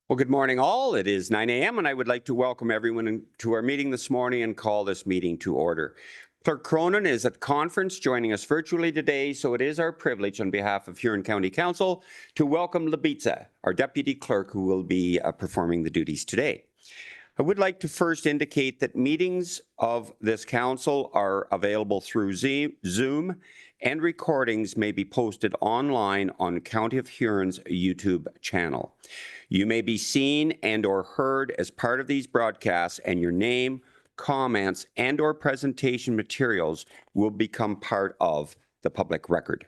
Well, good morning, all. It is 9 a.m. and I would like to welcome everyone to our meeting this morning and call this meeting to order. Clerk Cronin is at conference joining us virtually today, so it is our privilege on behalf of Huron County Council to welcome Labitza, our deputy clerk, who will be performing the duties today. I would like to first indicate that meetings of this council are available through Zoom, and recordings may be posted online on County of Huron's YouTube channel. You may be seen and or heard as part of these broadcasts, and your name, comments, and or presentation materials will become part of the public record.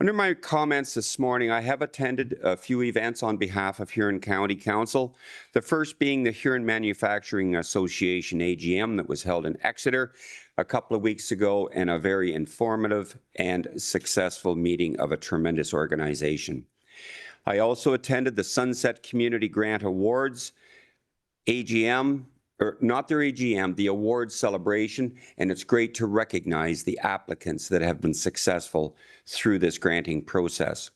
Under my comments this morning, I have attended a few events on behalf of Huron County Council, the first being the Huron Manufacturing Association AGM that was held in Exeter a couple of weeks ago, and a very informative and successful meeting of a tremendous organization. I also attended the Sunset Community Grant Awards AGM, or not their AGM, the awards celebration, and it's great to recognize the applicants that have been successful through this granting process.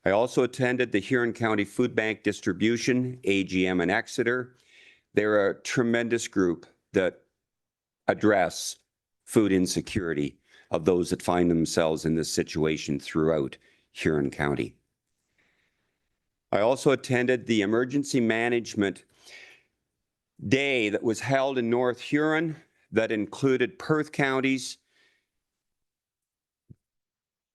I also attended the Huron County Food Bank Distribution AGM in Exeter. They're a tremendous group that address food insecurity of those that find themselves in this situation throughout Huron County. I also attended the Emergency Management Day that was held in North Huron that included Perth counties,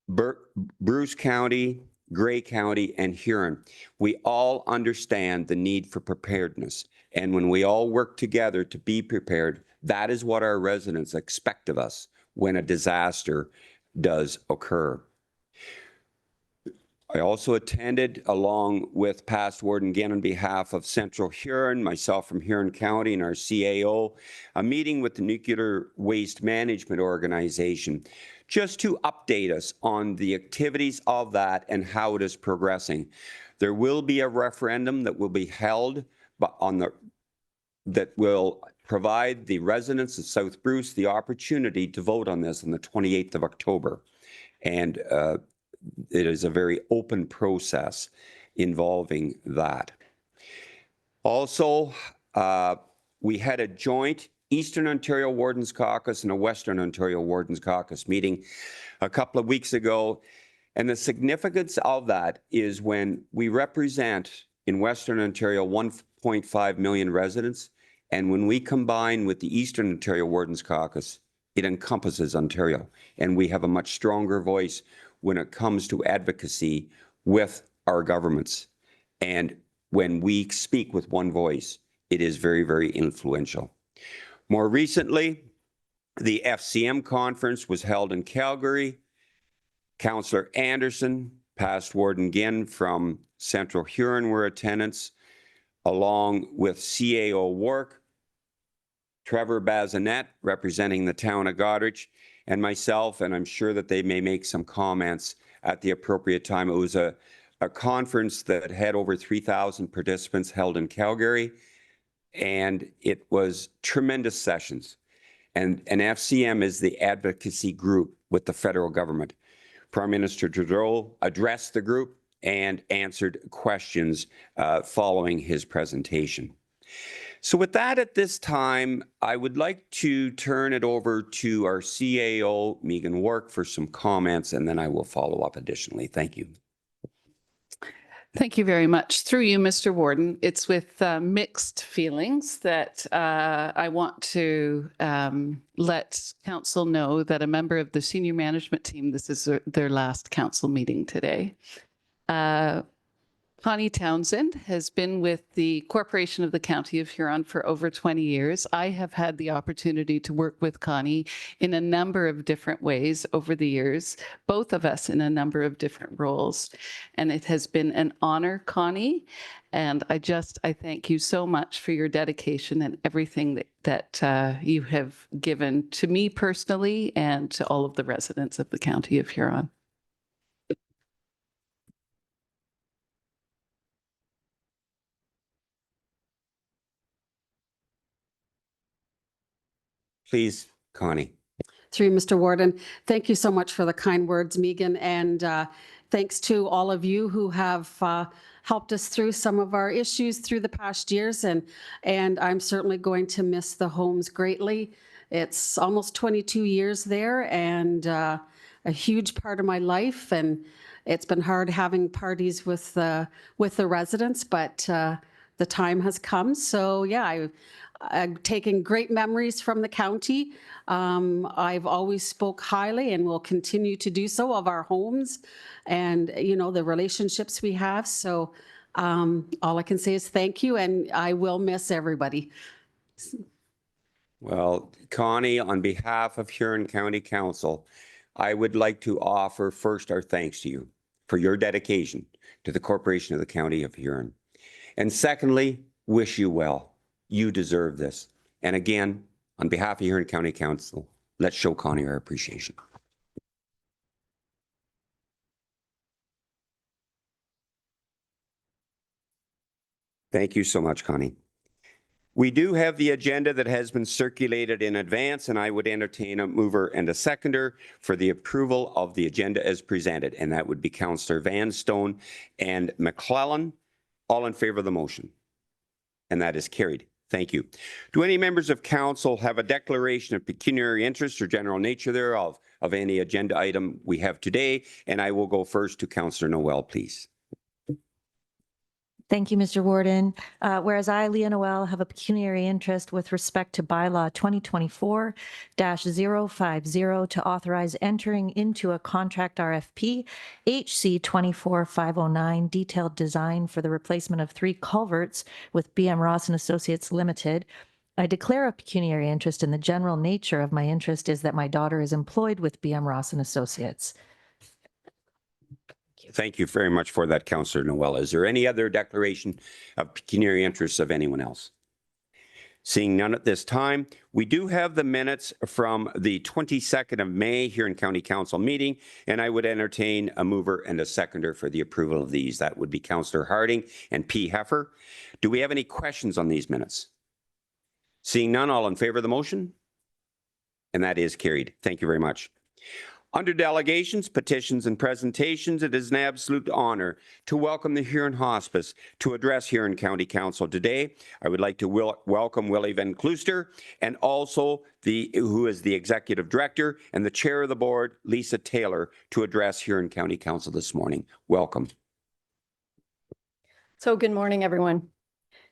Bruce County, Grey County, and Huron. We all understand the need for preparedness, and when we all work together to be prepared, that is what our residents expect of us when a disaster does occur. I also attended, along with past Warden Ginn on behalf of Central Huron, myself from Huron County and our CAO, a meeting with the Nuclear Waste Management Organization, just to update us on the activities of that and how it is progressing. There will be a referendum that will be held that will provide the residents of South Bruce the opportunity to vote on this on the 28th of October. And it is a very open process involving that. Also, we had a joint Eastern Ontario Wardens Caucus and a Western Ontario Wardens Caucus meeting a couple of weeks ago. And the significance of that is when we represent in Western Ontario 1.5 million residents, and when we combine with the Eastern Ontario Wardens Caucus, it encompasses Ontario. And we have a much stronger voice when it comes to advocacy with our governments. And when we speak with one voice, it is very, very influential. More recently, the FCM conference was held in Calgary. Councillor Anderson, past Warden Ginn from Central Huron were attendants, along with CAO Work, Trevor Bazinet, representing the town of Goderich, and myself, and I'm sure that they may make some comments at the appropriate time. It was a conference that had over 3,000 participants held in Calgary, and it was tremendous sessions. And FCM is the advocacy group with the federal government. Prime Minister Trudeau addressed the group and answered questions following his presentation. So with that, at this time, I would like to turn it over to our CAO, Megan Wark, for some comments, and then I will follow up additionally. Thank you. Thank you very much. Through you, Mr. Warden, it's with mixed feelings that I want to let Council know that a member of the senior management team, this is their last Council meeting today. Connie Townsend has been with the Corporation of the County of Huron for over 20 years. I have had the opportunity to work with Connie in a number of different ways over the years, both of us in a number of different roles. And it has been an honor, Connie. And I thank you so much for your dedication and everything that you have given to me personally and to all of the residents of the County of Huron. Please, Connie. Through Mr. Warden, thank you so much for the kind words, Megan, and thanks to all of you who have helped us through some of our issues through the past years, and I'm certainly going to miss the homes greatly. It's almost 22 years there, and a huge part of my life, and it's been hard having parties with the residents, but the time has come. So yeah, I've taken great memories from the county. I've always spoke highly and will continue to do so of our homes and, you know, the relationships we have. So all I can say is thank you, and I will miss everybody. Well, Connie, on behalf of Huron County Council, I would like to offer first our thanks to you for your dedication to the Corporation of the County of Huron. And secondly, wish you well. You deserve this. And again, on behalf of Huron County Council, let's show Connie our appreciation. Thank you so much, Connie. We do have the agenda that has been circulated in advance, and I would entertain a mover and a seconder for the approval of the agenda as presented, and that would be Councillor Van Stone and McClellan. All in favor of the motion? And that is carried. Thank you. Do any members of council have a declaration of pecuniary interest or general nature thereof of any agenda item we have today? And I will go first to Councillor Noel, please. Thank you, Mr. Warden. Whereas I, Leah Noel, have a pecuniary interest with respect to bylaw 2024-050 to authorize entering into a contract RFP HC 24509 detailed design for the replacement of 3 culverts with BM Ross and Associates Limited. I declare a pecuniary interest, and the general nature of my interest is that my daughter is employed with BM Ross and Associates. Thank you very much for that, Councillor Noel. Is there any other declaration of pecuniary interests of anyone else? Seeing none at this time, we do have the minutes from the 22nd of May Huron County Council meeting, and I would entertain a mover and a seconder for the approval of these. That would be Councillor Harding and P. Heffer. Do we have any questions on these minutes? Seeing none, all in favor of the motion? And that is carried. Thank you very much. Under delegations, petitions, and presentations, it is an absolute honor to welcome the Huron Hospice to address Huron County Council today. I would like to welcome Willie Van Klooster, and also who is the Executive Director and the Chair of the Board, Lisa Taylor, to address Huron County Council this morning. Welcome. So good morning, everyone.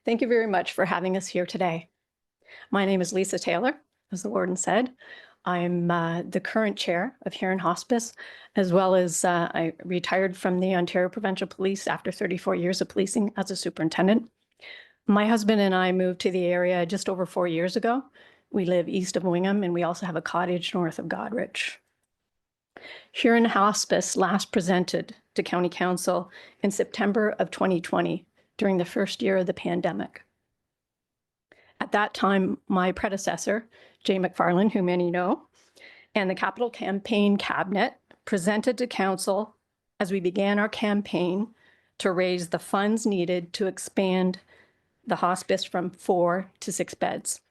Thank you very much for having us here today. My name is Lisa Taylor, as the warden said. I'm the current chair of Huron Hospice, as well as I retired from the Ontario Provincial Police after 34 years of policing as a superintendent. My husband and I moved to the area just over 4 years ago. We live east of Wingham, and we also have a cottage north of Goderich. Huron Hospice last presented to County Council in September of 2020 during the first year of the pandemic. At that time, my predecessor, Jay McFarland, who many know, and the Capital Campaign Cabinet presented to Council as we began our campaign to raise the funds needed to expand the hospice from 4 to 6 beds.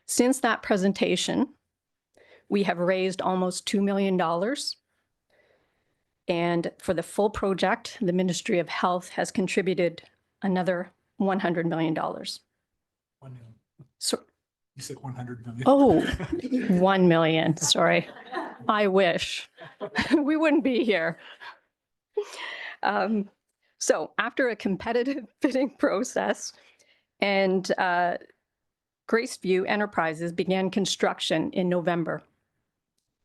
Since that presentation, we have raised almost $2 million. And for the full project, the Ministry of Health has contributed another $100 million. 1 million. So, You said 100 million. oh, 1 million, sorry. I wish. We wouldn't be here. So after a competitive bidding process, and Graceview Enterprises began construction in November.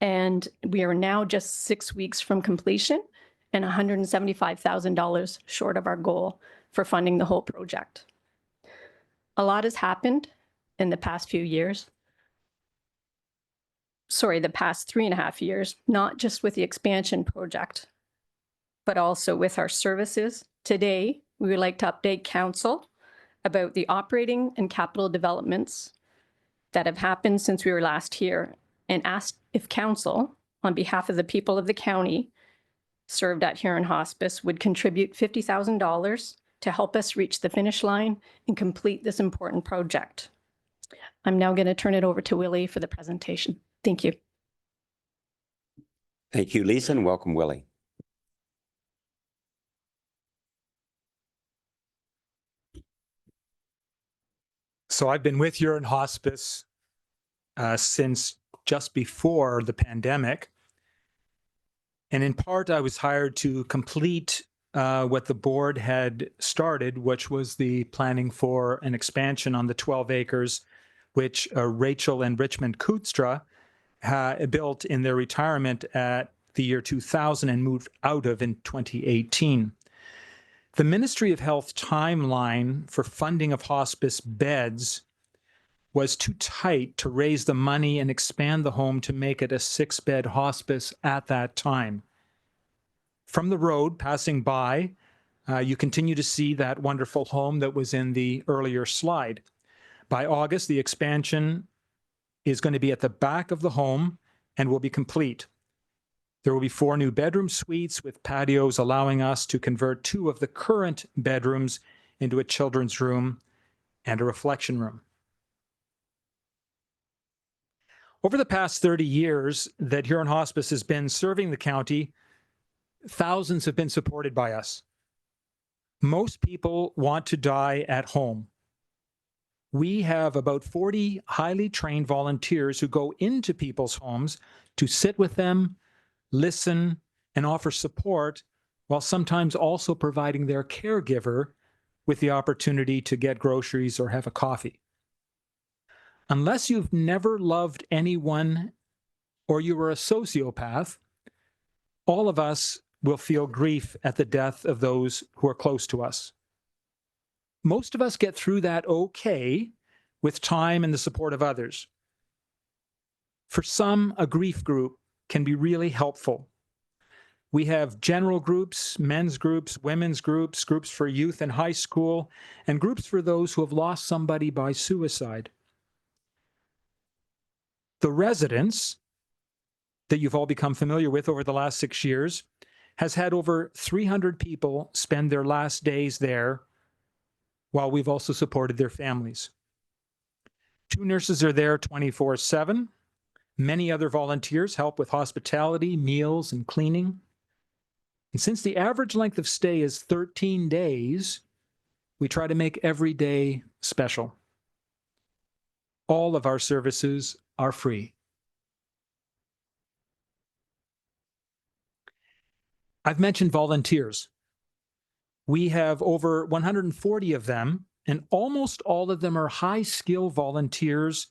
And we are now just 6 weeks from completion and $175,000 short of our goal for funding the whole project. A lot has happened in the past few years. Sorry, the past 3.5 years, not just with the expansion project, but also with our services. Today, we would like to update Council about the operating and capital developments that have happened since we were last here, and ask if Council, on behalf of the people of the county served at Huron Hospice, would contribute $50,000 to help us reach the finish line and complete this important project. I'm now going to turn it over to Willie for the presentation. Thank you. Thank you, Lisa, and welcome, Willie. So I've been with Huron Hospice since just before the pandemic. And in part, I was hired to complete what the board had started, which was the planning for an expansion on the 12 acres, which Rachel and Richmond Koostra built in their retirement at the year 2000 and moved out of in 2018. The Ministry of Health timeline for funding of hospice beds was too tight to raise the money and expand the home to make it a 6-bed hospice at that time. From the road passing by, you continue to see that wonderful home that was in the earlier slide. By August, the expansion is going to be at the back of the home and will be complete. There will be 4 new bedroom suites with patios, allowing us to convert 2 of the current bedrooms into a children's room and a reflection room. Over the past 30 years that Huron Hospice has been serving the county, thousands have been supported by us. Most people want to die at home. We have about 40 highly trained volunteers who go into people's homes to sit with them, listen, and offer support, while sometimes also providing their caregiver with the opportunity to get groceries or have a coffee. Unless you've never loved anyone or you were a sociopath, all of us will feel grief at the death of those who are close to us. Most of us get through that okay with time and the support of others. For some, a grief group can be really helpful. We have general groups, men's groups, women's groups, groups for youth in high school, and groups for those who have lost somebody by suicide. The residence that you've all become familiar with over the last 6 years has had over 300 people spend their last days there, while we've also supported their families. 2 nurses are there 24/7. Many other volunteers help with hospitality, meals, and cleaning. And since the average length of stay is 13 days, we try to make every day special. All of our services are free. I've mentioned volunteers. We have over 140 of them, and almost all of them are high-skill volunteers,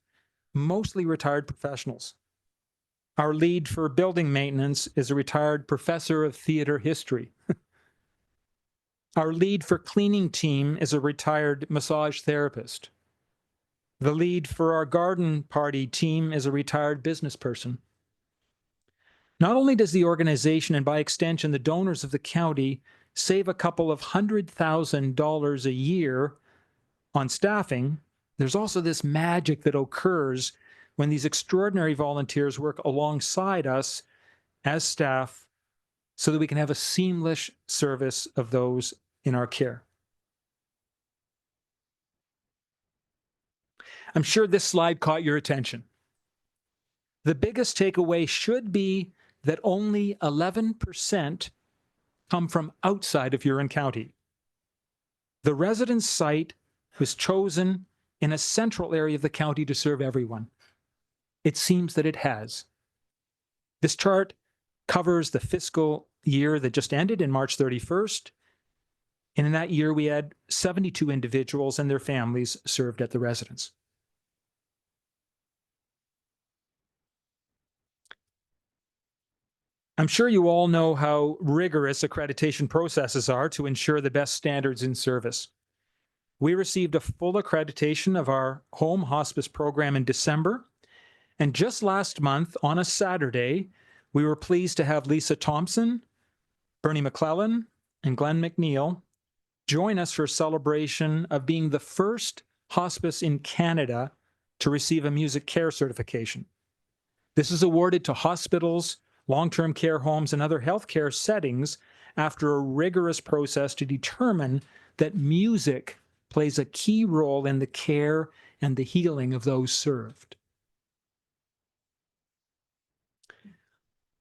mostly retired professionals. Our lead for building maintenance is a retired professor of theater history. Our lead for cleaning team is a retired massage therapist. The lead for our garden party team is a retired business person. Not only does the organization, and by extension the donors of the county, save a couple of $100,000 a year on staffing, there's also this magic that occurs when these extraordinary volunteers work alongside us as staff so that we can have a seamless service of those in our care. I'm sure this slide caught your attention. The biggest takeaway should be that only 11% come from outside of Huron County. The residence site was chosen in a central area of the county to serve everyone. It seems that it has. This chart covers the fiscal year that just ended in March 31st. And in that year, we had 72 individuals and their families served at the residence. I'm sure you all know how rigorous accreditation processes are to ensure the best standards in service. We received a full accreditation of our home hospice program in December, and just last month, on a Saturday, we were pleased to have Lisa Thompson, Bernie McClellan, and Glenn McNeil join us for a celebration of being the first hospice in Canada to receive a music care certification. This is awarded to hospitals, long-term care homes, and other healthcare settings after a rigorous process to determine that music plays a key role in the care and the healing of those served.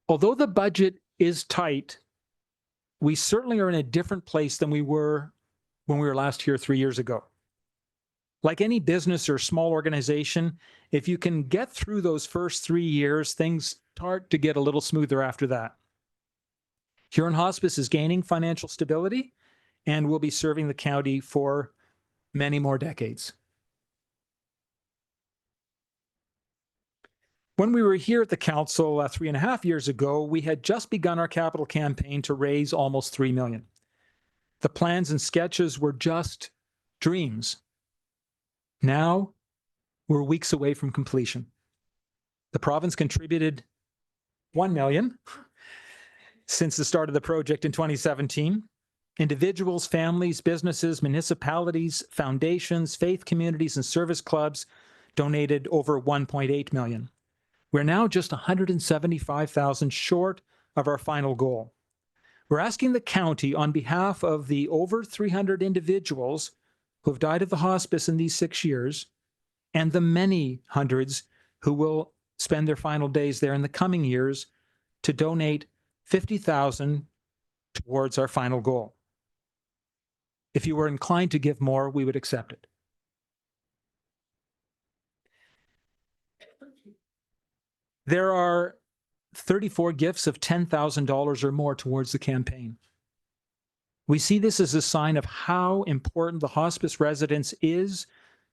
Although the budget is tight, we certainly are in a different place than we were when we were last here 3 years ago. Like any business or small organization, if you can get through those first 3 years, things start to get a little smoother after that. Huron Hospice is gaining financial stability and will be serving the county for many more decades. When we were here at the council 3.5 years ago, we had just begun our capital campaign to raise almost $3 million. The plans and sketches were just dreams. Now, we're weeks away from completion. The province contributed $1 million since the start of the project in 2017. Individuals, families, businesses, municipalities, foundations, faith communities, and service clubs donated over $1.8 million. We're now just $175,000 short of our final goal. We're asking the county, on behalf of the over 300 individuals who have died of the hospice in these 6 years, and the many hundreds who will spend their final days there in the coming years, to donate $50,000 towards our final goal. If you were inclined to give more, we would accept it. There are 34 gifts of $10,000 or more towards the campaign. We see this as a sign of how important the hospice residence is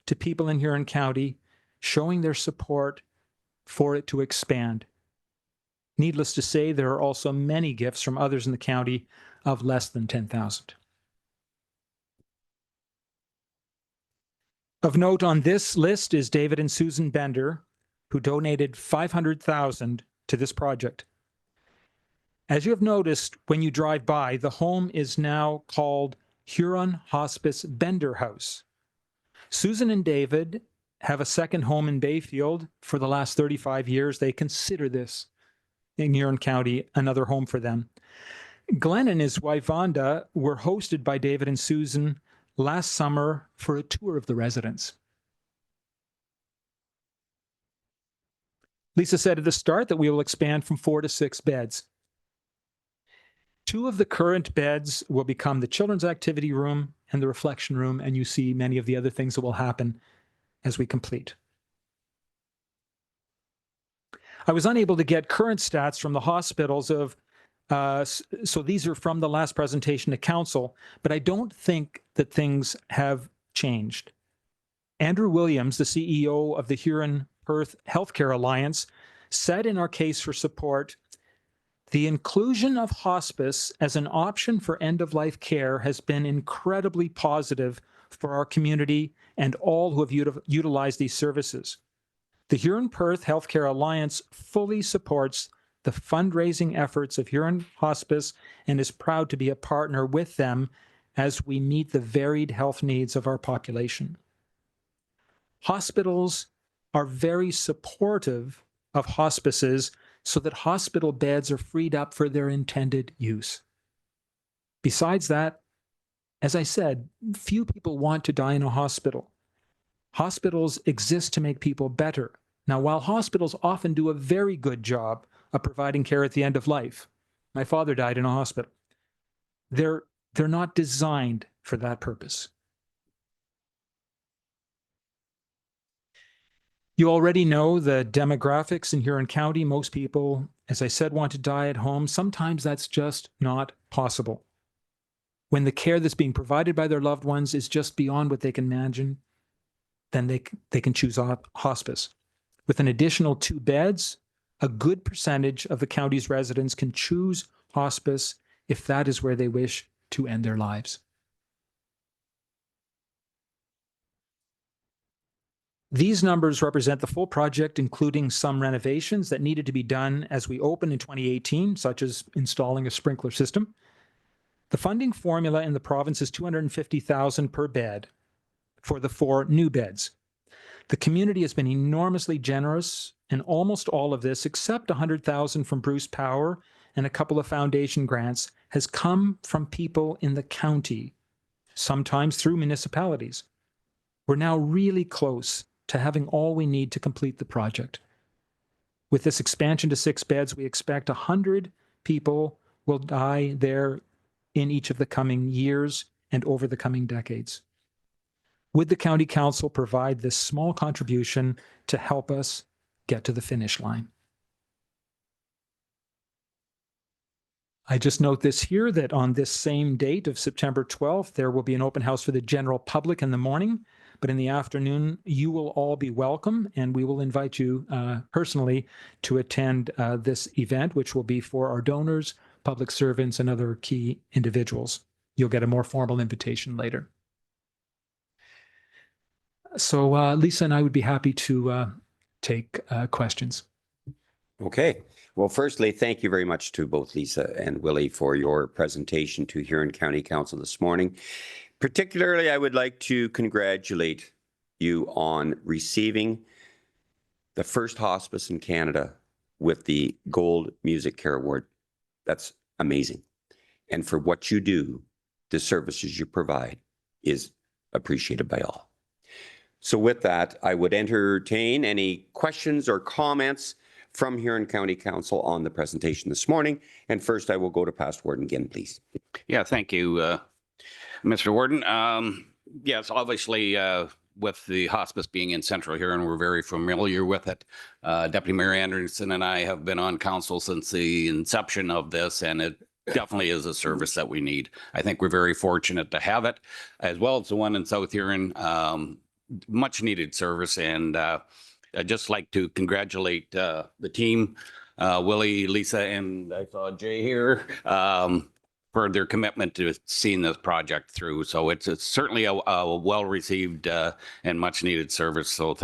to people in Huron County, showing their support for it to expand. Needless to say, there are also many gifts from others in the county of less than $10,000. Of note on this list is David and Susan Bender, who donated $500,000 to this project. As you have noticed when you drive by, the home is now called Huron Hospice Bender House. Susan and David have a second home in Bayfield. For the last 35 years, they consider this in Huron County another home for them. Glenn and his wife Vonda were hosted by David and Susan last summer for a tour of the residence. Lisa said at the start that we will expand from 4 to 6 beds. 2 of the current beds will become the children's activity room and the reflection room, and you see many of the other things that will happen as we complete. I was unable to get current stats from the hospitals of, so these are from the last presentation to council, but I don't think that things have changed. Andrew Williams, the CEO of the Huron Perth Healthcare Alliance, said in our case for support, the inclusion of hospice as an option for end-of-life care has been incredibly positive for our community and all who have utilized these services. The Huron Perth Healthcare Alliance fully supports the fundraising efforts of Huron Hospice and is proud to be a partner with them as we meet the varied health needs of our population. Hospitals are very supportive of hospices so that hospital beds are freed up for their intended use. Besides that, as I said, few people want to die in a hospital. Hospitals exist to make people better. Now, while hospitals often do a very good job of providing care at the end of life, my father died in a hospital, they're not designed for that purpose. You already know the demographics in Huron County. Most people, as I said, want to die at home. Sometimes that's just not possible. When the care that's being provided by their loved ones is just beyond what they can imagine, then they can choose hospice. With an additional 2 beds, a good percentage of the county's residents can choose hospice if that is where they wish to end their lives. These numbers represent the full project, including some renovations that needed to be done as we opened in 2018, such as installing a sprinkler system. The funding formula in the province is $250,000 per bed for the 4 new beds. The community has been enormously generous, and almost all of this, except $100,000 from Bruce Power and a couple of foundation grants, has come from people in the county, sometimes through municipalities. We're now really close to having all we need to complete the project. With this expansion to 6 beds, we expect 100 people will die there in each of the coming years and over the coming decades. Would the county council provide this small contribution to help us get to the finish line? I just note this here that on this same date of September 12th, there will be an open house for the general public in the morning, but in the afternoon, you will all be welcome, and we will invite you personally to attend this event, which will be for our donors, public servants, and other key individuals. You'll get a more formal invitation later. So Lisa and I would be happy to take questions. Okay. Well, firstly, thank you very much to both Lisa and Willie for your presentation to Huron County Council this morning. Particularly, I would like to congratulate you on receiving the first hospice in Canada with the Gold Music Care Award. That's amazing. And for what you do, the services you provide is appreciated by all. So with that, I would entertain any questions or comments from Huron County Council on the presentation this morning. And first, I will go to Past Warden Ginn, please. Yeah, thank you, Mr. Warden. Yes, obviously, with the hospice being in Central Huron, we're very familiar with it. Deputy Mayor Anderson and I have been on council since the inception of this, and it definitely is a service that we need. I think we're very fortunate to have it, as well as the one in South Huron. Much needed service, and I'd just like to congratulate the team, Willie, Lisa, and I saw Jay here, for their commitment to seeing this project through. So it's certainly a well-received and much-needed service. So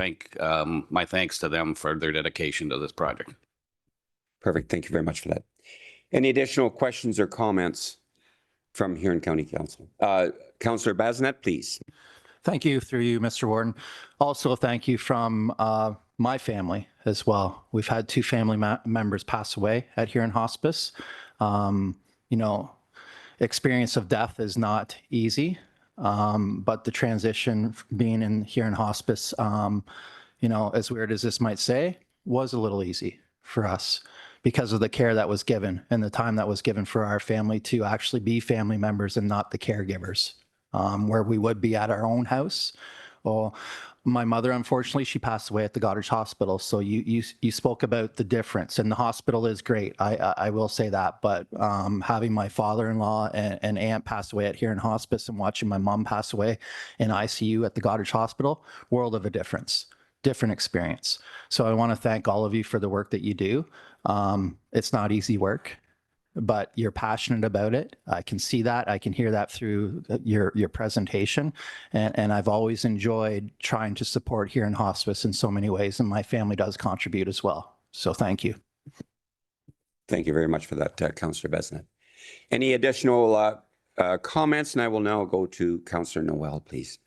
my thanks to them for their dedication to this project. Perfect. Thank you very much for that. Any additional questions or comments from Huron County Council? Councillor Bazinet, please. Thank you, through you, Mr. Warden. Also, thank you from my family as well. We've had two family members pass away at Huron Hospice. Experience of death is not easy, but the transition being in Huron Hospice, as weird as this might say, was a little easy for us because of the care that was given and the time that was given for our family to actually be family members and not the caregivers. Where we would be at our own house. Well, my mother, unfortunately, she passed away at the Goderich Hospital. So you spoke about the difference, and the hospital is great. I will say that. But having my father-in-law and aunt pass away at Huron Hospice and watching my mom pass away in ICU at the Goderich Hospital, world of a difference, different experience. So I want to thank all of you for the work that you do. It's not easy work, but you're passionate about it. I can see that. I can hear that through your presentation. And I've always enjoyed trying to support Huron Hospice in so many ways, and my family does contribute as well. So thank you. Thank you very much for that, Councillor Bazinet. Any additional comments? And I will now go to Councillor Noel, please.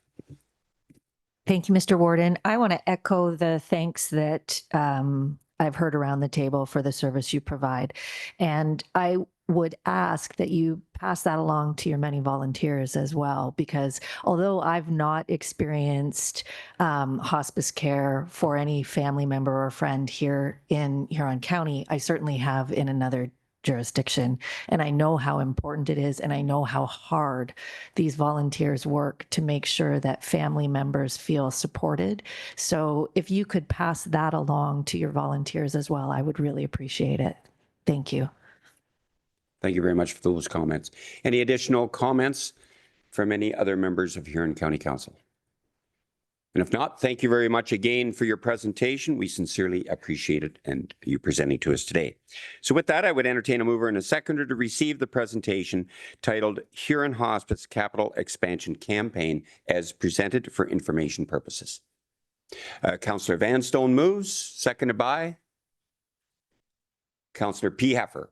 Thank you, Mr. Warden. I want to echo the thanks that I've heard around the table for the service you provide. And I would ask that you pass that along to your many volunteers as well, because although I've not experienced hospice care for any family member or friend here in Huron County, I certainly have in another jurisdiction. And I know how important it is, and I know how hard these volunteers work to make sure that family members feel supported. So if you could pass that along to your volunteers as well, I would really appreciate it. Thank you. Thank you very much for those comments. Any additional comments from any other members of Huron County Council? And if not, thank you very much again for your presentation. We sincerely appreciate it and you presenting to us today. So with that, I would entertain a mover and a seconder to receive the presentation titled Huron Hospice Capital Expansion Campaign as presented for information purposes. Councillor Vanstone moves, seconded by Councillor P. Heffer.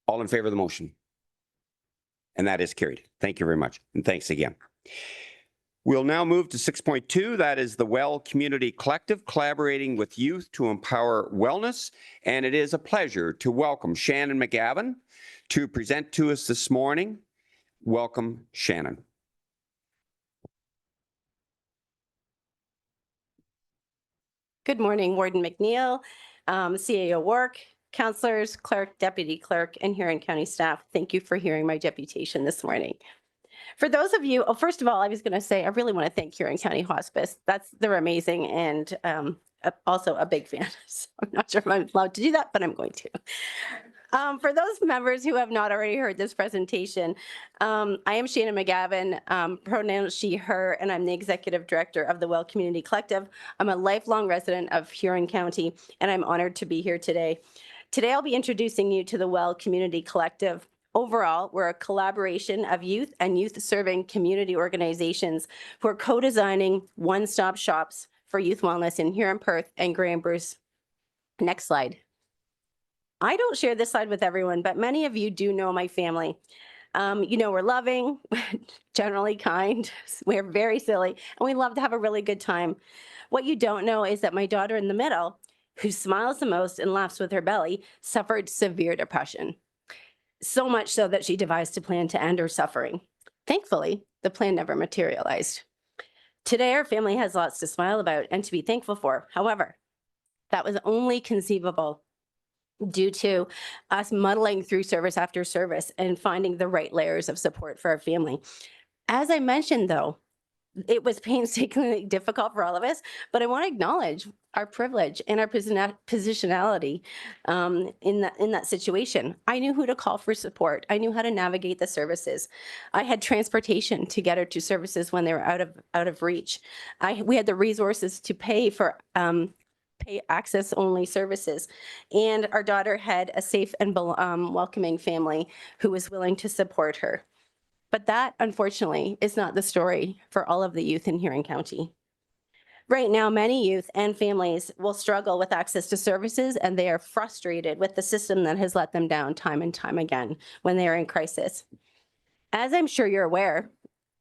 All in favor of the motion? And that is carried. Thank you very much. And thanks again. We'll now move to 6.2. That is the Well Community Collective, collaborating with youth to empower wellness. And it is a pleasure to welcome Shannon McGavin to present to us this morning. Welcome, Shannon. Good morning, Warden McNeil, CAO Work, councillors, clerk, deputy clerk, and Huron County staff. Thank you for hearing my deputation this morning. For those of you, oh, first of all, I was going to say, I really want to thank Huron County Hospice. They're amazing, and also a big fan. So I'm not sure if I'm allowed to do that, but I'm going to. For those members who have not already heard this presentation, I am Shana McGavin, pronouns she, her, and I'm the Executive Director of the Well Community Collective. I'm a lifelong resident of Huron County, and I'm honored to be here today. Today, I'll be introducing you to the Well Community Collective. Overall, we're a collaboration of youth and youth-serving community organizations who are co-designing one-stop shops for youth wellness in Huron, Perth, and Grey and Bruce. Next slide. I don't share this slide with everyone, but many of you do know my family. You know, we're loving, generally kind, we're very silly, and we love to have a really good time. What you don't know is that my daughter in the middle, who smiles the most and laughs with her belly, suffered severe depression. So much so that she devised a plan to end her suffering. Thankfully, the plan never materialized. Today, our family has lots to smile about and to be thankful for. However, that was only conceivable due to us muddling through service after service and finding the right layers of support for our family. As I mentioned, though, it was painstakingly difficult for all of us, but I want to acknowledge our privilege and our positionality in that situation. I knew who to call for support. I knew how to navigate the services. I had transportation to get her to services when they were out of reach. We had the resources to pay for pay access only services, and our daughter had a safe and welcoming family who was willing to support her. But that, unfortunately, is not the story for all of the youth in Huron County. Right now, many youth and families will struggle with access to services, and they are frustrated with the system that has let them down time and time again when they are in crisis. As I'm sure you're aware,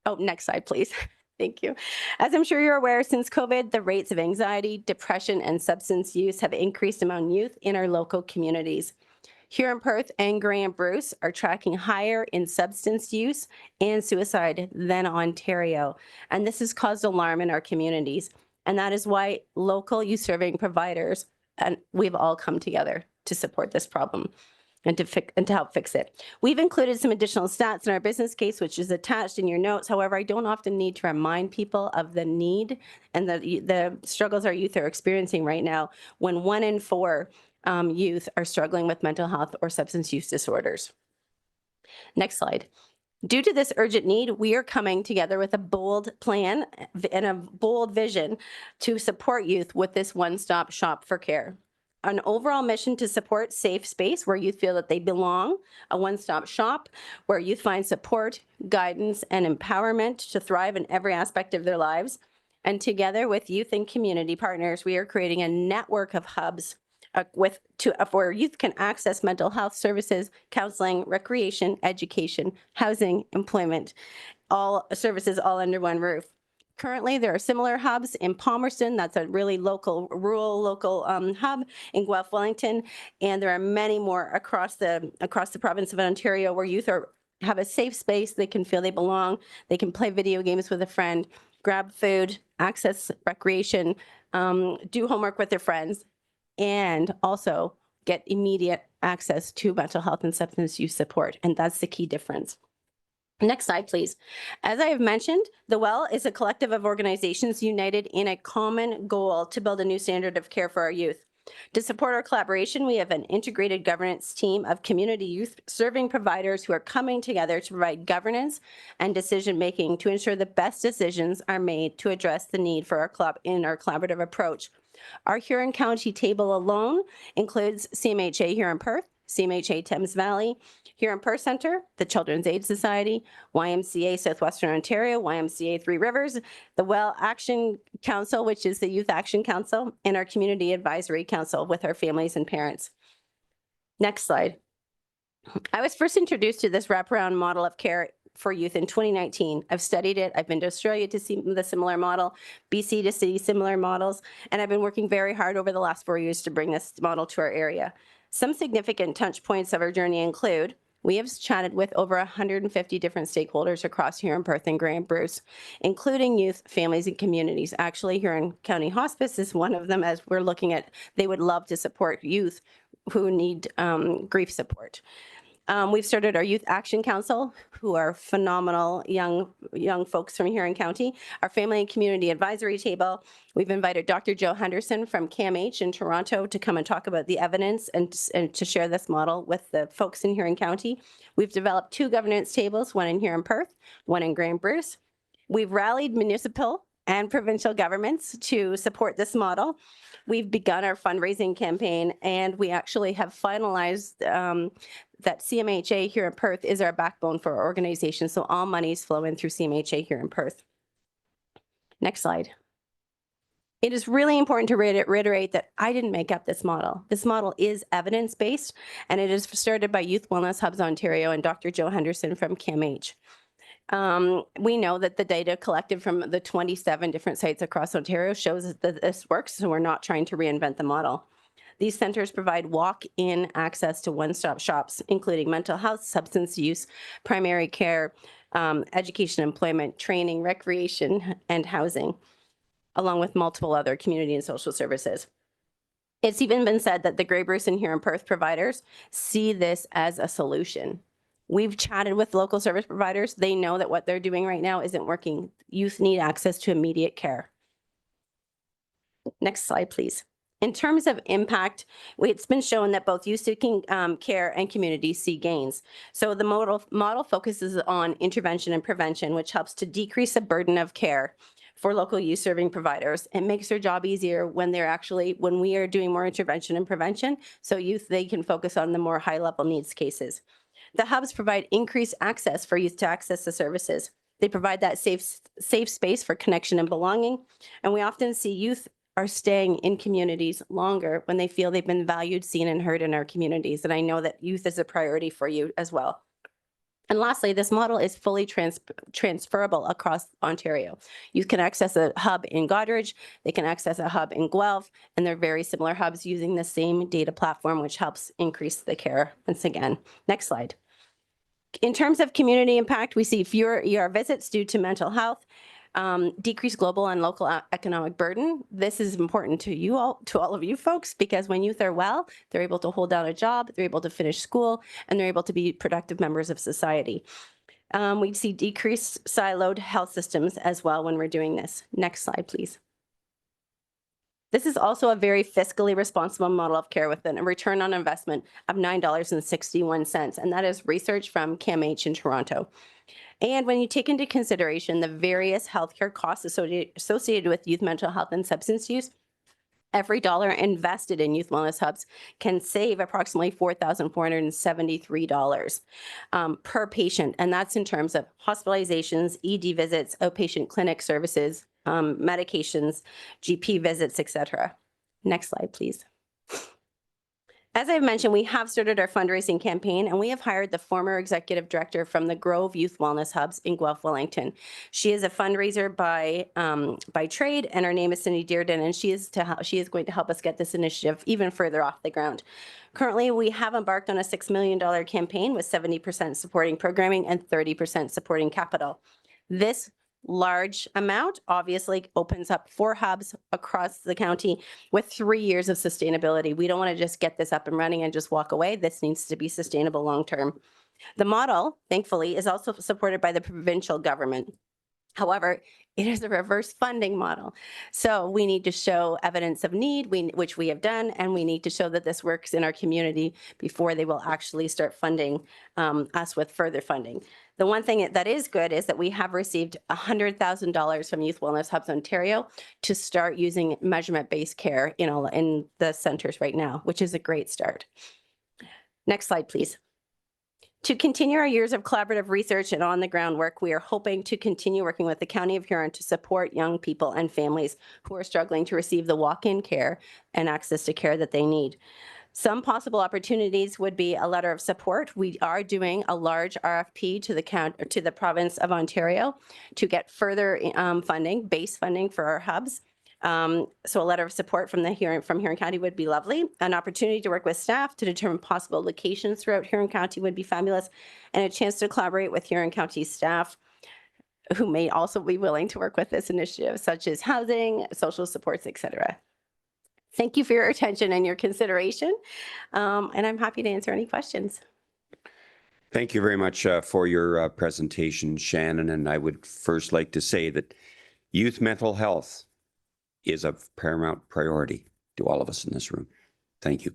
oh, next slide, please. Thank you. As I'm sure you're aware, since COVID, the rates of anxiety, depression, and substance use have increased among youth in our local communities. Huron, Perth, and Grey and Bruce are tracking higher in substance use and suicide than Ontario. And this has caused alarm in our communities. And that is why local youth serving providers, and we've all come together to support this problem and to help fix it. We've included some additional stats in our business case, which is attached in your notes. However, I don't often need to remind people of the need and the struggles our youth are experiencing right now when 1 in 4 youth are struggling with mental health or substance use disorders. Next slide. Due to this urgent need, we are coming together with a bold plan and a bold vision to support youth with this one-stop shop for care. An overall mission to support safe space where youth feel that they belong, a one-stop shop where youth find support, guidance, and empowerment to thrive in every aspect of their lives. And together with youth and community partners, we are creating a network of hubs where youth can access mental health services, counseling, recreation, education, housing, employment, all services all under one roof. Currently, there are similar hubs in Palmerston. That's a really rural local hub in Guelph, Wellington, and there are many more across the province of Ontario where youth have a safe space. They can feel they belong. They can play video games with a friend, grab food, access recreation, do homework with their friends, and also get immediate access to mental health and substance use support. And that's the key difference. Next slide, please. As I have mentioned, The Well is a collective of organizations united in a common goal to build a new standard of care for our youth. To support our collaboration, we have an integrated governance team of community youth serving providers who are coming together to provide governance and decision-making to ensure the best decisions are made to address the need for our collaborative approach. Our Huron County table alone includes CMHA Huron Perth, CMHA Thames Valley, Huron Perth Centre, the Children's Aid Society, YMCA Southwestern Ontario, YMCA Three Rivers, the Well Action Council, which is the Youth Action Council, and our Community Advisory Council with our families and parents. Next slide. I was first introduced to this wraparound model of care for youth in 2019. I've studied it. I've been to Australia to see the similar model, BC to see similar models, and I've been working very hard over the last 4 years to bring this model to our area. Some significant touch points of our journey include, we have chatted with over 150 different stakeholders across Huron, Perth, and Grey and Bruce, including youth, families, and communities. Actually, Huron County Hospice is one of them, as we're looking at, they would love to support youth who need grief support. We've started our Youth Action Council, who are phenomenal young folks from Huron County. Our Family and Community Advisory Table. We've invited Dr. Joe Henderson from CAMH in Toronto to come and talk about the evidence and to share this model with the folks in Huron County. We've developed 2 governance tables, one in Huron Perth, one in Grand Bruce. We've rallied municipal and provincial governments to support this model. We've begun our fundraising campaign, and we actually have finalized that CMHA here in Perth is our backbone for our organization. So all monies flow in through CMHA here in Perth. Next slide. It is really important to reiterate that I didn't make up this model. This model is evidence-based, and it is started by Youth Wellness Hubs Ontario and Dr. Joe Henderson from CAMH. We know that the data collected from the 27 different sites across Ontario shows that this works, so we're not trying to reinvent the model. These centers provide walk-in access to one-stop shops, including mental health, substance use, primary care, education, employment, training, recreation, and housing, along with multiple other community and social services. It's even been said that the Grey Bruce and Huron Perth providers see this as a solution. We've chatted with local service providers. They know that what they're doing right now isn't working. Youth need access to immediate care. Next slide, please. In terms of impact, it's been shown that both youth-seeking care and communities see gains. So the model focuses on intervention and prevention, which helps to decrease the burden of care for local youth serving providers. It makes their job easier when we are doing more intervention and prevention. So youth, they can focus on the more high-level needs cases. The hubs provide increased access for youth to access the services. They provide that safe space for connection and belonging. And we often see youth are staying in communities longer when they feel they've been valued, seen, and heard in our communities. And I know that youth is a priority for you as well. And lastly, this model is fully transferable across Ontario. You can access a hub in Goderich, they can access a hub in Guelph, and they're very similar hubs using the same data platform, which helps increase the care once again. Next slide. In terms of community impact, we see fewer ER visits due to mental health, decreased global and local economic burden. This is important to all of you folks, because when youth are well, they're able to hold down a job, they're able to finish school, and they're able to be productive members of society. We see decreased siloed health systems as well when we're doing this. Next slide, please. This is also a very fiscally responsible model of care with a return on investment of $9.61, and that is research from CAMH in Toronto. And when you take into consideration the various healthcare costs associated with youth mental health and substance use, every dollar invested in youth wellness hubs can save approximately $4,473 per patient. And that's in terms of hospitalizations, ED visits, outpatient clinic services, medications, GP visits, etc. Next slide, please. As I've mentioned, we have started our fundraising campaign, and we have hired the former executive director from the Grove Youth Wellness Hubs in Guelph, Wellington. She is a fundraiser by trade, and her name is Cindy Dearden, and she is going to help us get this initiative even further off the ground. Currently, we have embarked on a $6 million campaign with 70% supporting programming and 30% supporting capital. This large amount obviously opens up 4 hubs across the county with 3 years of sustainability. We don't want to just get this up and running and just walk away. This needs to be sustainable long term. The model, thankfully, is also supported by the provincial government. However, it is a reverse funding model. So we need to show evidence of need, which we have done, and we need to show that this works in our community before they will actually start funding us with further funding. The one thing that is good is that we have received $100,000 from Youth Wellness Hubs Ontario to start using measurement-based care in the centers right now, which is a great start. Next slide, please. To continue our years of collaborative research and on-the-ground work, we are hoping to continue working with the County of Huron to support young people and families who are struggling to receive the walk-in care and access to care that they need. Some possible opportunities would be a letter of support. We are doing a large RFP to the province of Ontario to get further funding, base funding for our hubs. So a letter of support from Huron County would be lovely. An opportunity to work with staff to determine possible locations throughout Huron County would be fabulous, and a chance to collaborate with Huron County staff who may also be willing to work with this initiative, such as housing, social supports, etc. Thank you for your attention and your consideration, and I'm happy to answer any questions. Thank you very much for your presentation, Shannon. And I would first like to say that youth mental health is of paramount priority to all of us in this room. Thank you.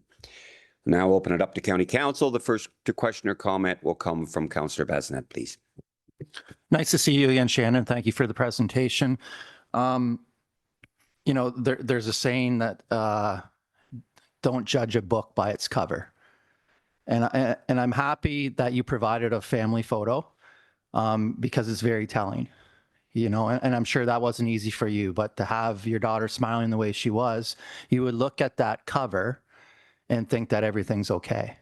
Now open it up to County Council. The first question or comment will come from Councillor Basnet, please. Nice to see you again, Shannon. Thank you for the presentation. You know, there's a saying that don't judge a book by its cover. And I'm happy that you provided a family photo because it's very telling, you know, and I'm sure that wasn't easy for you, but to have your daughter smiling the way she was, you would look at that cover and think that everything's okay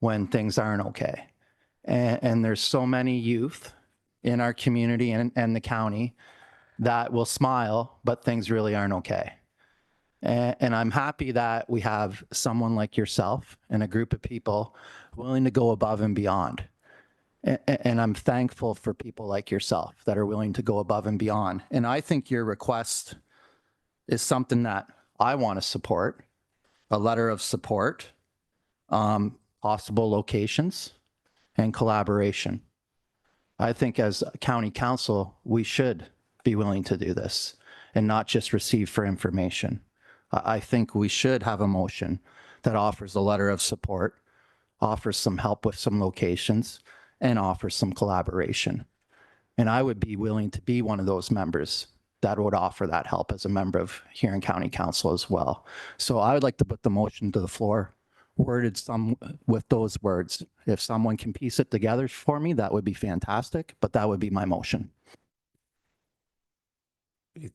when things aren't okay. And there's so many youth in our community and the county that will smile, but things really aren't okay. And I'm happy that we have someone like yourself and a group of people willing to go above and beyond. And I'm thankful for people like yourself that are willing to go above and beyond. And I think your request is something that I want to support, a letter of support, possible locations, and collaboration. I think as county council, we should be willing to do this and not just receive for information. I think we should have a motion that offers a letter of support, offers some help with some locations, and offers some collaboration. And I would be willing to be one of those members that would offer that help as a member of Huron County Council as well. So I would like to put the motion to the floor, worded some with those words. If someone can piece it together for me, that would be fantastic, but that would be my motion.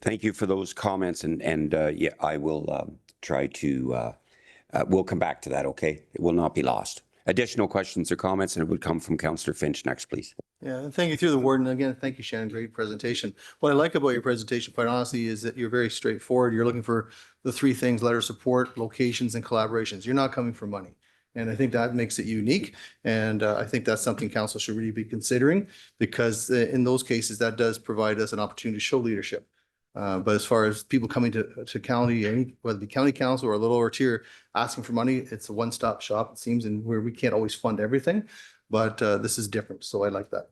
Thank you for those comments. And yeah, I will try to, we'll come back to that, okay? It will not be lost. Additional questions or comments, and it would come from Councillor Finch next, please. Yeah, and thank you through the warden. Again, thank you, Shannon. Great presentation. What I like about your presentation, quite honestly, is that you're very straightforward. You're looking for the three things: letter of support, locations, and collaborations. You're not coming for money. And I think that makes it unique. And I think that's something council should really be considering, because in those cases, that does provide us an opportunity to show leadership. But as far as people coming to county, whether it be county council or a little lower tier, asking for money, it's a one-stop shop, it seems, and where we can't always fund everything. But this is different. So I like that.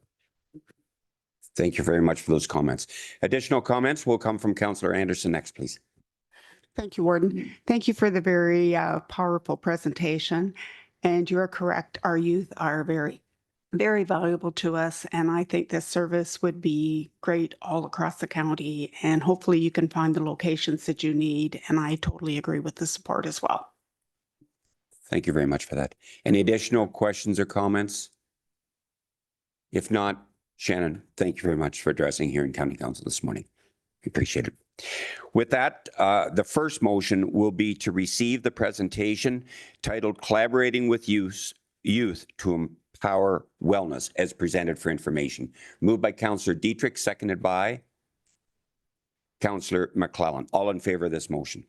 Thank you very much for those comments. Additional comments will come from Councillor Anderson next, please. Thank you, Warden. Thank you for the very powerful presentation. And you're correct. Our youth are very valuable to us. And I think this service would be great all across the county. And hopefully you can find the locations that you need. And I totally agree with the support as well. Thank you very much for that. Any additional questions or comments? If not, Shannon, thank you very much for addressing here in County Council this morning. We appreciate it. With that, the first motion will be to receive the presentation titled Collaborating with Youth to Empower Wellness as presented for information. Moved by Councillor Dietrich, seconded by Councillor McClellan. All in favor of this motion?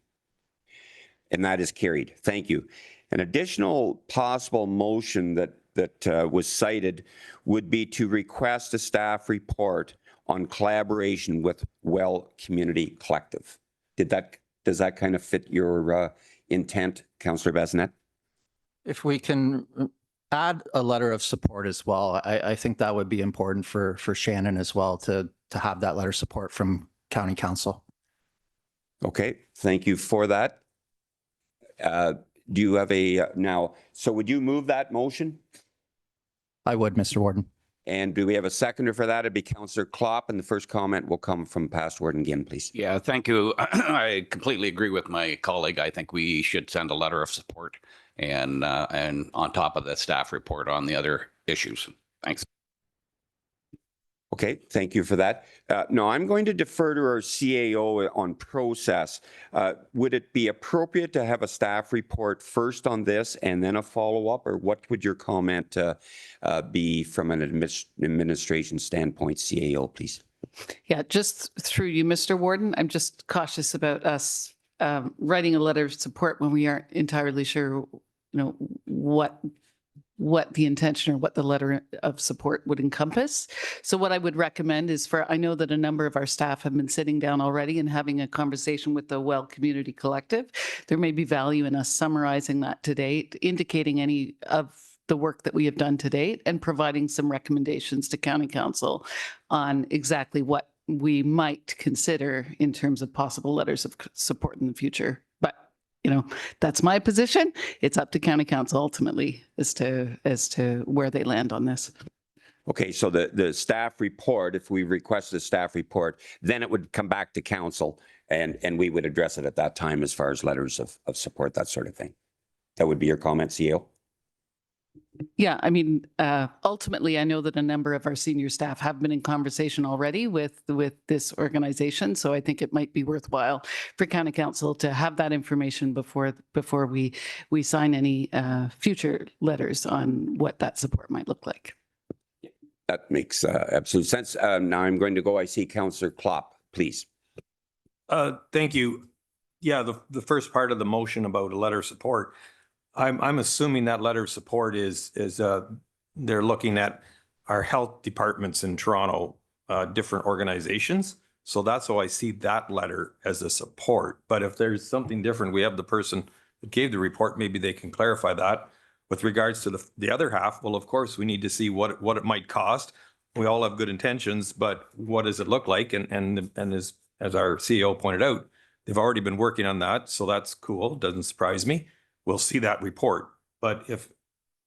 And that is carried. Thank you. An additional possible motion that was cited would be to request a staff report on collaboration with Well Community Collective. Does that kind of fit your intent, Councillor Basnet? If we can add a letter of support as well, I think that would be important for Shannon as well to have that letter of support from County Council. Okay, thank you for that. Do you have a now? So would you move that motion? I would, Mr. Warden. And do we have a seconder for that? It'd be Councillor Klopp, and the first comment will come from past Warden Ginn, please. Yeah, thank you. I completely agree with my colleague. I think we should send a letter of support and on top of the staff report on the other issues. Thanks. Okay, thank you for that. No, I'm going to defer to our CAO on process. Would it be appropriate to have a staff report first on this and then a follow-up, or what would your comment be from an administration standpoint, CAO, please? Yeah, just through you, Mr. Warden, I'm just cautious about us writing a letter of support when we aren't entirely sure, what the intention or what the letter of support would encompass. So what I would recommend is I know that a number of our staff have been sitting down already and having a conversation with the Well Community Collective. There may be value in us summarizing that today, indicating any of the work that we have done to date and providing some recommendations to County Council on exactly what we might consider in terms of possible letters of support in the future. But, you know, that's my position. It's up to County Council ultimately as to where they land on this. Okay, so the staff report, if we request a staff report, then it would come back to council and we would address it at that time as far as letters of support, that sort of thing. That would be your comment, CEO? Yeah, I mean, ultimately, I know that a number of our senior staff have been in conversation already with this organization. So I think it might be worthwhile for County Council to have that information before we sign any future letters on what that support might look like. That makes absolute sense. Now I'm going to go, I see Councillor Klopp, please. Thank you. Yeah, the first part of the motion about a letter of support, I'm assuming that letter of support is they're looking at our health departments in Toronto, different organizations. So that's how I see that letter as a support. But if there's something different, we have the person that gave the report, maybe they can clarify that. With regards to the other half, well, of course, we need to see what it might cost. We all have good intentions, but what does it look like? And as our CEO pointed out, they've already been working on that. So that's cool. Doesn't surprise me. We'll see that report. But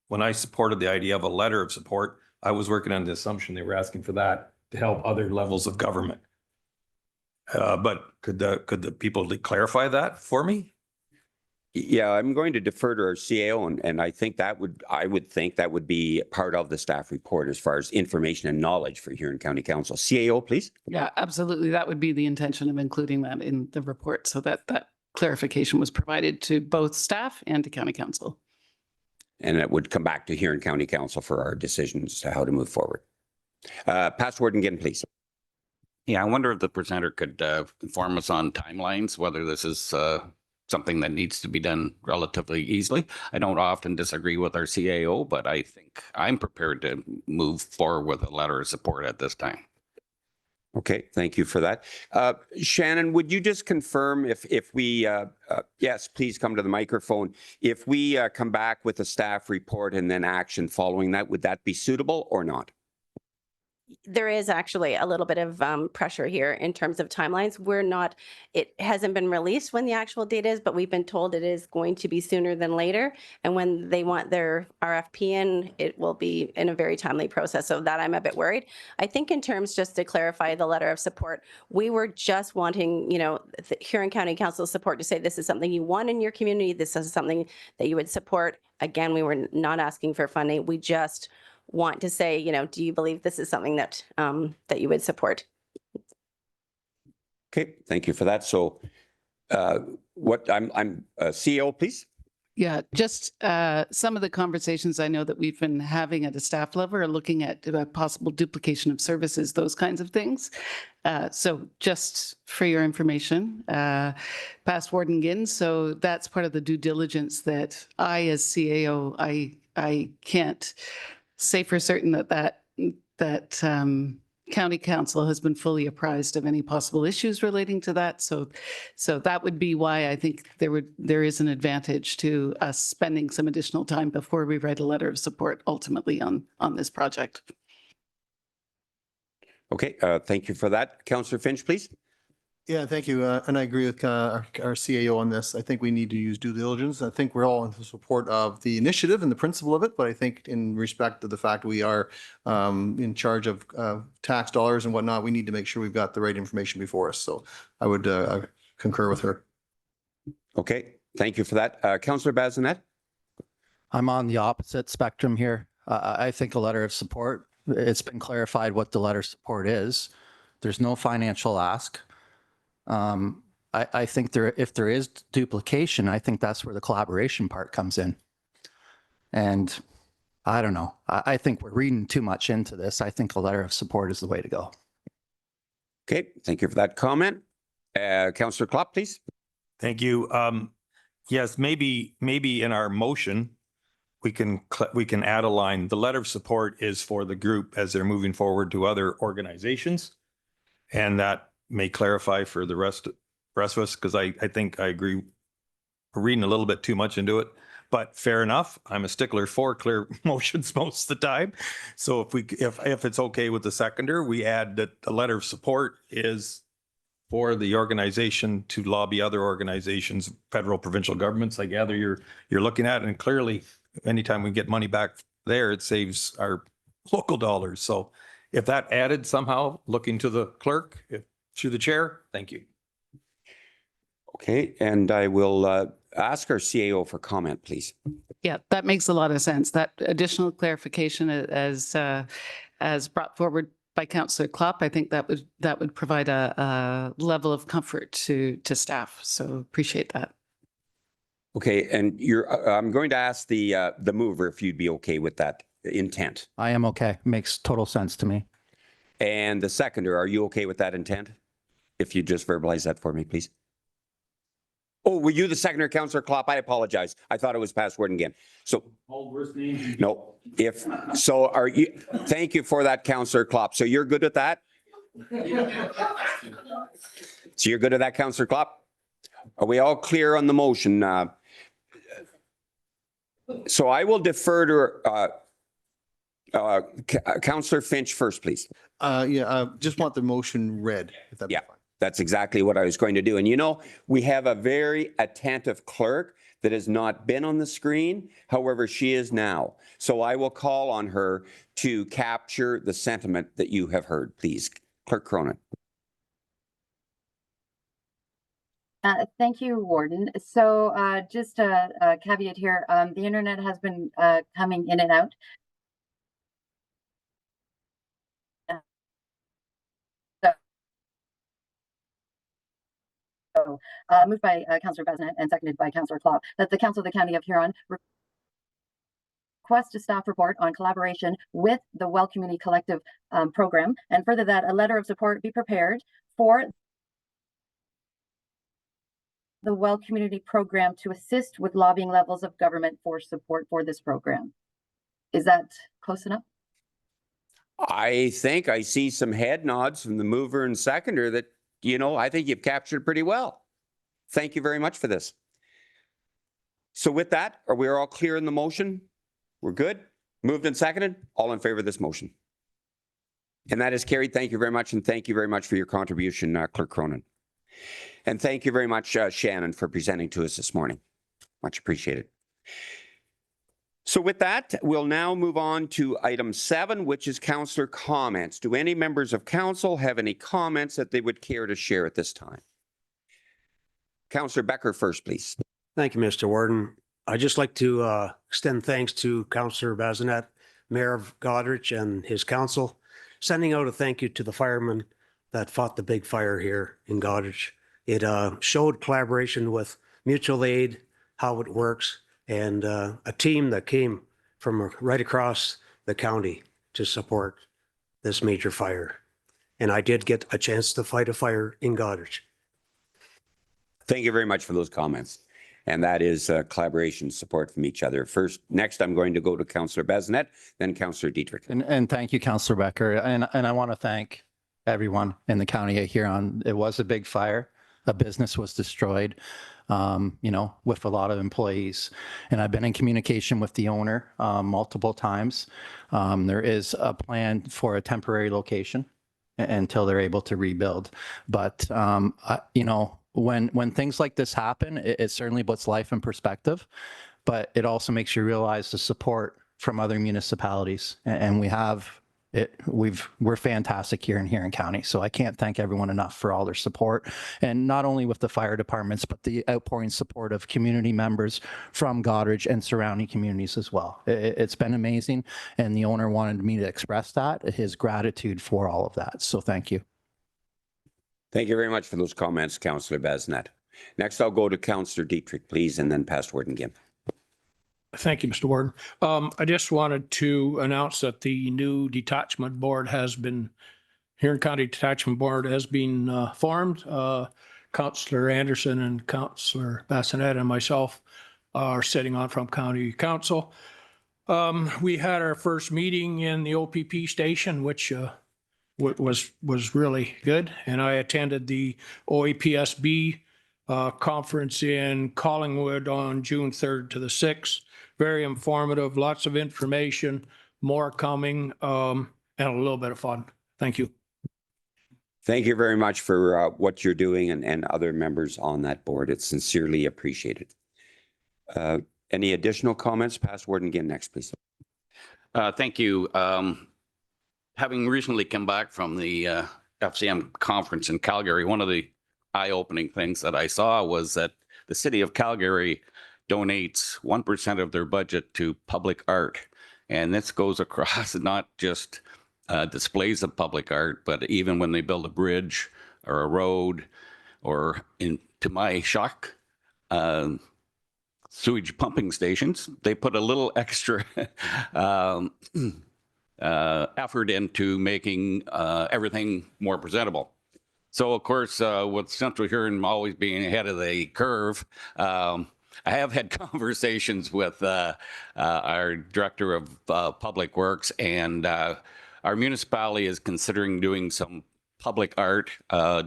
when I supported the idea of a letter of support, I was working on the assumption they were asking for that to help other levels of government. But could the people clarify that for me? Yeah, I'm going to defer to our CEO, and I think I would think that would be part of the staff report as far as information and knowledge for Huron County Council. CAO, please. Yeah, absolutely. That would be the intention of including that in the report, so that clarification was provided to both staff and to County Council. And it would come back to Huron County Council for our decisions to how to move forward. Past Warden Ginn, please. Yeah, I wonder if the presenter could inform us on timelines, whether this is something that needs to be done relatively easily. I don't often disagree with our CAO, but I think I'm prepared to move forward with a letter of support at this time. Okay, thank you for that. Shannon, would you just confirm if we, yes, please come to the microphone. If we come back with a staff report and then action following that, would that be suitable or not? There is actually a little bit of pressure here in terms of timelines. It hasn't been released when the actual date is, but we've been told it is going to be sooner than later. And when they want their RFP in, it will be in a very timely process. So that I'm a bit worried. I think in terms, just to clarify the letter of support, we were just wanting, the Huron County Council support to say this is something you want in your community. This is something that you would support. Again, we were not asking for funding. We just want to say, do you believe this is something that that you would support? Okay, thank you for that. So I'm CEO, please. Yeah, just some of the conversations I know that we've been having at a staff level are looking at possible duplication of services, those kinds of things. So just for your information, Past Warden Ginn, so that's part of the due diligence that I, as CAO, I can't say for certain that County Council has been fully apprised of any possible issues relating to that. So that would be why I think there is an advantage to us spending some additional time before we write a letter of support ultimately on this project. Okay, thank you for that. Councillor Finch, please. Yeah, thank you. And I agree with our CAO on this. I think we need to use due diligence. I think we're all in support of the initiative and the principle of it, but I think in respect to the fact we are in charge of tax dollars and whatnot, we need to make sure we've got the right information before us. So I would concur with her. Okay, thank you for that. Councillor Bazinet? I'm on the opposite spectrum here. I think a letter of support, it's been clarified what the letter of support is. There's no financial ask. I think if there is duplication, I think that's where the collaboration part comes in. And I don't know. I think we're reading too much into this. I think a letter of support is the way to go. Okay, thank you for that comment. Councillor Klopp, please. Thank you. Yes, maybe in our motion, we can add a line. The letter of support is for the group as they're moving forward to other organizations. And that may clarify for the rest of us, because I think I agree. We're reading a little bit too much into it, but fair enough. I'm a stickler for clear motions most of the time. So if it's okay with the seconder, we add that a letter of support is for the organization to lobby other organizations, federal, provincial governments. I gather you're looking at, and clearly anytime we get money back there, it saves our local dollars. So if that added somehow, looking to the clerk, through the chair, thank you. Okay, and I will ask our CAO for comment, please. Yeah, that makes a lot of sense. That additional clarification as brought forward by Councillor Klopp, I think that would provide a level of comfort to staff. So appreciate that. Okay, and I'm going to ask the mover if you'd be okay with that intent. I am okay. Makes total sense to me. And the seconder, are you okay with that intent? If you just verbalize that for me, please. Oh, were you the seconder, Councillor Klopp? I apologize. I thought it was past Warden again. So, no, are you, thank you for that, Councillor Klopp. So you're good with that? So you're good with that, Councillor Klopp? Are we all clear on the motion? So I will defer to Councillor Finch first, please. Just want the motion read, if that'd be fine. That's exactly what I was going to do. And you know, we have a very attentive clerk that has not been on the screen. However, she is now. So I will call on her to capture the sentiment that you have heard. Please, Clerk Cronin. Thank you, Warden. So just a caveat here, the internet has been coming in and out. So moved by Councillor Besnet and seconded by Councillor Klopp, that the Council of the County of Huron request a staff report on collaboration with the Well Community Collective program, and further that a letter of support be prepared for the Well Community program to assist with lobbying levels of government for support for this program. Is that close enough? I think I see some head nods from the mover and seconder that, you know, I think you've captured pretty well. Thank you very much for this. So with that, are we all clear in the motion? We're good? Moved and seconded? All in favor of this motion? And that is carried. Thank you very much. And thank you very much for your contribution, Clerk Cronin. And thank you very much, Shannon, for presenting to us this morning. Much appreciated. So with that, we'll now move on to item 7, which is councillor comments. Do any members of council have any comments that they would care to share at this time? Councillor Becker first, please. Thank you, Mr. Warden. I'd just like to extend thanks to Councillor Bazinet, Mayor of Goderich, and his council, sending out a thank you to the firemen that fought the big fire here in Goderich. It showed collaboration with mutual aid, how it works, and a team that came from right across the county to support this major fire. And I did get a chance to fight a fire in Goderich. Thank you very much for those comments. And that is collaboration, support from each other. Next, I'm going to go to Councillor Bazinet, then Councillor Dietrich. And thank you, Councillor Becker. And I want to thank everyone in the county of Huron. It was a big fire. A business was destroyed, with a lot of employees. And I've been in communication with the owner multiple times. There is a plan for a temporary location until they're able to rebuild. But, when things like this happen, it certainly puts life in perspective, but it also makes you realize the support from other municipalities. And we have it. We're fantastic here in Huron County. So I can't thank everyone enough for all their support, and not only with the fire departments, but the outpouring support of community members from Goderich and surrounding communities as well. It's been amazing. And the owner wanted me to express his gratitude for all of that. So thank you. Thank you very much for those comments, Councillor Bazinet. Next, I'll go to Councillor Dietrich, please, and then past Warden Gim. Thank you, Mr. Warden. I just wanted to announce that the new detachment board Huron County Detachment Board has been formed. Councillor Anderson and Councillor Bassinet and myself are sitting on from County Council. We had our first meeting in the OPP station, which was really good. And I attended the OAPSB conference in Collingwood on June 3rd to the 6th. Very informative, lots of information, more coming, and a little bit of fun. Thank you. Thank you very much for what you're doing and other members on that board. It's sincerely appreciated. Any additional comments? Past Warden again next, please. Thank you. Having recently come back from the FCM conference in Calgary, one of the eye-opening things that I saw was that the city of Calgary donates 1% of their budget to public art. And this goes across not just displays of public art, but even when they build a bridge or a road, or to my shock, sewage pumping stations, they put a little extra effort into making everything more presentable. So, of course, with Central Huron always being ahead of the curve, I have had conversations with our Director of Public Works, and our municipality is considering doing some public art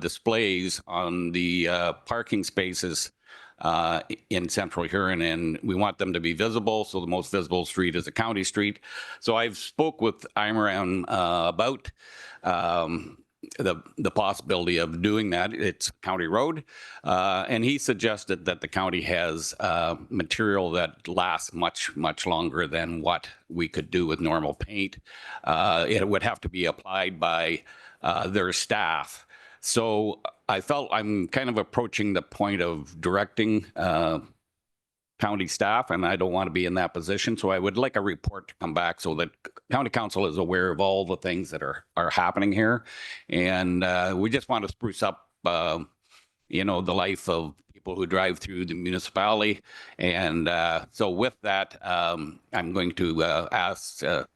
displays on the parking spaces in Central Huron, and we want them to be visible. So the most visible street is a county street. So I've spoke with Imran about the possibility of doing that. It's county road, and he suggested that the county has material that lasts much longer than what we could do with normal paint. It would have to be applied by their staff. So I felt I'm kind of approaching the point of directing county staff, and I don't want to be in that position. So I would like a report to come back so that county council is aware of all the things that are happening here. And we just want to spruce up, the life of people who drive through the municipality. And so with that, I'm going to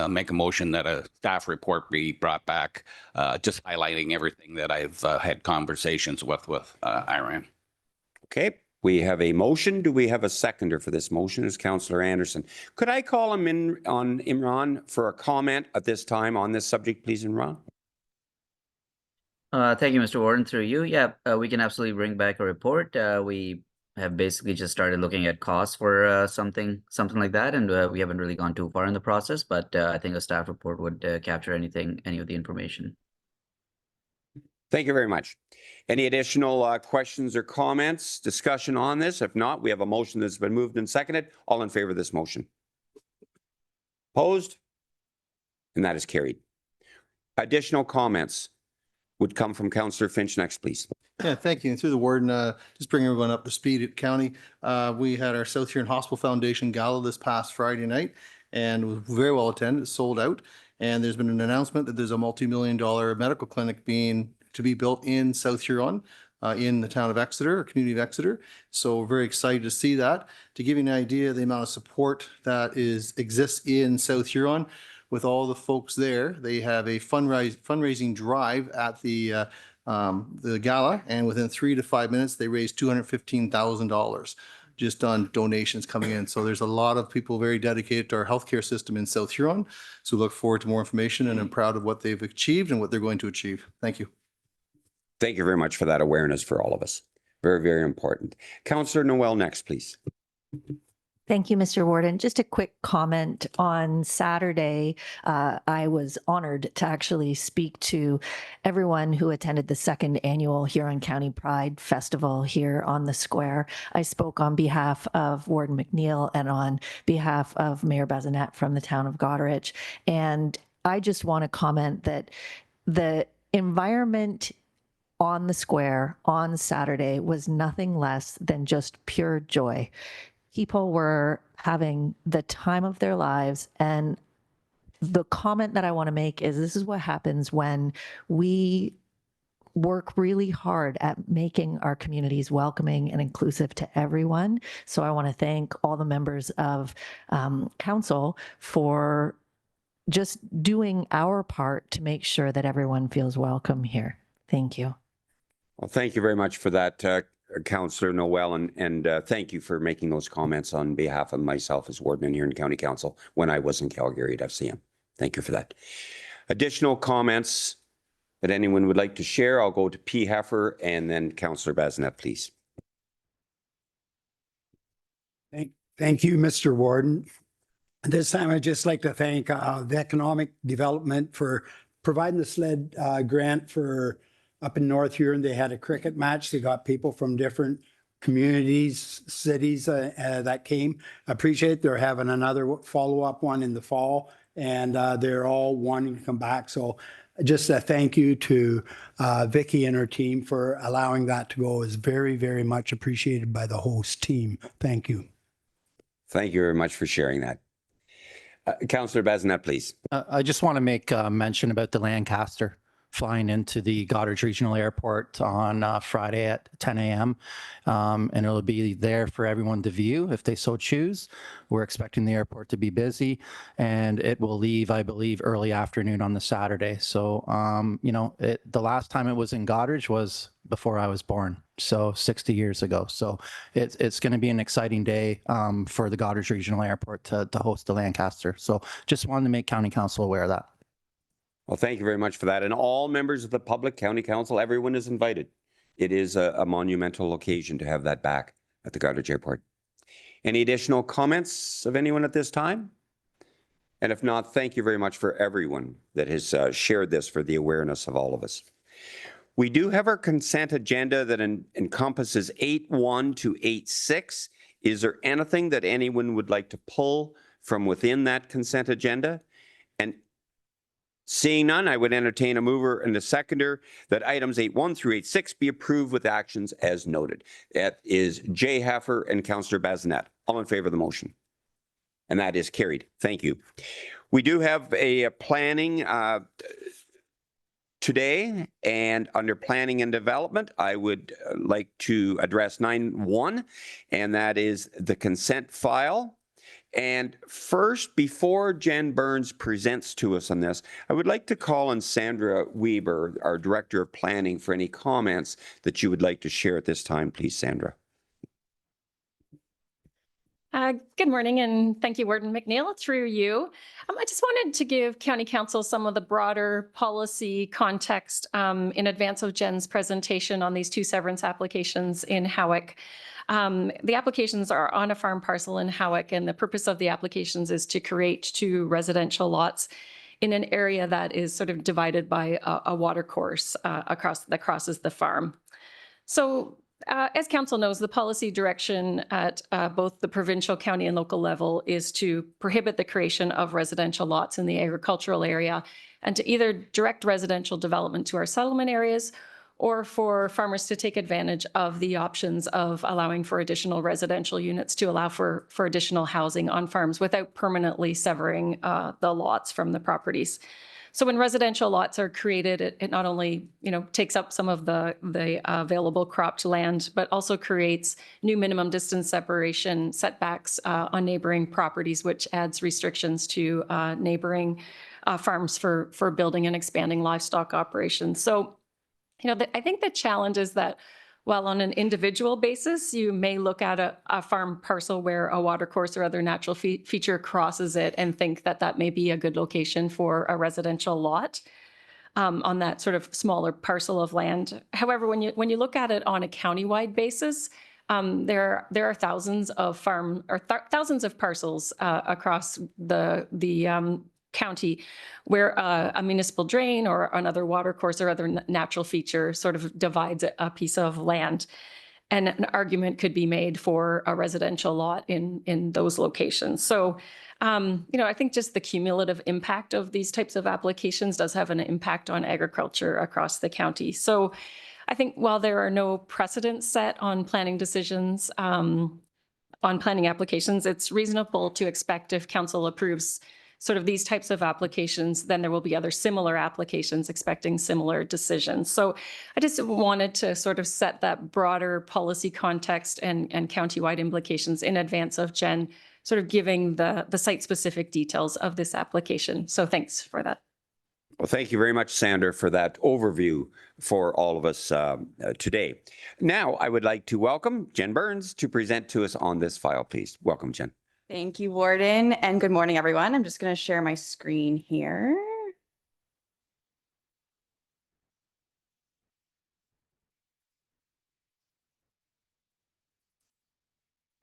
make a motion that a staff report be brought back, just highlighting everything that I've had conversations with Iran. Okay, we have a motion. Do we have a seconder for this motion? Is Councillor Anderson. Could I call him in on Imran for a comment at this time on this subject, please, Imran? Thank you, Mr. Warden. Through you, yeah, we can absolutely bring back a report. We have basically just started looking at costs for something like that, and we haven't really gone too far in the process. But I think a staff report would capture any of the information. Thank you very much. Any additional questions or comments, discussion on this? If not, we have a motion that's been moved and seconded. All in favor of this motion? Opposed? And that is carried. Additional comments would come from Councillor Finch next, please. Yeah, thank you. And through the warden, just bring everyone up to speed at county. We had our South Huron Hospital Foundation Gala this past Friday night, and it was very well attended. It sold out. And there's been an announcement that there's a multi-million-dollar medical clinic to be built in South Huron, in the town of Exeter, or community of Exeter. So we're very excited to see that. To give you an idea of the amount of support that exists in South Huron, with all the folks there, they have a fundraising drive at the gala, and within 3 to 5 minutes, they raised $215,000 just on donations coming in. So there's a lot of people very dedicated to our healthcare system in South Huron. So look forward to more information, and I'm proud of what they've achieved and what they're going to achieve. Thank you. Thank you very much for that awareness for all of us. Very, very important. Councillor Noel next, please. Thank you, Mr. Warden. Just a quick comment. On Saturday, I was honored to actually speak to everyone who attended the second annual Huron County Pride Festival here on the square. I spoke on behalf of Warden McNeil and on behalf of Mayor Bazinet from the town of Goderich. And I just want to comment that the environment on the square on Saturday was nothing less than just pure joy. People were having the time of their lives. And the comment that I want to make is this is what happens when we work really hard at making our communities welcoming and inclusive to everyone. So I want to thank all the members of council for just doing our part to make sure that everyone feels welcome here. Thank you. Well, thank you very much for that, Councillor Noel, and thank you for making those comments on behalf of myself as Warden and Huron County Council when I was in Calgary at FCM. Thank you for that. Additional comments that anyone would like to share? I'll go to P. Heffer and then Councillor Bazinet, please. Thank you, Mr. Warden. This time, I'd just like to thank the Economic Development for providing the SLED grant for up in North Huron. They had a cricket match. They got people from different communities, cities that came. Appreciate it. They're having another follow-up one in the fall, and they're all wanting to come back. So just a thank you to Vicky and her team for allowing that to go. Is very, very much appreciated by the host team. Thank you. Thank you very much for sharing that. Councillor Bazinet, please. I just want to make a mention about the Lancaster flying into the Goderich Regional Airport on Friday at 10 a.m. And it'll be there for everyone to view if they so choose. We're expecting the airport to be busy, and it will leave, I believe, early afternoon on the Saturday. So, you know, the last time it was in Goderich was before I was born, so 60 years ago. So it's going to be an exciting day for the Goderich Regional Airport to host the Lancaster. So just wanted to make County Council aware of that. Well, thank you very much for that. And all members of the public, County Council, everyone is invited. It is a monumental occasion to have that back at the Goderich Airport. Any additional comments of anyone at this time? And if not, thank you very much for everyone that has shared this for the awareness of all of us. We do have our consent agenda that encompasses 8.1 to 8.6. Is there anything that anyone would like to pull from within that consent agenda? And seeing none, I would entertain a mover and a seconder that items 8.1 through 8.6 be approved with actions as noted. That is Jay Heffer and Councillor Bazinet. All in favor of the motion? And that is carried. Thank you. We do have a planning today, and under planning and development, I would like to address 9.1, and that is the consent file. And first, before Jen Burns presents to us on this, I would like to call on Sandra Weber, our Director of Planning, for any comments that you would like to share at this time. Please, Sandra. Good morning, and thank you, Warden McNeil, through you. I just wanted to give County Council some of the broader policy context in advance of Jen's presentation on these two severance applications in Howick. The applications are on a farm parcel in Howick, and the purpose of the applications is to create two residential lots in an area that is sort of divided by a water course that crosses the farm. So as council knows, the policy direction at both the provincial, county, and local level is to prohibit the creation of residential lots in the agricultural area and to either direct residential development to our settlement areas or for farmers to take advantage of the options of allowing for additional residential units to allow for additional housing on farms without permanently severing the lots from the properties. So when residential lots are created, it not only takes up some of the available cropped land, but also creates new minimum distance separation setbacks on neighboring properties, which adds restrictions to neighboring farms for building and expanding livestock operations. So, I think the challenge is that while on an individual basis, you may look at a farm parcel where a watercourse or other natural feature crosses it and think that that may be a good location for a residential lot on that sort of smaller parcel of land. However, when you look at it on a countywide basis, there are thousands of thousands of parcels across the county where a municipal drain or another water course or other natural feature sort of divides a piece of land. And an argument could be made for a residential lot in those locations. So, I think just the cumulative impact of these types of applications does have an impact on agriculture across the county. So I think while there are no precedents set on planning decisions, on planning applications, it's reasonable to expect if council approves sort of these types of applications, then there will be other similar applications expecting similar decisions. So I just wanted to sort of set that broader policy context and countywide implications in advance of Jen sort of giving the site-specific details of this application. So thanks for that. Well, thank you very much, Sandra, for that overview for all of us today. Now, I would like to welcome Jen Burns to present to us on this file, please. Welcome, Jen. Thank you, Warden, and good morning, everyone. I'm just going to share my screen here.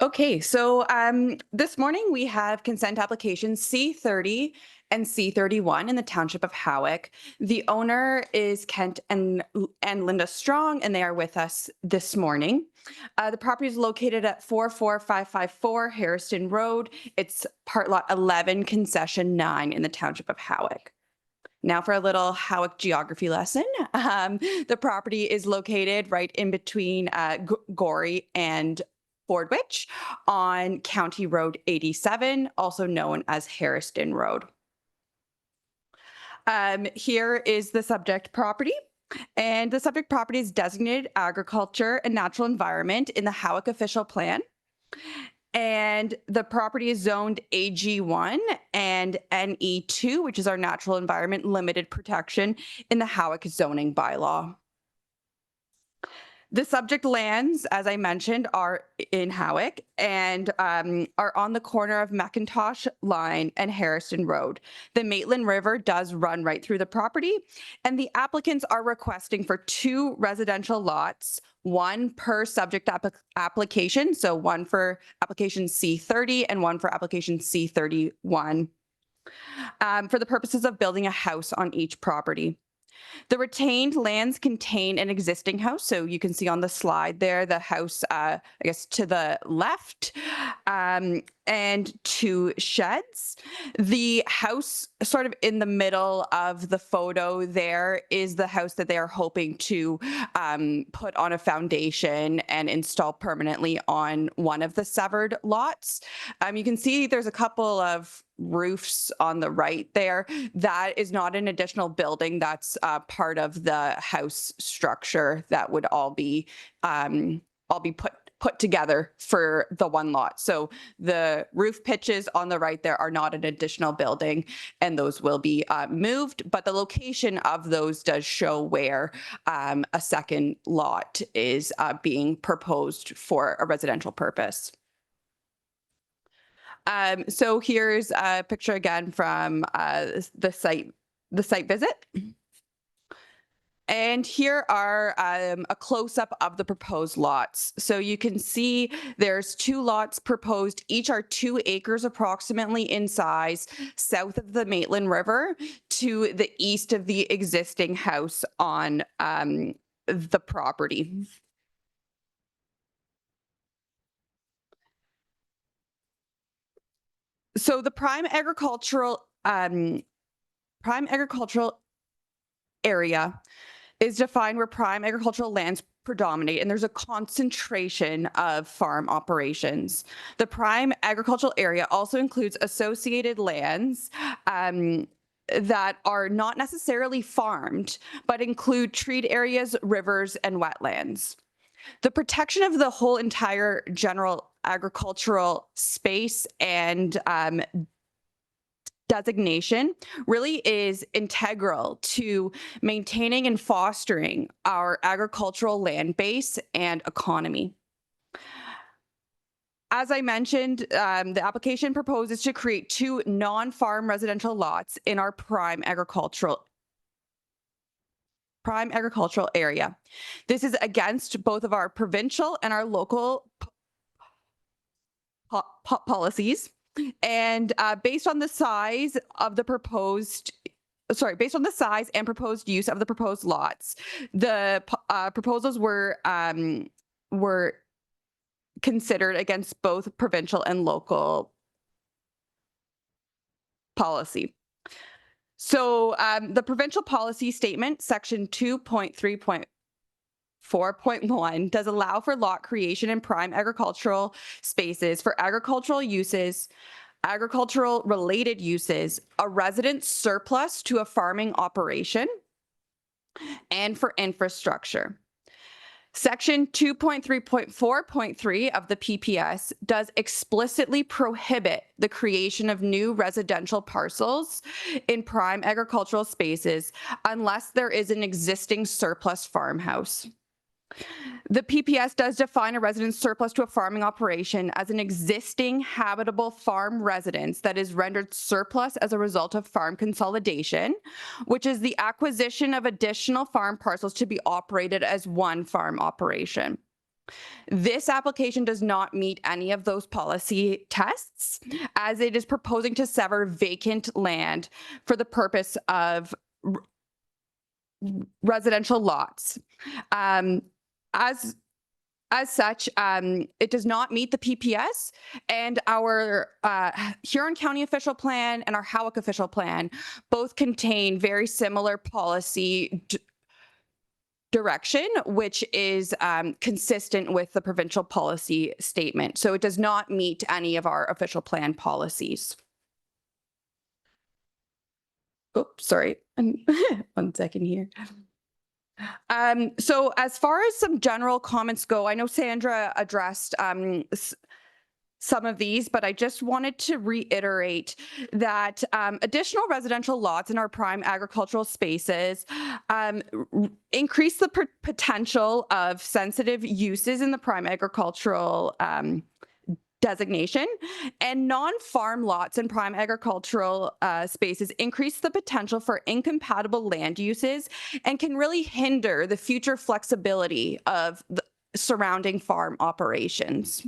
Okay, so this morning we have consent applications C30 and C31 in the Township of Howick. The owner is Kent and Linda Strong, and they are with us this morning. The property is located at 44554 Harrison Road. It's part lot 11, concession 9 in the Township of Howick. Now for a little Howick geography lesson. The property is located right in between Gorey and Fordwich on County Road 87, also known as Harriston Road. Here is the subject property. And the subject property is designated agriculture and natural environment in the Howick official plan. And the property is zoned AG1 and NE2, which is our natural environment limited protection in the Howick zoning bylaw. The subject lands, as I mentioned, are in Howick and are on the corner of McIntosh Line and Harrison Road. The Maitland River does run right through the property, and the applicants are requesting for 2 residential lots, 1 per subject application, so 1 for application C30 and 1 for application C31, for the purposes of building a house on each property. The retained lands contain an existing house. So you can see on the slide there, the house, I guess, to the left, and 2 sheds. The house sort of in the middle of the photo there is the house that they are hoping to put on a foundation and install permanently on one of the severed lots. You can see there's a couple of roofs on the right there. That is not an additional building. That's part of the house structure that would all be put together for the one lot. So the roof pitches on the right there are not an additional building, and those will be moved, but the location of those does show where a second lot is being proposed for a residential purpose. So here's a picture again from the site visit. And here are a close-up of the proposed lots. So you can see there's 2 lots proposed. Each are 2 acres approximately in size, south of the Maitland River to the east of the existing house on the property. So the prime agricultural area is defined where prime agricultural lands predominate, and there's a concentration of farm operations. The prime agricultural area also includes associated lands that are not necessarily farmed, but include treed areas, rivers, and wetlands. The protection of the whole entire general agricultural space and designation really is integral to maintaining and fostering our agricultural land base and economy. As I mentioned, the application proposes to create 2 non-farm residential lots in our prime agricultural area. This is against both of our provincial and our local policies. And based on the size and proposed use of the proposed lots, the proposals were considered against both provincial and local policy. So the provincial policy statement, section 2.3.4.1, does allow for lot creation in prime agricultural spaces for agricultural uses, agricultural related uses, a resident surplus to a farming operation, and for infrastructure. Section 2.3.4.3 of the PPS does explicitly prohibit the creation of new residential parcels in prime agricultural spaces unless there is an existing surplus farmhouse. The PPS does define a residence surplus to a farming operation as an existing habitable farm residence that is rendered surplus as a result of farm consolidation, which is the acquisition of additional farm parcels to be operated as one farm operation. This application does not meet any of those policy tests, as it is proposing to sever vacant land for the purpose of residential lots. As such, it does not meet the PPS, and our Huron County official plan and our Howick official plan both contain very similar policy direction, which is consistent with the provincial policy statement. So it does not meet any of our official plan policies. Oops, sorry. 1 second here. So as far as some general comments go, I know Sandra addressed some of these, but I just wanted to reiterate that additional residential lots in our prime agricultural spaces increase the potential of sensitive uses in the prime agricultural designation, and non-farm lots in prime agricultural spaces increase the potential for incompatible land uses and can really hinder the future flexibility of the surrounding farm operations.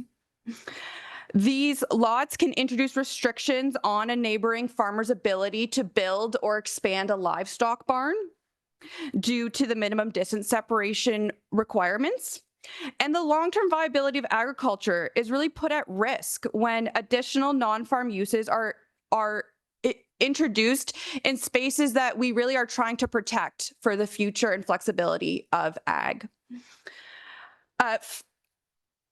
These lots can introduce restrictions on a neighboring farmer's ability to build or expand a livestock barn due to the minimum distance separation requirements. And the long-term viability of agriculture is really put at risk when additional non-farm uses are introduced in spaces that we really are trying to protect for the future and flexibility of ag.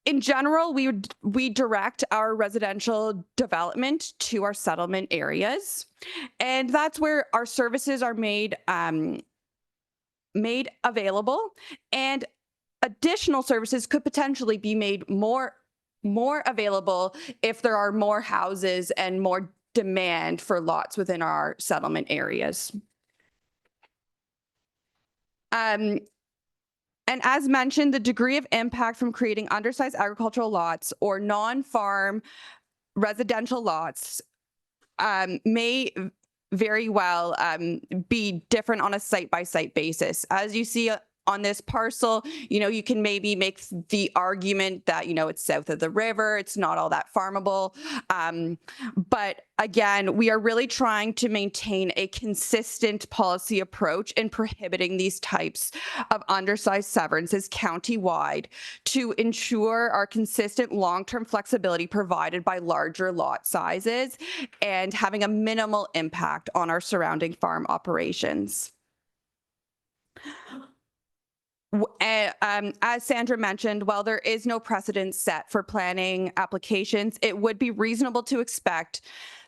In general, we direct our residential development to our settlement areas, and that's where our services are made available, and additional services could potentially be made more available if there are more houses and more demand for lots within our settlement areas. And as mentioned, the degree of impact from creating undersized agricultural lots or non-farm residential lots may very well be different on a site-by-site basis. As you see on this parcel, you can maybe make the argument that, it's south of the river, it's not all that farmable. But again, we are really trying to maintain a consistent policy approach in prohibiting these types of undersized severances county-wide to ensure our consistent long-term flexibility provided by larger lot sizes and having a minimal impact on our surrounding farm operations. As Sandra mentioned, while there is no precedent set for planning applications, it would be reasonable to expect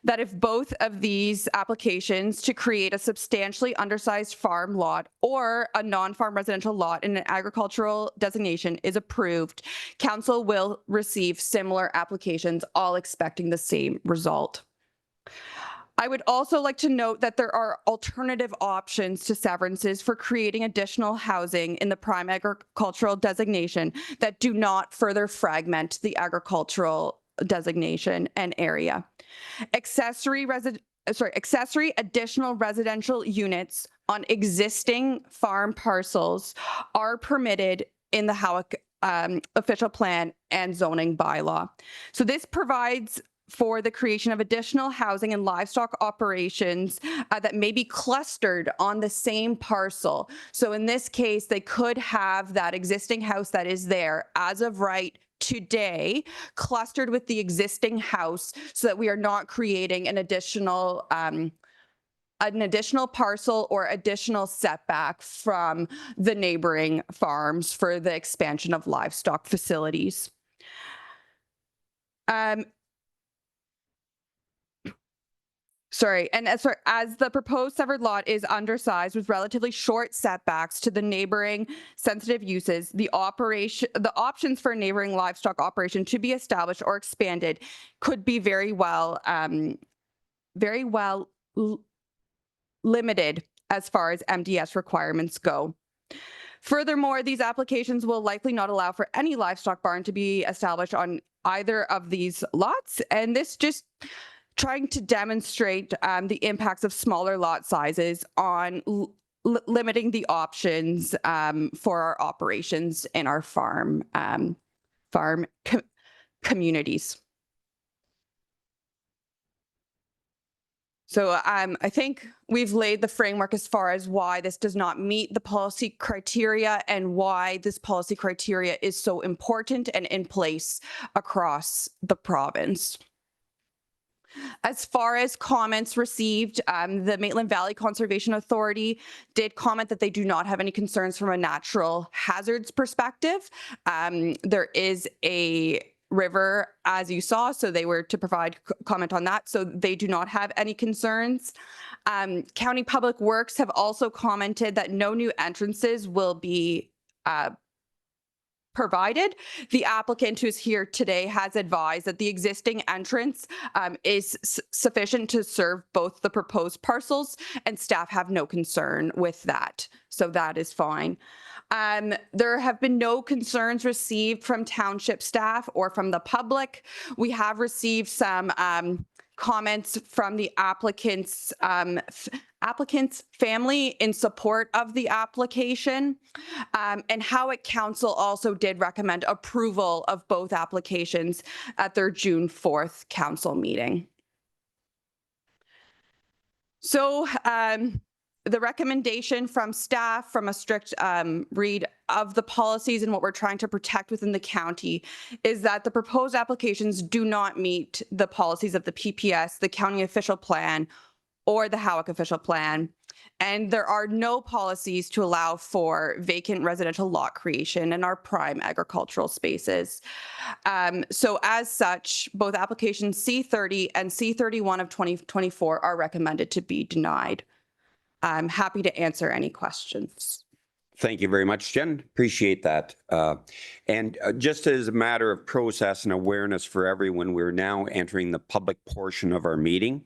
that if both of these applications to create a substantially undersized farm lot or a non-farm residential lot in an agricultural designation is approved, council will receive similar applications, all expecting the same result. I would also like to note that there are alternative options to severances for creating additional housing in the prime agricultural designation that do not further fragment the agricultural designation and area. Accessory additional residential units on existing farm parcels are permitted in the Howick official plan and zoning bylaw. So this provides for the creation of additional housing and livestock operations that may be clustered on the same parcel. So in this case, they could have that existing house that is there as of right today clustered with the existing house so that we are not creating an additional parcel or additional setback from the neighboring farms for the expansion of livestock facilities. As the proposed severed lot is undersized with relatively short setbacks to the neighboring sensitive uses, the options for a neighboring livestock operation to be established or expanded could be very well limited as far as MDS requirements go. Furthermore, these applications will likely not allow for any livestock barn to be established on either of these lots, and this just trying to demonstrate the impacts of smaller lot sizes on limiting the options for our operations in our farm farm communities. So I think we've laid the framework as far as why this does not meet the policy criteria and why this policy criteria is so important and in place across the province. As far as comments received, the Maitland Valley Conservation Authority did comment that they do not have any concerns from a natural hazards perspective. There is a river, as you saw, so they were to provide comment on that. So they do not have any concerns. County Public Works have also commented that no new entrances will be provided. The applicant who's here today has advised that the existing entrance is sufficient to serve both the proposed parcels, and staff have no concern with that. So that is fine. There have been no concerns received from township staff or from the public. We have received some comments from the applicant's family in support of the application. And Howick Council also did recommend approval of both applications at their June 4th council meeting. So the recommendation from staff, from a strict read of the policies and what we're trying to protect within the county, is that the proposed applications do not meet the policies of the PPS, the county official plan, or the Howick official plan. And there are no policies to allow for vacant residential lot creation in our prime agricultural spaces. So as such, both applications C30 and C31 of 2024 are recommended to be denied. I'm happy to answer any questions. Thank you very much, Jen. Appreciate that. And just as a matter of process and awareness for everyone, we're now entering the public portion of our meeting.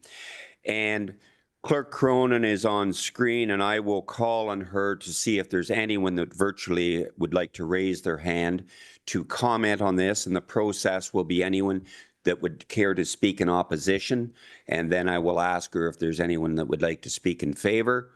And Clerk Cronin is on screen, and I will call on her to see if there's anyone that virtually would like to raise their hand to comment on this. And the process will be anyone that would care to speak in opposition. And then I will ask her if there's anyone that would like to speak in favor.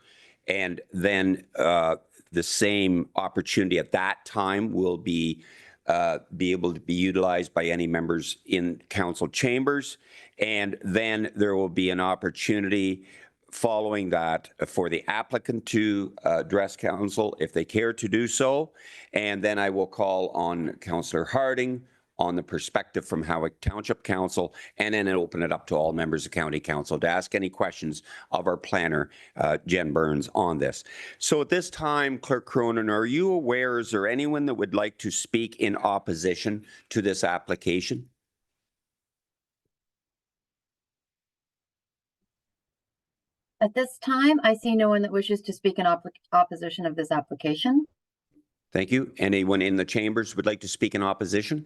And then the same opportunity at that time will be able to be utilized by any members in council chambers. And then there will be an opportunity following that for the applicant to address council if they care to do so. And then I will call on Councillor Harding on the perspective from Howick Township Council, and then open it up to all members of County Council to ask any questions of our planner, Jen Burns, on this. So at this time, Clerk Cronin, are you aware, is there anyone that would like to speak in opposition to this application? At this time, I see no one that wishes to speak in opposition of this application. Thank you. Anyone in the chambers would like to speak in opposition?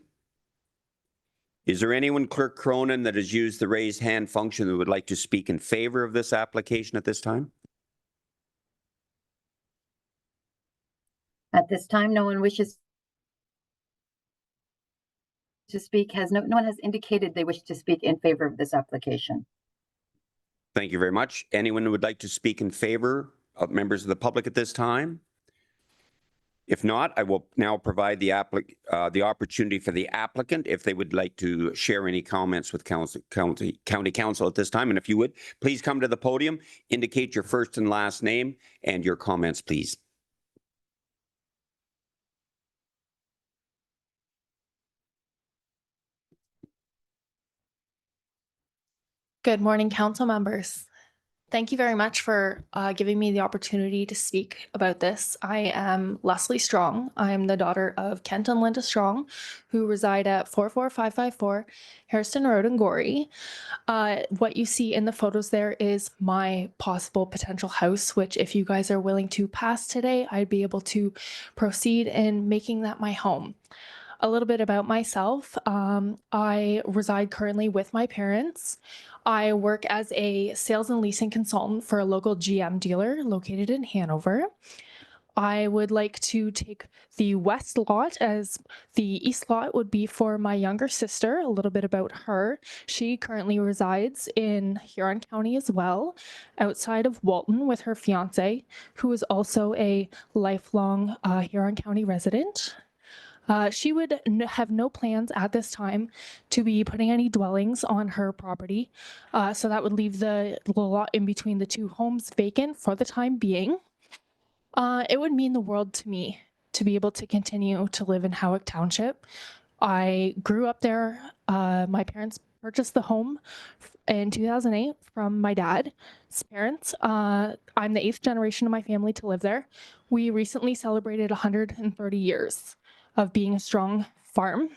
Is there anyone, Clerk Cronin, that has used the raised hand function that would like to speak in favor of this application at this time? At this time, no one wishes to speak. No one has indicated they wish to speak in favor of this application. Thank you very much. Anyone who would like to speak in favor of members of the public at this time? If not, I will now provide the opportunity for the applicant if they would like to share any comments with County Council at this time. And if you would, please come to the podium, indicate your first and last name and your comments, please. Good morning, council members. Thank you very much for giving me the opportunity to speak about this. I am Leslie Strong. I am the daughter of Kent and Linda Strong, who reside at 44554 Hairston Road in Gorey. What you see in the photos there is my possible potential house, which if you guys are willing to pass today, I'd be able to proceed in making that my home. A little bit about myself. I reside currently with my parents. I work as a sales and leasing consultant for a local GM dealer located in Hanover. I would like to take the west lot, as the east lot would be for my younger sister. A little bit about her. She currently resides in Huron County as well, outside of Walton with her fiance, who is also a lifelong Huron County resident. She would have no plans at this time to be putting any dwellings on her property. So that would leave the lot in between the two homes vacant for the time being. It would mean the world to me to be able to continue to live in Howick Township. I grew up there. My parents purchased the home in 2008 from my dad's parents. I'm the 8th generation of my family to live there. We recently celebrated 130 years of being a strong farm.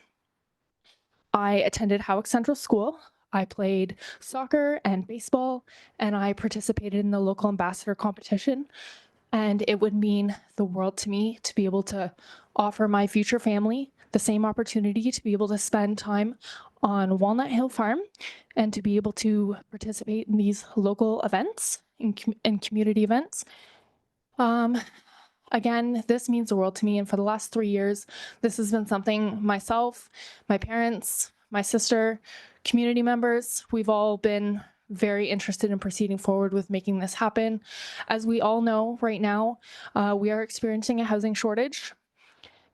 I attended Howick Central School. I played soccer and baseball, and I participated in the local ambassador competition. And it would mean the world to me to be able to offer my future family the same opportunity to be able to spend time on Walnut Hill Farm and to be able to participate in these local events and community events. Again, this means the world to me. And for the last 3 years, this has been something myself, my parents, my sister, community members, we've all been very interested in proceeding forward with making this happen. As we all know right now, we are experiencing a housing shortage,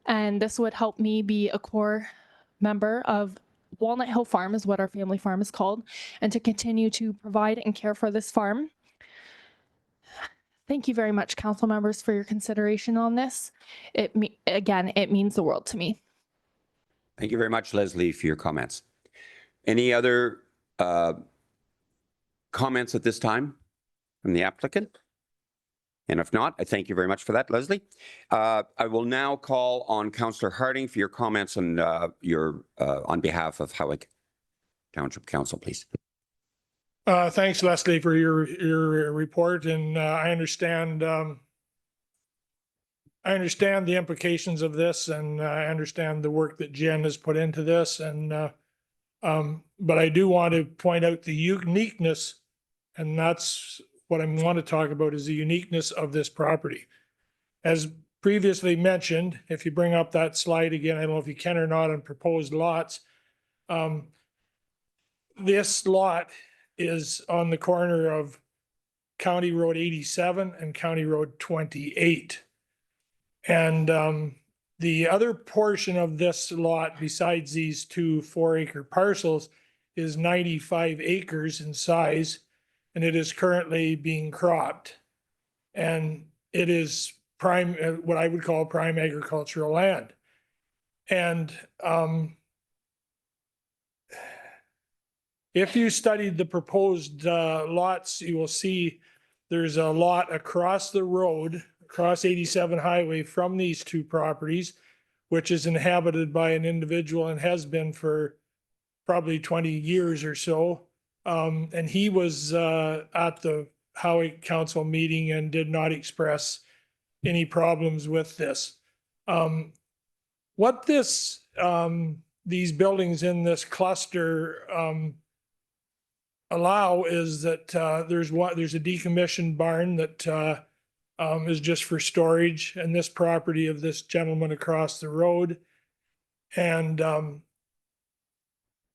and this would help me be a core member of Walnut Hill Farm, is what our family farm is called, and to continue to provide and care for this farm. Thank you very much, council members, for your consideration on this. Again, it means the world to me. Thank you very much, Leslie, for your comments. Any other comments at this time from the applicant? And if not, I thank you very much for that, Leslie. I will now call on Councillor Harding for your comments on on behalf of Howick Township Council, please. Thanks, Leslie, for your report, and I understand the implications of this, and I understand the work that Jen has put into this, and but I do want to point out the uniqueness, and that's what I want to talk about, is the uniqueness of this property. As previously mentioned, if you bring up that slide again, I don't know if you can or not, on proposed lots. This lot is on the corner of County Road 87 and County Road 28. And the other portion of this lot, besides these two 4-acre parcels, is 95 acres in size, and it is currently being cropped. And it is prime, what I would call prime agricultural land. And if you studied the proposed lots, you will see there's a lot across the road, across 87 Highway from these two properties, which is inhabited by an individual and has been for probably 20 years or so. And he was at the Howick Council meeting and did not express any problems with this. What these buildings in this cluster allow is that there's a decommissioned barn that is just for storage, and this property of this gentleman across the road. And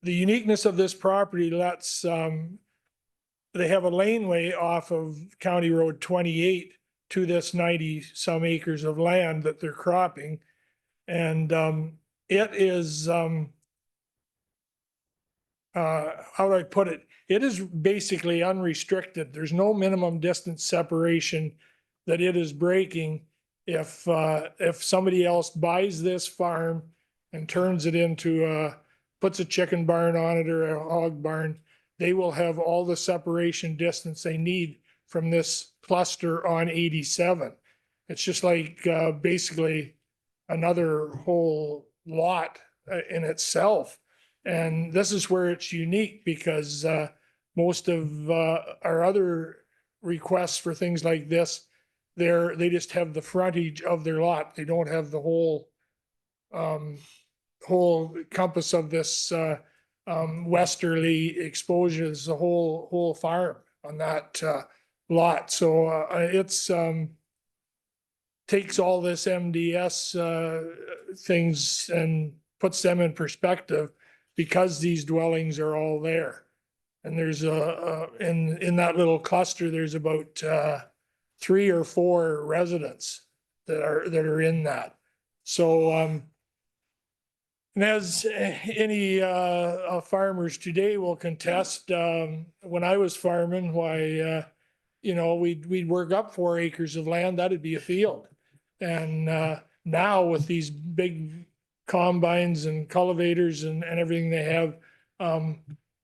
the uniqueness of this property lets they have a laneway off of County Road 28 to this 90 some acres of land that they're cropping. And it is how do I put it? It is basically unrestricted. There's no minimum distance separation that it is breaking. If somebody else buys this farm and turns it into puts a chicken barn on it or a hog barn, they will have all the separation distance they need from this cluster on 87. It's just like basically another whole lot in itself. And this is where it's unique, because most of our other requests for things like this, they just have the frontage of their lot. They don't have the whole compass of this westerly exposure. Is the whole farm on that lot. So it's takes all this MDS things and puts them in perspective, because these dwellings are all there. And there's in that little cluster, there's about 3 or 4 residents that are in that. So And as any farmers today will contest, when I was farming, why, you know, we'd work up 4 acres of land, that'd be a field. And now with these big combines and cultivators and everything they have,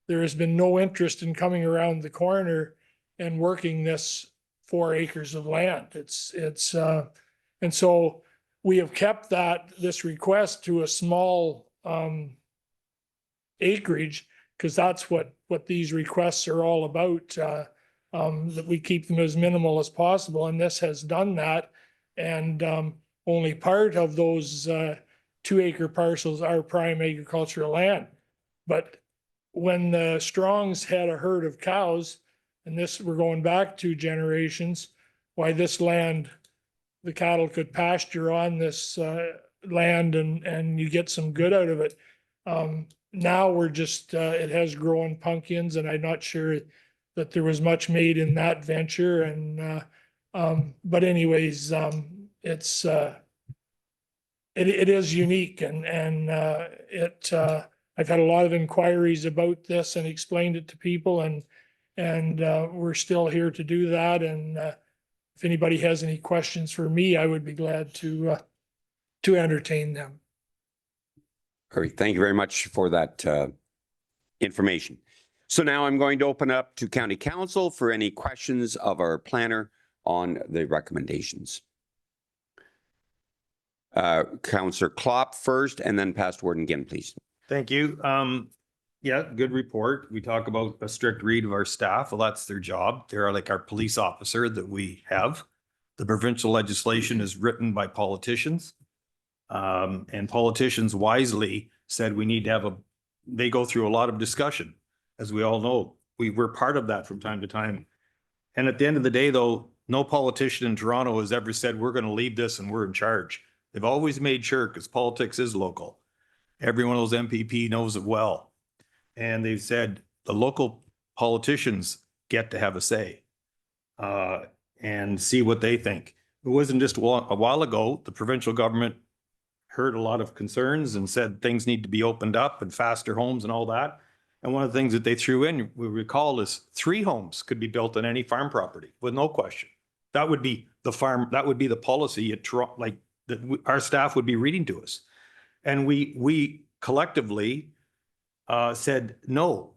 there has been no interest in coming around the corner and working this 4 acres of land. And so we have kept this request to a small acreage, because that's what these requests are all about, that we keep them as minimal as possible. And this has done that. And only part of those 2 acre parcels are prime agricultural land. But when the Strongs had a herd of cows, and this, we're going back 2 generations, why this land, the cattle could pasture on this land and you get some good out of it. Now we're just, it has grown pumpkins, and I'm not sure that there was much made in that venture. And, but anyways, it is unique, and I've had a lot of inquiries about this and explained it to people, and we're still here to do that. And if anybody has any questions for me, I would be glad to entertain them. Great. Thank you very much for that information. So now I'm going to open up to County Council for any questions of our planner on the recommendations. Councillor Klopp first, and then Past Warden Ginn, please. Thank you. Yeah, good report. We talk about a strict read of our staff. Well, that's their job. They're like our police officer that we have. The provincial legislation is written by politicians. And politicians wisely said we need to have they go through a lot of discussion. As we all know, we're part of that from time to time. And at the end of the day, though, no politician in Toronto has ever said, we're going to leave this and we're in charge. They've always made sure, because politics is local. Every one of those MPP knows it well. And they've said the local politicians get to have a say and see what they think. It wasn't just a while ago, the provincial government heard a lot of concerns and said things need to be opened up and faster homes and all that. And one of the things that they threw in, we recall, is 3 homes could be built on any farm property with no question. That would be the farm, that would be the policy at like that our staff would be reading to us. And we collectively said no.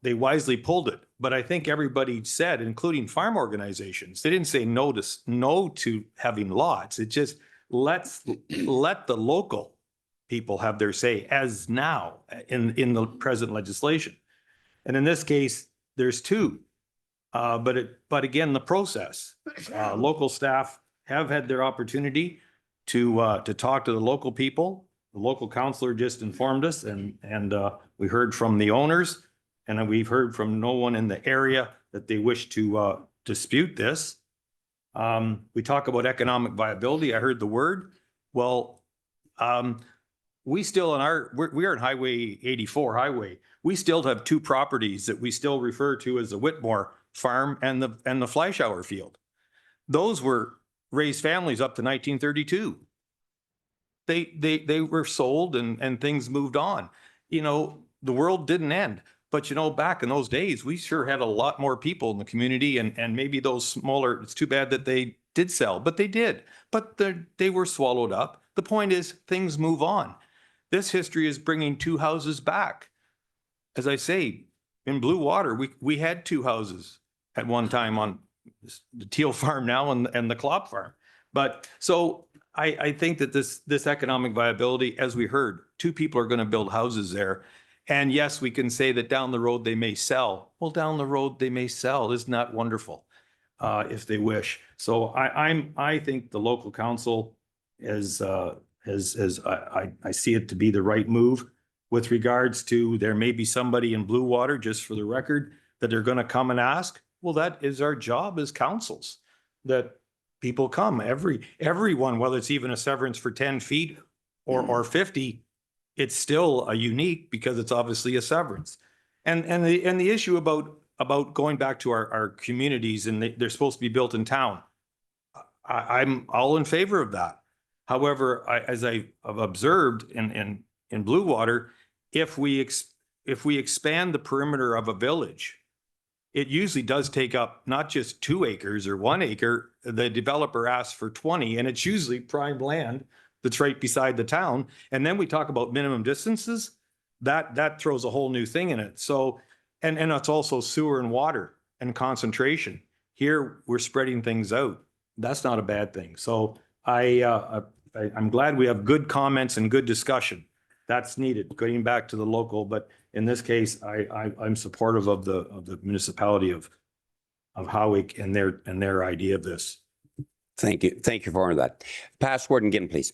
They wisely pulled it. But I think everybody said, including farm organizations, they didn't say no to having lots. It just let the local people have their say, as now in the present legislation. And in this case, there's 2. But again, the process, local staff have had their opportunity to talk to the local people. The local councillor just informed us, and we heard from the owners, and we've heard from no one in the area that they wish to dispute this. We talk about economic viability. I heard the word. Well, we still we are in Highway 84 highway. We still have 2 properties that we still refer to as the Whitmore farm and the Flyshower field. Those were raised families up to 1932. They were sold and things moved on. You know, the world didn't end. But, you know, back in those days, we sure had a lot more people in the community, and maybe those smaller, it's too bad that they did sell, but they did. But they were swallowed up. The point is, things move on. This history is bringing 2 houses back. As I say, in Blue Water, we had 2 houses at one time on the Teal Farm now and the Klopp Farm. But so I think that this economic viability, as we heard, 2 people are going to build houses there. And yes, we can say that down the road they may sell. Well, down the road they may sell. Isn't that wonderful? If they wish. So I think the local council I see it to be the right move. With regards to, there may be somebody in Blue Water, just for the record, that they're going to come and ask. Well, that is our job as councils, that people come, everyone, whether it's even a severance for 10 feet or 50, it's still a unique, because it's obviously a severance. And the issue about going back to our communities, and they're supposed to be built in town. I'm all in favor of that. However, as I've observed in Blue Water, if we expand the perimeter of a village, it usually does take up not just 2 acres or 1 acre. The developer asks for 20, and it's usually prime land that's right beside the town. And then we talk about minimum distances. That throws a whole new thing in it. So, and it's also sewer and water and concentration. Here, we're spreading things out. That's not a bad thing. So I'm glad we have good comments and good discussion. That's needed, going back to the local, but in this case, I'm supportive of the municipality of Howick and their idea of this. Thank you. Thank you for that. Past Warden Ginn, please.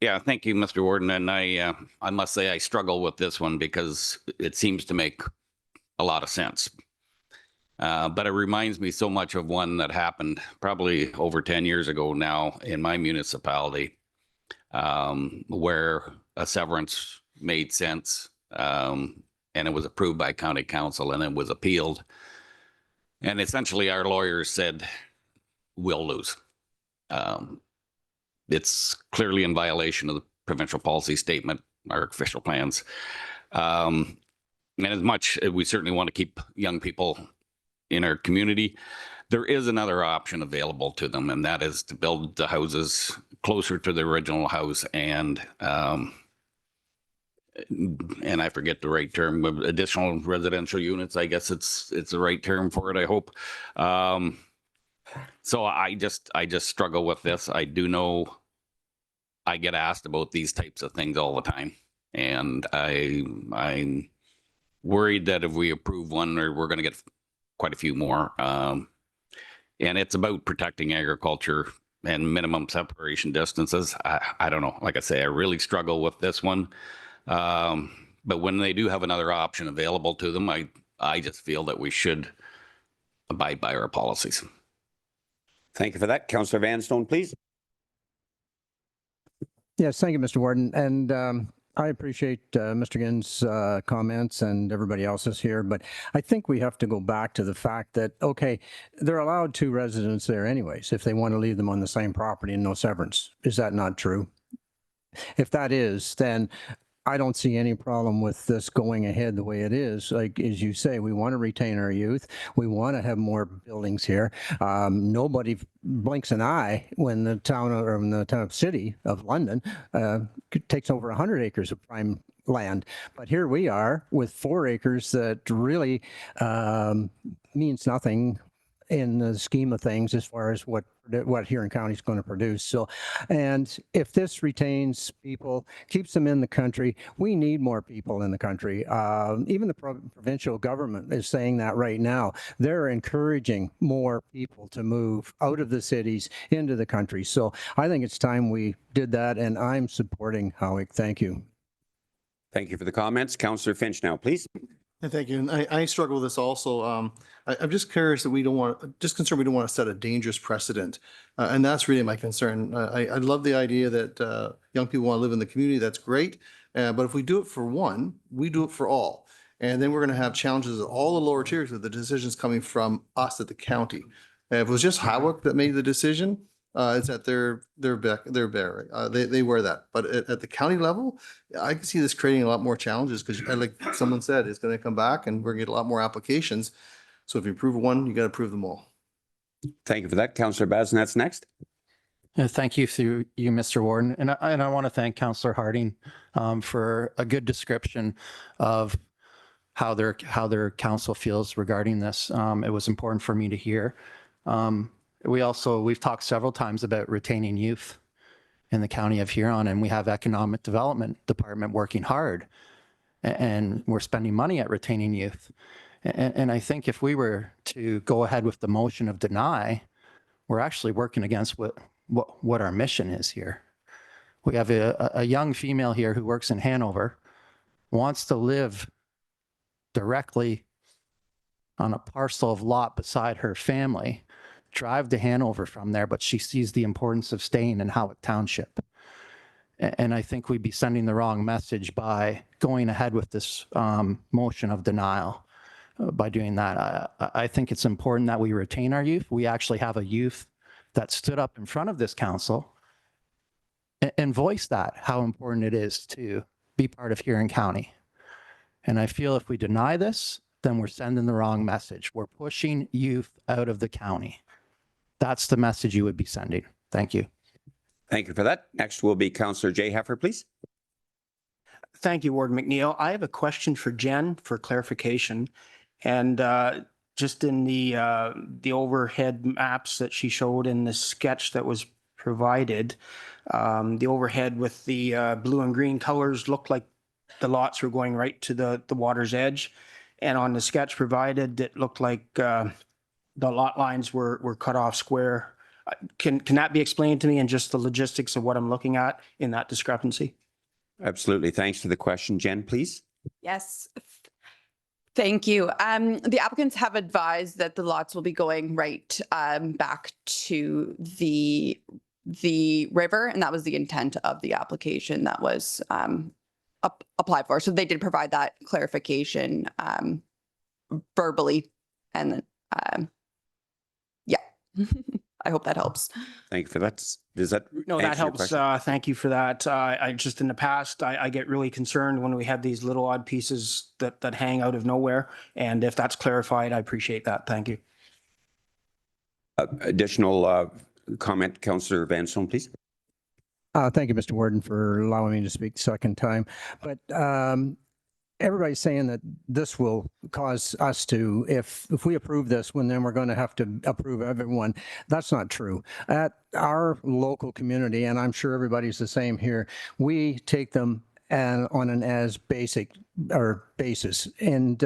Yeah, thank you, Mr. Warden. And I must say I struggle with this one because it seems to make a lot of sense. But it reminds me so much of one that happened probably over 10 years ago now in my municipality, where a severance made sense, and it was approved by county council and it was appealed. And essentially our lawyers said, we'll lose. It's clearly in violation of the provincial policy statement, our official plans. And as much as we certainly want to keep young people in our community, there is another option available to them, and that is to build the houses closer to the original house and I forget the right term, but additional residential units. I guess it's the right term for it, I hope. So I just struggle with this. I do know I get asked about these types of things all the time, and I'm worried that if we approve one, we're going to get quite a few more. And it's about protecting agriculture and minimum separation distances. I don't know. Like I say, I really struggle with this one. But when they do have another option available to them, I just feel that we should abide by our policies. Thank you for that. Councillor Vanstone, please. Yes, thank you, Mr. Warden. And I appreciate Mr. Ginn's comments and everybody else's here, but I think we have to go back to the fact that, okay, they're allowed 2 residents there anyways, if they want to leave them on the same property and no severance. Is that not true? If that is, then I don't see any problem with this going ahead the way it is. Like, as you say, we want to retain our youth. We want to have more buildings here. Nobody blinks an eye when the town city of London takes over 100 acres of prime land. But here we are with 4 acres that really means nothing in the scheme of things as far as what Huron County is going to produce. So, and if this retains people, keeps them in the country, we need more people in the country. Even the provincial government is saying that right now. They're encouraging more people to move out of the cities into the country. So I think it's time we did that, and I'm supporting Howick. Thank you. Thank you for the comments. Councillor Finch now, please. Thank you. And I struggle with this also. I'm just curious that concerned we don't want to set a dangerous precedent. And that's really my concern. I love the idea that young people want to live in the community. That's great. But if we do it for one, we do it for all. And then we're going to have challenges at all the lower tiers with the decisions coming from us at the county. If it was just Howick that made the decision, it's at their bearing. They wear that. But at the county level, I can see this creating a lot more challenges because, like someone said, it's going to come back and we're going to get a lot more applications. So if you approve one, you got to approve them all. Thank you for that. Councillor Basnet's next. Thank you through you, Mr. Warden. And I want to thank Councillor Harding for a good description of how their council feels regarding this. It was important for me to hear. We've talked several times about retaining youth in the county of Huron, and we have economic development department working hard, and we're spending money at retaining youth. And I think if we were to go ahead with the motion of deny, we're actually working against what our mission is here. We have a young female here who works in Hanover, wants to live directly on a parcel of lot beside her family, drive to Hanover from there, but she sees the importance of staying in Howick Township. And I think we'd be sending the wrong message by going ahead with this motion of denial. By doing that, I think it's important that we retain our youth. We actually have a youth that stood up in front of this council and voiced that, how important it is to be part of Huron County. And I feel if we deny this, then we're sending the wrong message. We're pushing youth out of the county. That's the message you would be sending. Thank you. Thank you for that. Next will be Councillor Jay Heffer, please. Thank you, Warden McNeil. I have a question for Jen for clarification. And just in the overhead maps that she showed in the sketch that was provided, the overhead with the blue and green colors looked like the lots were going right to the water's edge. And on the sketch provided, it looked like the lot lines were cut off square. Can that be explained to me and just the logistics of what I'm looking at in that discrepancy? Absolutely. Thanks for the question. Jen, please. Yes. Thank you. The applicants have advised that the lots will be going right back to the river, and that was the intent of the application that was applied for. So they did provide that clarification verbally, and yeah. I hope that helps. Thank you for that. Does that No, that answer your helps. question? Thank you for that. I just in the past, I get really concerned when we have these little odd pieces that hang out of nowhere. And if that's clarified, I appreciate that. Thank you. Additional comment, Councillor Van Soen, please. Thank you, Mr. Warden, for allowing me to speak the second time. But everybody's saying that this will cause us to, if we approve this one, then we're going to have to approve everyone. That's not true. At our local community, and I'm sure everybody's the same here, we take them and on an as basic or basis. And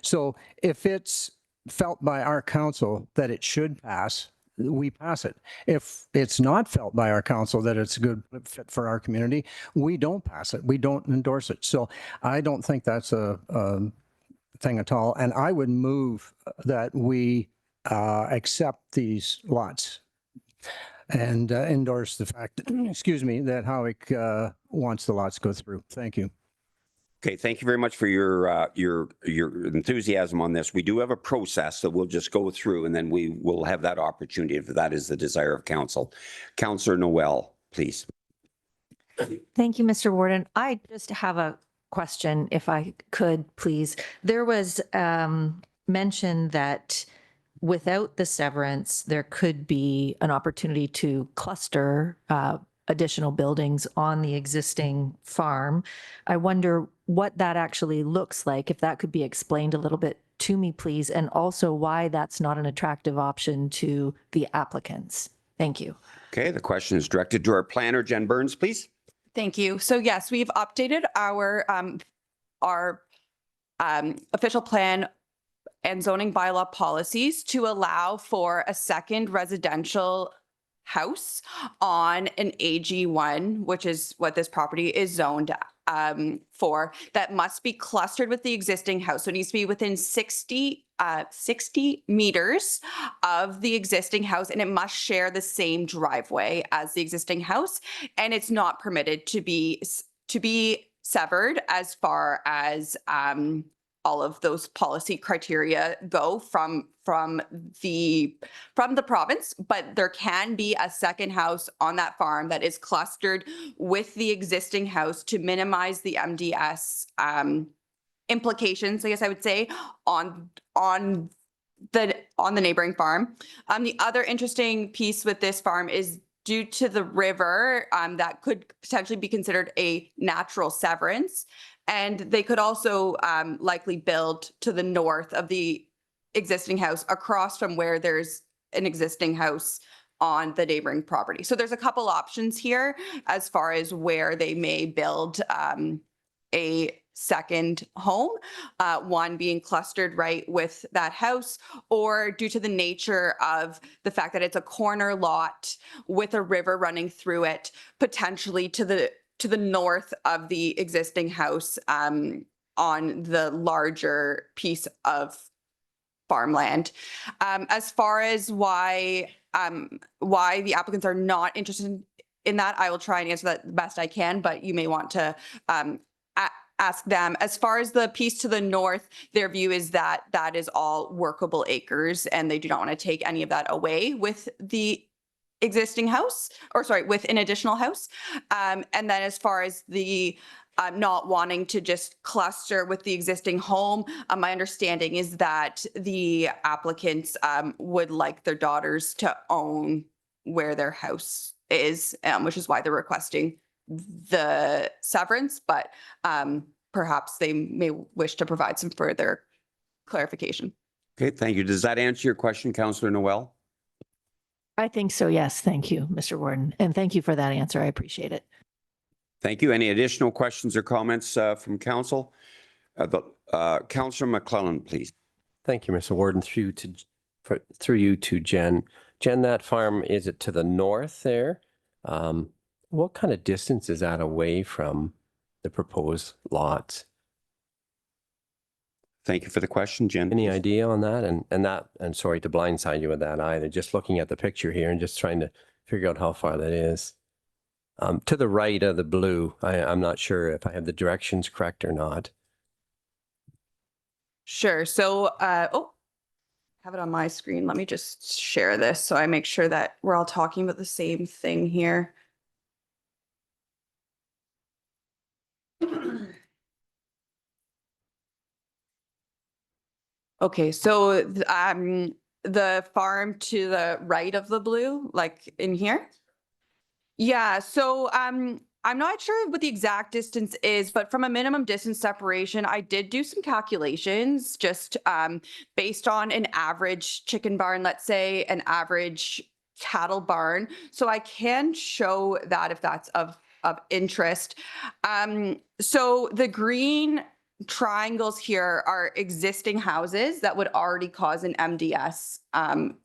so if it's felt by our council that it should pass, we pass it. If it's not felt by our council that it's a good fit for our community, we don't pass it. We don't endorse it. So I don't think that's a thing at all. And I would move that we accept these lots and endorse the fact, excuse me, that Howick wants the lots to go through. Thank you. Okay, thank you very much for your enthusiasm on this. We do have a process that we'll just go through, and then we will have that opportunity if that is the desire of council. Councillor Noel, please. Thank you, Mr. Warden. I just have a question, if I could, please. There was mention that without the severance, there could be an opportunity to cluster additional buildings on the existing farm. I wonder what that actually looks like, if that could be explained a little bit to me, please, and also why that's not an attractive option to the applicants. Thank you. Okay, the question is directed to our planner, Jen Burns, please. Thank you. So yes, we've updated our official plan and zoning bylaw policies to allow for a second residential house on an AG1, which is what this property is zoned for, that must be clustered with the existing house. So it needs to be within 60 meters of the existing house, and it must share the same driveway as the existing house. And it's not permitted to be severed as far as all of those policy criteria go from the province, but there can be a second house on that farm that is clustered with the existing house to minimize the MDS implications, I guess I would say, on the neighboring farm. The other interesting piece with this farm is due to the river, that could potentially be considered a natural severance. And they could also likely build to the north of the existing house across from where there's an existing house on the neighboring property. So there's a couple options here as far as where they may build a second home, one being clustered right with that house, or due to the nature of the fact that it's a corner lot with a river running through it, potentially to the north of the existing house on the larger piece of farmland. As far as why the applicants are not interested in that, I will try and answer that the best I can, but you may want to ask them. As far as the piece to the north, their view is that that is all workable acres, and they do not want to take any of that away with the existing house, or sorry, with an additional house. And then as far as the not wanting to just cluster with the existing home, my understanding is that the applicants would like their daughters to own where their house is, which is why they're requesting the severance, but perhaps they may wish to provide some further clarification. Okay, thank you. Does that answer your question, Councillor Noel? I think so, yes. Thank you, Mr. Warden. And thank you for that answer. I appreciate it. Thank you. Any additional questions or comments from council? Councillor McClellan, please. Thank you, Mr. Warden. Through you to Jen. Jen, that farm, is it to the north there? What kind of distance is that away from the proposed lots? Thank you for the question, Jen. Any idea on that? And sorry to blindside you with that either, just looking at the picture here and just trying to figure out how far that is. To the right of the blue, I'm not sure if I have the directions correct or not. Sure. So, oh, have it on my screen. Let me just share this so I make sure that we're all talking about the same thing here. Okay, so the farm to the right of the blue, like in here? Yeah, so I'm not sure what the exact distance is, but from a minimum distance separation, I did do some calculations just based on an average chicken barn, let's say an average cattle barn. So I can show that if that's of interest. So the green triangles here are existing houses that would already cause an MDS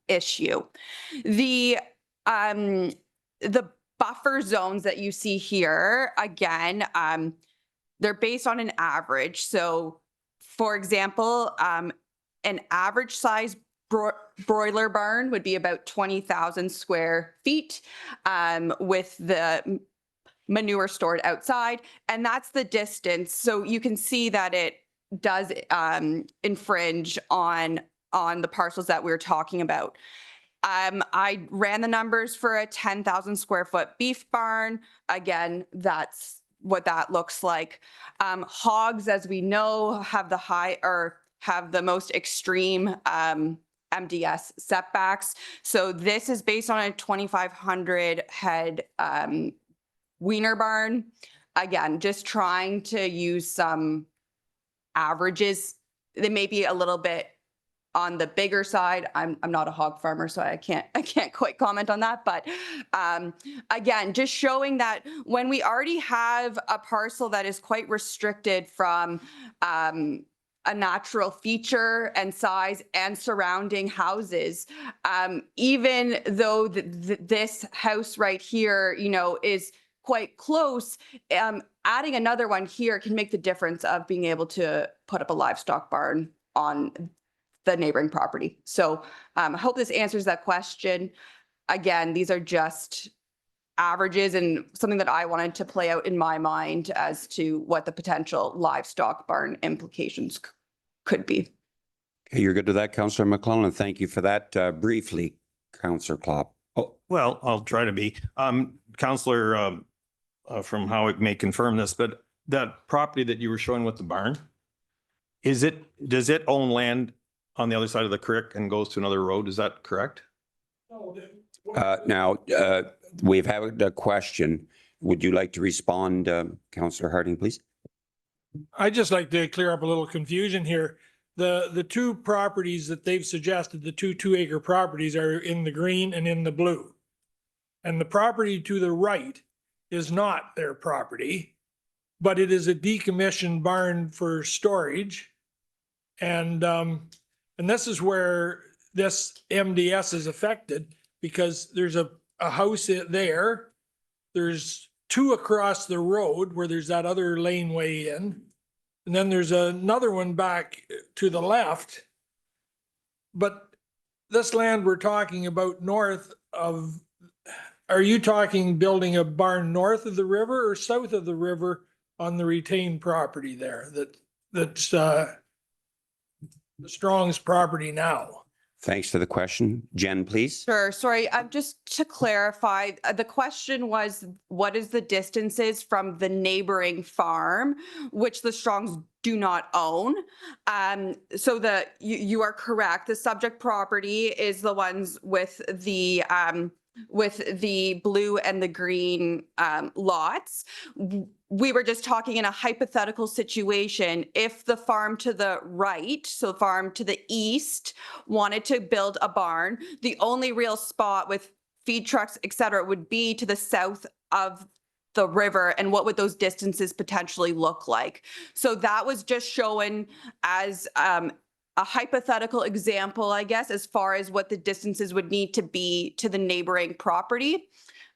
issue. The buffer zones that you see here, again, they're based on an average. So for example, an average size broiler barn would be about 20,000 square feet with the manure stored outside, and that's the distance. So you can see that it does infringe on the parcels that we're talking about. I ran the numbers for a 10,000 square foot beef barn. Again, that's what that looks like. Hogs, as we know, have the most extreme MDS setbacks. So this is based on a 2,500 head weaner barn. Again, just trying to use some averages. They may be a little bit on the bigger side. I'm not a hog farmer, so I can't quite comment on that. But again, just showing that when we already have a parcel that is quite restricted from a natural feature and size and surrounding houses, even though this house right here, you know, is quite close, adding another one here can make the difference of being able to put up a livestock barn on the neighboring property. So I hope this answers that question. Again, these are just averages and something that I wanted to play out in my mind as to what the potential livestock barn implications could be. Okay, you're good with that, Councillor McClellan. Thank you for that. Briefly, Councillor Klopp. Oh, well, I'll try to be. Councillor from Howick may confirm this, but that property that you were showing with the barn, does it own land on the other side of the creek and goes to another road? Is that correct? Now, we've had a question. Would you like to respond, Councillor Harding, please? I'd just like to clear up a little confusion here. The two properties that they've suggested, the two 2-acre properties, are in the green and in the blue. And the property to the right is not their property, but it is a decommissioned barn for storage. And this is where this MDS is affected, because there's a house there. There's two across the road where there's that other laneway in. And then there's another one back to the left. But this land we're talking about north of, are you talking building a barn north of the river or south of the river on the retained property there? That's the Strong's property now. Thanks for the question. Jen, please. Sure. Sorry, just to clarify, the question was, what is the distances from the neighboring farm, which the Strongs do not own? So you are correct. The subject property is the ones with the blue and the green lots. We were just talking in a hypothetical situation. If the farm to the right, so the farm to the east, wanted to build a barn, the only real spot with feed trucks, et cetera, would be to the south of the river, and what would those distances potentially look like? So that was just shown as a hypothetical example, I guess, as far as what the distances would need to be to the neighboring property.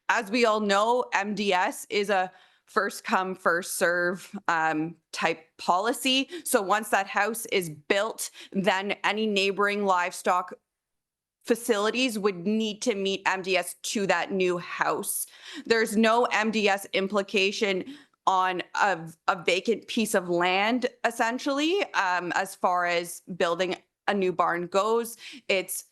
As we all know, MDS is a first come, first serve type policy. So once that house is built, then any neighboring livestock facilities would need to meet MDS to that new house. There's no MDS implication on a vacant piece of land, essentially, as far as building a new barn goes. It's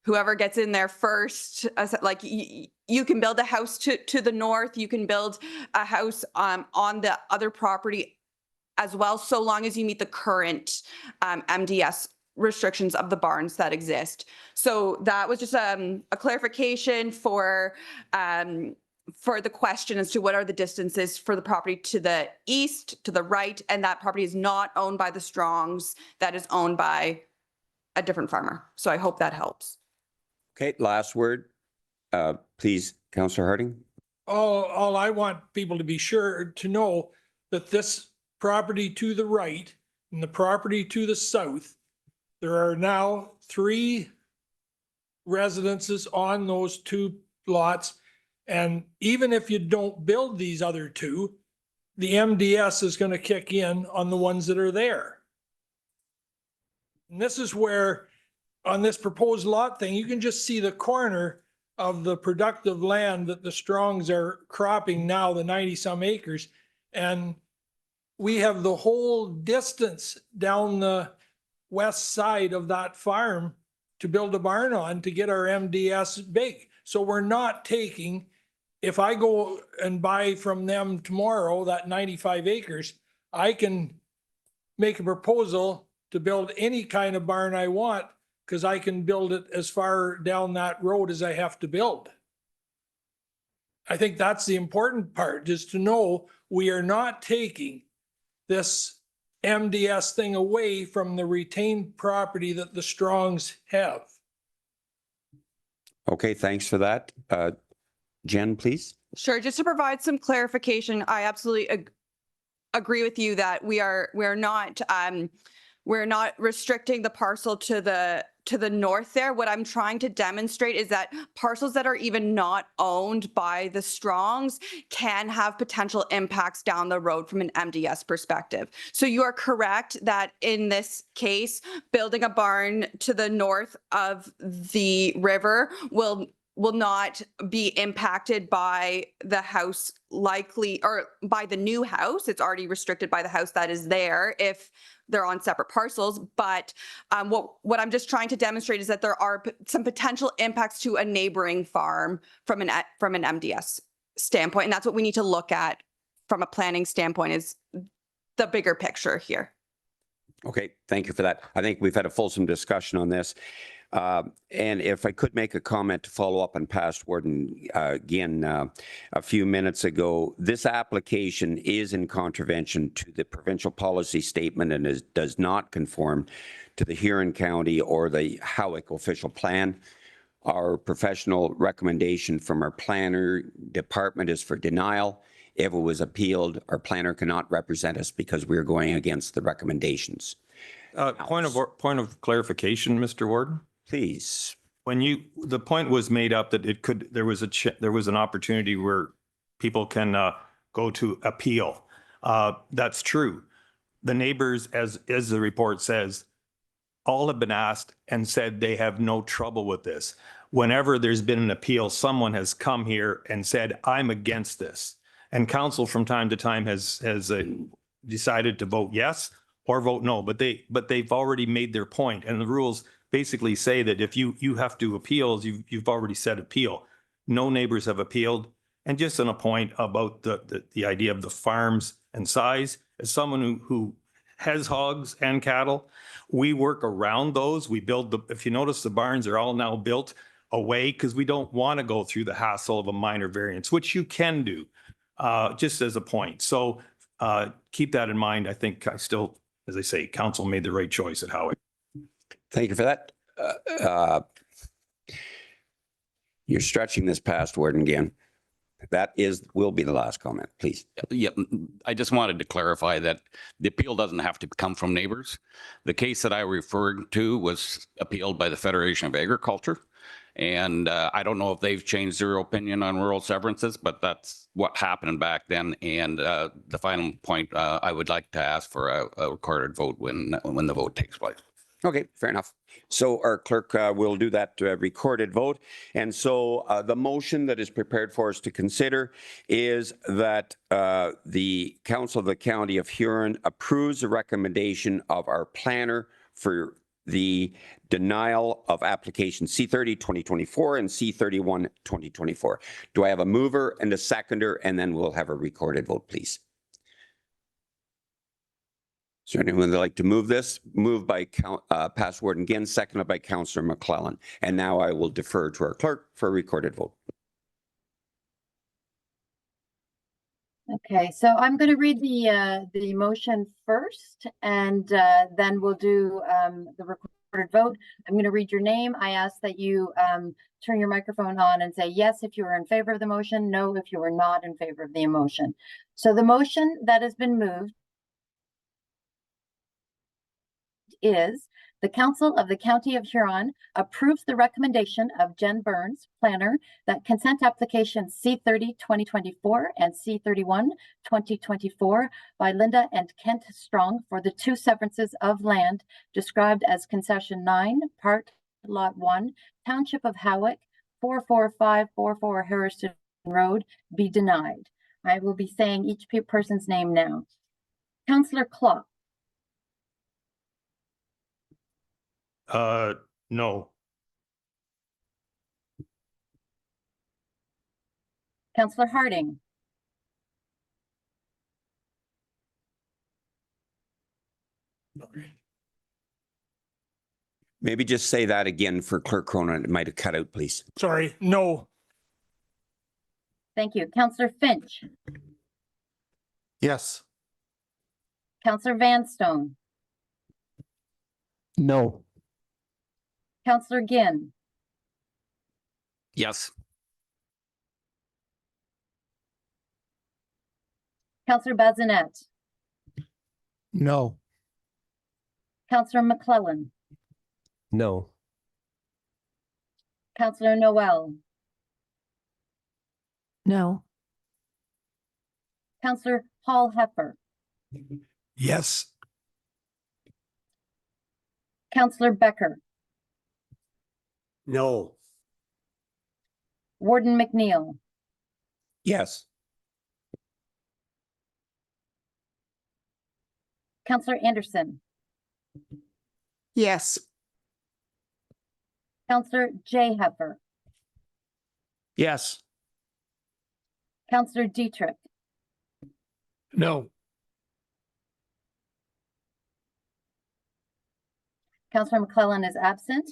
whoever gets in there first. Like you can build a house to the north, you can build a house on the other property as well, so long as you meet the current MDS restrictions of the barns that exist. So that was just a clarification for the question as to what are the distances for the property to the east, to the right, and that property is not owned by the Strongs, that is owned by a different farmer. So I hope that helps. Okay, last word. Please, Councillor Harding. All I want people to be sure to know that this property to the right and the property to the south, there are now 3 residences on those 2 lots. And even if you don't build these other 2, the MDS is going to kick in on the ones that are there. And this is where, on this proposed lot thing, you can just see the corner of the productive land that the Strongs are cropping now, the 90-some acres. And we have the whole distance down the west side of that farm to build a barn on to get our MDS big. So we're not taking, if I go and buy from them tomorrow, that 95 acres, I can make a proposal to build any kind of barn I want, because I can build it as far down that road as I have to build. I think that's the important part, just to know we are not taking this MDS thing away from the retained property that the Strongs have. Okay, thanks for that. Jen, please. Sure. Just to provide some clarification, I absolutely agree with you that we're not restricting the parcel to the north there. What I'm trying to demonstrate is that parcels that are even not owned by the Strongs can have potential impacts down the road from an MDS perspective. So you are correct that in this case, building a barn to the north of the river will not be impacted by the house likely, or by the new house. It's already restricted by the house that is there if they're on separate parcels. But what I'm just trying to demonstrate is that there are some potential impacts to a neighboring farm from an MDS standpoint. And that's what we need to look at from a planning standpoint, is the bigger picture here. Okay, thank you for that. I think we've had a fulsome discussion on this. And if I could make a comment to follow up on past Warden, again, a few minutes ago, this application is in contravention to the provincial policy statement and does not conform to the Huron County or the Howick official plan. Our professional recommendation from our planner department is for denial. If it was appealed, our planner cannot represent us because we're going against the recommendations. Point of clarification, Mr. Warden. Please. When the point was made up that there was an opportunity where people can go to appeal. That's true. The neighbors, as the report says, all have been asked and said they have no trouble with this. Whenever there's been an appeal, someone has come here and said, I'm against this. And council from time to time has decided to vote yes or vote no, but they've already made their point, and the rules basically say that if you have to appeals, you've already said appeal. No neighbors have appealed. And just on a point about the idea of the farms and size, as someone who has hogs and cattle, we work around those. We build if you notice, the barns are all now built away because we don't want to go through the hassle of a minor variance, which you can do, just as a point. So keep that in mind. I think as I say, council made the right choice at Howick. Thank you for that. You're stretching this past, Warden, again. That will be the last comment, please. Yeah, I just wanted to clarify that the appeal doesn't have to come from neighbors. The case that I referred to was appealed by the Federation of Agriculture. And I don't know if they've changed their opinion on rural severances, but that's what happened back then. And the final point, I would like to ask for a recorded vote when the vote takes place. Okay, fair enough. So our clerk will do that recorded vote. And so the motion that is prepared for us to consider is that the Council of the County of Huron approves the recommendation of our planner for the denial of application C30 2024 and C31 2024. Do I have a mover and a seconder? And then we'll have a recorded vote, please. Is there anyone that'd like to move this? Moved by past Warden Ginn, seconded by Councillor McClellan. And now I will defer to our clerk for a recorded vote. Okay, so I'm going to read the motion first, and then we'll do the recorded vote. I'm going to read your name. I ask that you turn your microphone on and say yes if you are in favor of the motion, no if you are not in favor of the motion. So the motion that has been moved is the Council of the County of Huron approves the recommendation of Jen Burns, planner, that consent application C30 2024 and C31 2024 by Linda and Kent Strong for the two severances of land described as concession 9, part lot 1, Township of Howick, 44544 Harrison Road be denied. I will be saying each person's name now. Councillor Klopp. No. Councillor Harding. Maybe just say that again for Clerk Cronin. It might have cut out, please. Sorry, no. Thank you. Councillor Finch. Yes. Councillor Vanstone. No. Councillor Ginn. Yes. Councillor Bazinet. No. Councillor McClellan. No. Councillor Noel. No. Councillor Paul Heffer. Yes. Councillor Becker. No. Warden McNeil. Yes. Councillor Anderson. Yes. Councillor J. Heffer. Yes. Councillor Dietrich. No. Councillor McClellan is absent.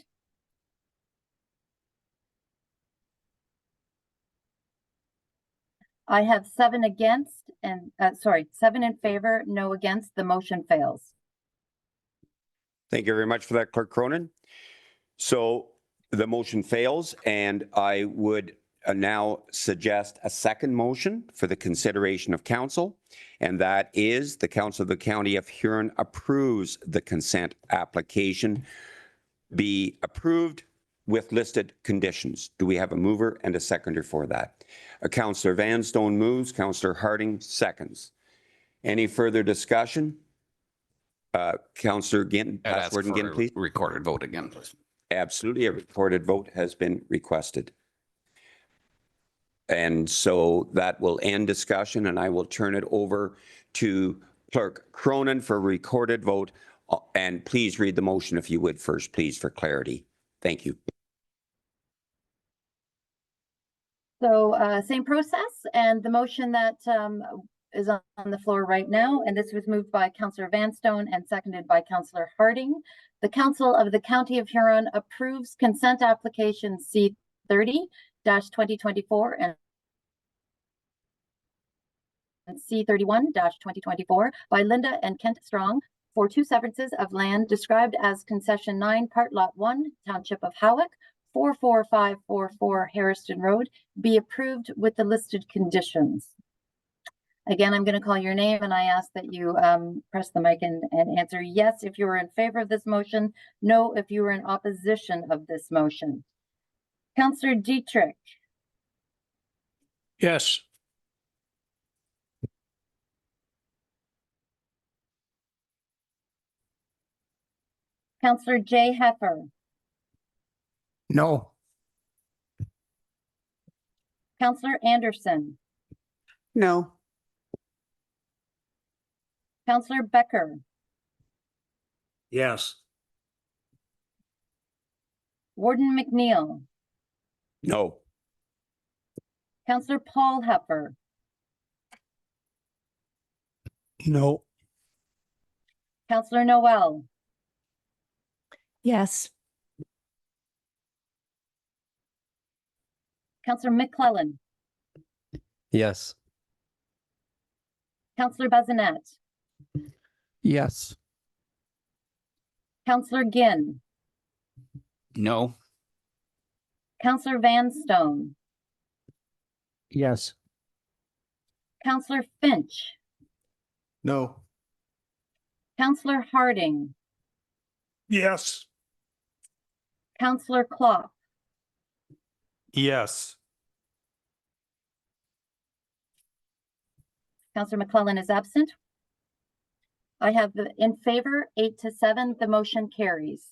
I have 7 against and 7 in favor, no against. The motion fails. Thank you very much for that, Clerk Cronin. So the motion fails, and I would now suggest a second motion for the consideration of council, and that is the Council of the County of Huron approves the consent application be approved with listed conditions. Do we have a mover and a seconder for that? Councillor Vanstone moves, Councillor Harding seconds. Any further discussion? Councillor Ginn, Warden Ginn, please. Recorded vote again, please. Absolutely, a recorded vote has been requested. And so that will end discussion, and I will turn it over to Clerk Cronin for recorded vote. And please read the motion if you would first, please, for clarity. Thank you. So same process, and the motion that is on the floor right now, and this was moved by Councillor Vanstone and seconded by Councillor Harding. The Council of the County of Huron approves consent application C30-2024 and C31-2024 by Linda and Kent Strong for 2 severances of land described as Concession 9, Part Lot 1, Township of Howick, 44544 Harrison Road, be approved with the listed conditions. Again, I'm going to call your name and I ask that you press the mic and answer yes if you are in favor of this motion, no if you are in opposition of this motion. Councillor Dietrich. Yes. Councillor Jay Heifer. No. Councillor Anderson. No. Councillor Becker. Yes. Warden McNeil. No. Councillor Paul Heifer. No. Councillor Noel. Yes. Councillor McClellan. Yes. Councillor Bazinet. Yes. Councillor Ginn. No. Councillor Vanstone. Yes. Councillor Finch. No. Councillor Harding. Yes. Councillor Klopp. Yes. Councillor McClellan is absent. I have in favor 8-7. The motion carries.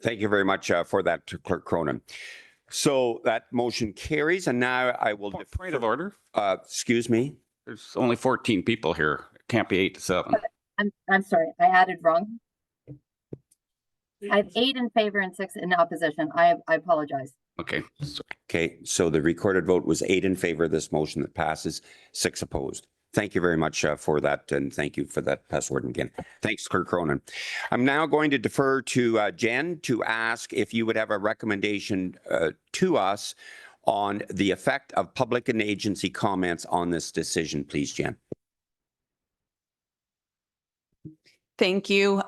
Thank you very much for that, Clerk Cronin. So that motion carries, and now I will. Point of order. Excuse me. There's only 14 people here. It can't be 8-7. I'm sorry, I added wrong. I have 8 in favor and 6 in opposition. I apologize. Okay. Okay, so the recorded vote was 8 in favor of this motion that passes, 6 opposed. Thank you very much for that, and thank you for that password again. Thanks, Clerk Cronin. I'm now going to defer to Jen to ask if you would have a recommendation to us on the effect of public and agency comments on this decision, please, Jen. Thank you.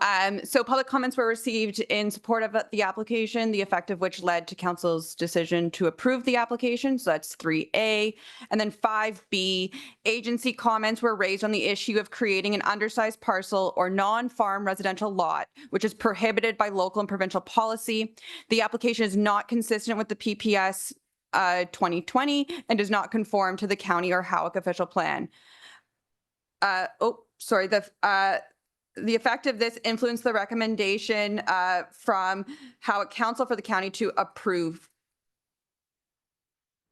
So public comments were received in support of the application, the effect of which led to council's decision to approve the application. So that's 3A. And then 5B, agency comments were raised on the issue of creating an undersized parcel or non-farm residential lot, which is prohibited by local and provincial policy. The application is not consistent with the PPS 2020 and does not conform to the county or Howick official plan. The effect of this influenced the recommendation from Howick Council for the county to approve.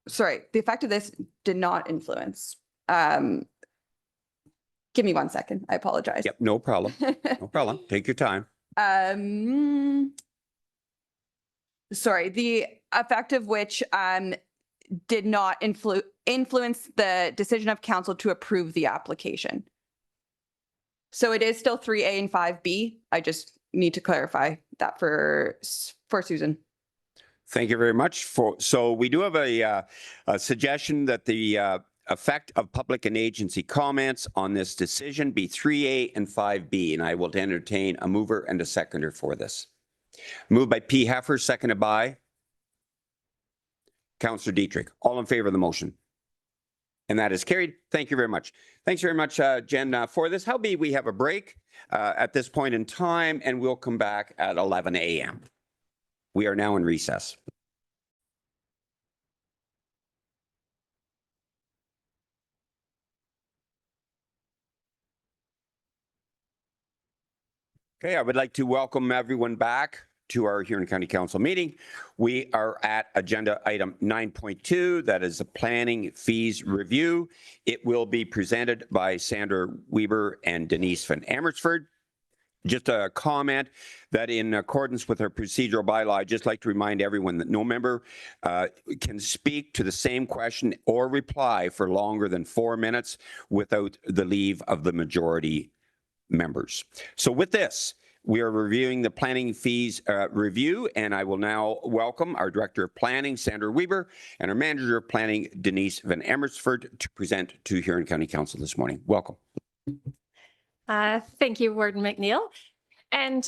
Sorry, the effect of this did not influence. Give me 1 second. I apologize. Yep, no problem. No problem. Take your time. Sorry, the effect of which did not influence the decision of council to approve the application. So it is still 3A and 5B. I just need to clarify that for Susan. Thank you very much. So we do have a suggestion that the effect of public and agency comments on this decision be 3A and 5B, and I will entertain a mover and a seconder for this. Moved by P. Heifer, seconded by Councillor Dietrich. All in favor of the motion? And that is carried. Thank you very much. Thanks very much, Jen, for this. Howbeit, we have a break at this point in time, and we'll come back at 11 a.m. We are now in recess. Okay, I would like to welcome everyone back to our Huron County Council meeting. We are at agenda item 9.2. That is the planning fees review. It will be presented by Sandra Weber and Denise van Amersfoort. Just a comment that in accordance with our procedural bylaw, I'd just like to remind everyone that no member can speak to the same question or reply for longer than 4 minutes without the leave of the majority members. So with this, we are reviewing the planning fees review, and I will now welcome our Director of Planning, Sandra Weber, and our Manager of Planning, Denise van Amersfoort, to present to Huron County Council this morning. Welcome. Thank you, Warden McNeil. And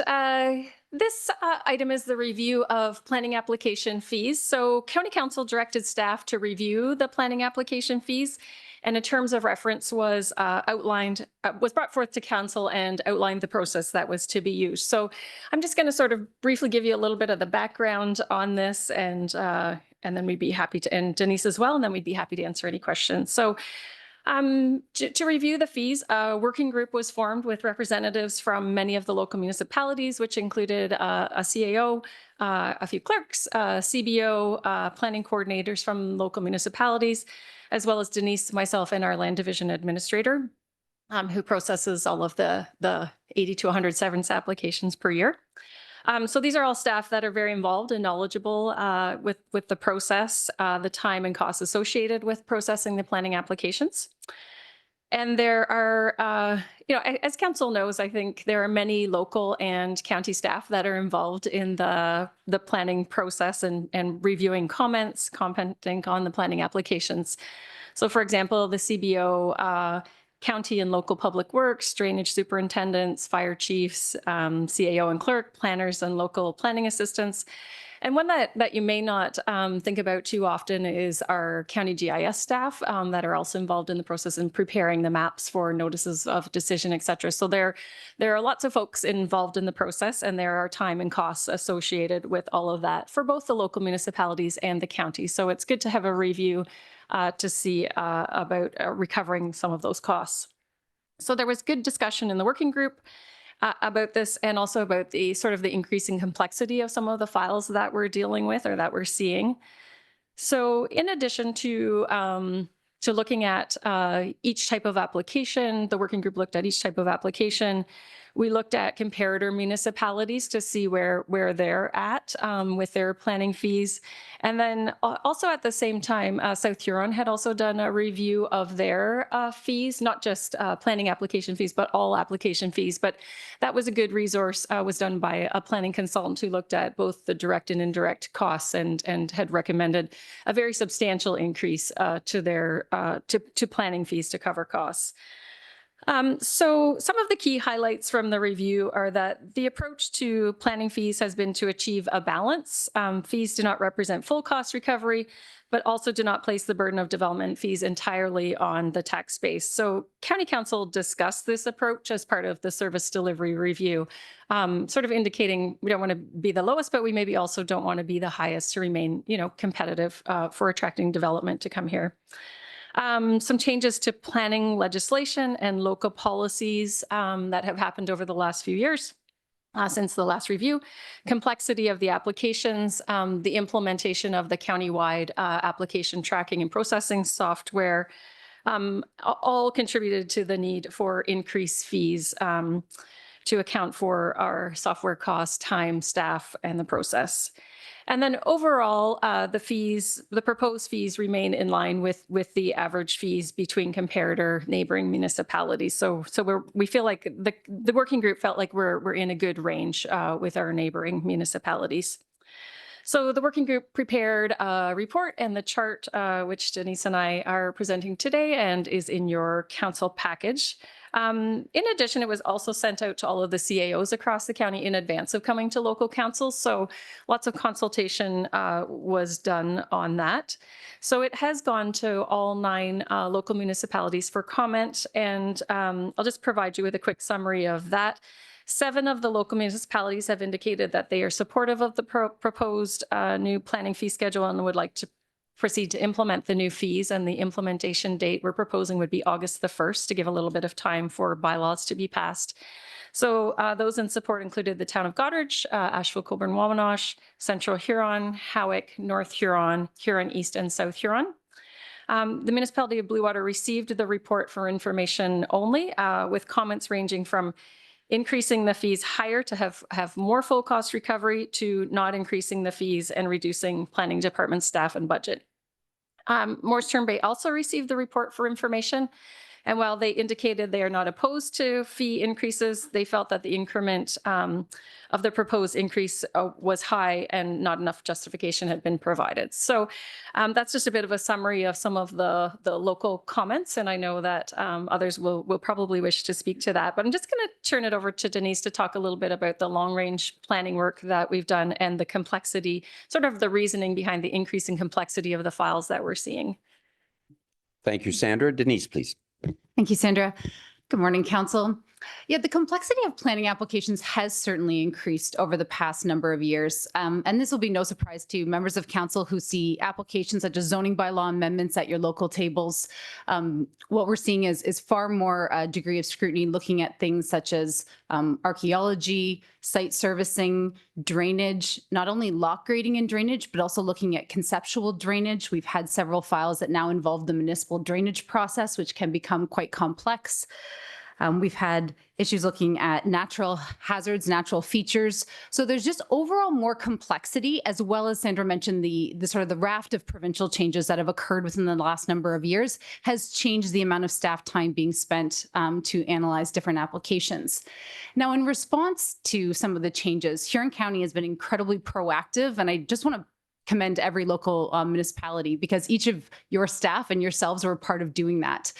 this item is the review of planning application fees. So County Council directed staff to review the planning application fees, and in terms of reference was brought forth to Council and outlined the process that was to be used. So I'm just going to sort of briefly give you a little bit of the background on this, and then we'd be happy to, and Denise as well, and then we'd be happy to answer any questions. So to review the fees, a working group was formed with representatives from many of the local municipalities, which included a CAO, a few clerks, CBO, planning coordinators from local municipalities, as well as Denise, myself, and our land division administrator, who processes all of the 80 to 100 severance applications per year. So these are all staff that are very involved and knowledgeable with the process, the time and costs associated with processing the planning applications. And there are, as Council knows, I think there are many local and county staff that are involved in the planning process and reviewing comments, commenting on the planning applications. So for example, the CBO, county and local public works, drainage superintendents, fire chiefs, CAO and clerk, planners and local planning assistants. And one that you may not think about too often is our county GIS staff that are also involved in the process in preparing the maps for notices of decision, et cetera. So there are lots of folks involved in the process, and there are time and costs associated with all of that for both the local municipalities and the county. So it's good to have a review to see about recovering some of those costs. So there was good discussion in the working group about this, and also about the sort of the increasing complexity of some of the files that we're dealing with or that we're seeing. So in addition to looking at each type of application, the working group looked at each type of application. We looked at comparator municipalities to see where they're at with their planning fees. And then also at the same time, South Huron had also done a review of their fees, not just planning application fees, but all application fees. But that was a good resource, was done by a planning consultant who looked at both the direct and indirect costs and had recommended a very substantial increase to their to planning fees to cover costs. So some of the key highlights from the review are that the approach to planning fees has been to achieve a balance. Fees do not represent full cost recovery, but also do not place the burden of development fees entirely on the tax base. So County Council discussed this approach as part of the service delivery review, sort of indicating we don't want to be the lowest, but we maybe also don't want to be the highest to remain, competitive for attracting development to come here. Some changes to planning legislation and local policies that have happened over the last few years since the last review, complexity of the applications, the implementation of the countywide application tracking and processing software, all contributed to the need for increased fees to account for our software costs, time, staff, and the process. And then overall, the proposed fees remain in line with the average fees between comparator neighboring municipalities. So we feel like the working group felt like we're in a good range with our neighboring municipalities. So the working group prepared a report and the chart, which Denise and I are presenting today and is in your council package. In addition, it was also sent out to all of the CAOs across the county in advance of coming to local councils. So lots of consultation was done on that. So it has gone to all 9 local municipalities for comment. And I'll just provide you with a quick summary of that. 7 of the local municipalities have indicated that they are supportive of the proposed new planning fee schedule and would like to proceed to implement the new fees, and the implementation date we're proposing would be August the 1st to give a little bit of time for bylaws to be passed. So those in support included the town of Goderich, Asheville, Colborne, Wamanosh, Central Huron, Howick, North Huron, Huron East and South Huron. The municipality of Bluewater received the report for information only, with comments ranging from increasing the fees higher to have more full cost recovery to not increasing the fees and reducing planning department staff and budget. Morris Turnbay also received the report for information. And while they indicated they are not opposed to fee increases, they felt that the increment of the proposed increase was high and not enough justification had been provided. So that's just a bit of a summary of some of the local comments. And I know that others will probably wish to speak to that. But I'm just going to turn it over to Denise to talk a little bit about the long range planning work that we've done and the complexity, sort of the reasoning behind the increasing complexity of the files that we're seeing. Thank you, Sandra. Denise, please. Thank you, Sandra. Good morning, Council. Yeah, the complexity of planning applications has certainly increased over the past number of years. And this will be no surprise to members of Council who see applications such as zoning bylaw amendments at your local tables. What we're seeing is far more degree of scrutiny looking at things such as archaeology, site servicing, drainage, not only lock grading and drainage, but also looking at conceptual drainage. We've had several files that now involve the municipal drainage process, which can become quite complex. We've had issues looking at natural hazards, natural features. So there's just overall more complexity, as well as Sandra mentioned, the sort of the raft of provincial changes that have occurred within the last number of years has changed the amount of staff time being spent to analyze different applications. Now, in response to some of the changes, Huron County has been incredibly proactive, and I just want to commend every local municipality because each of your staff and yourselves were part of doing that.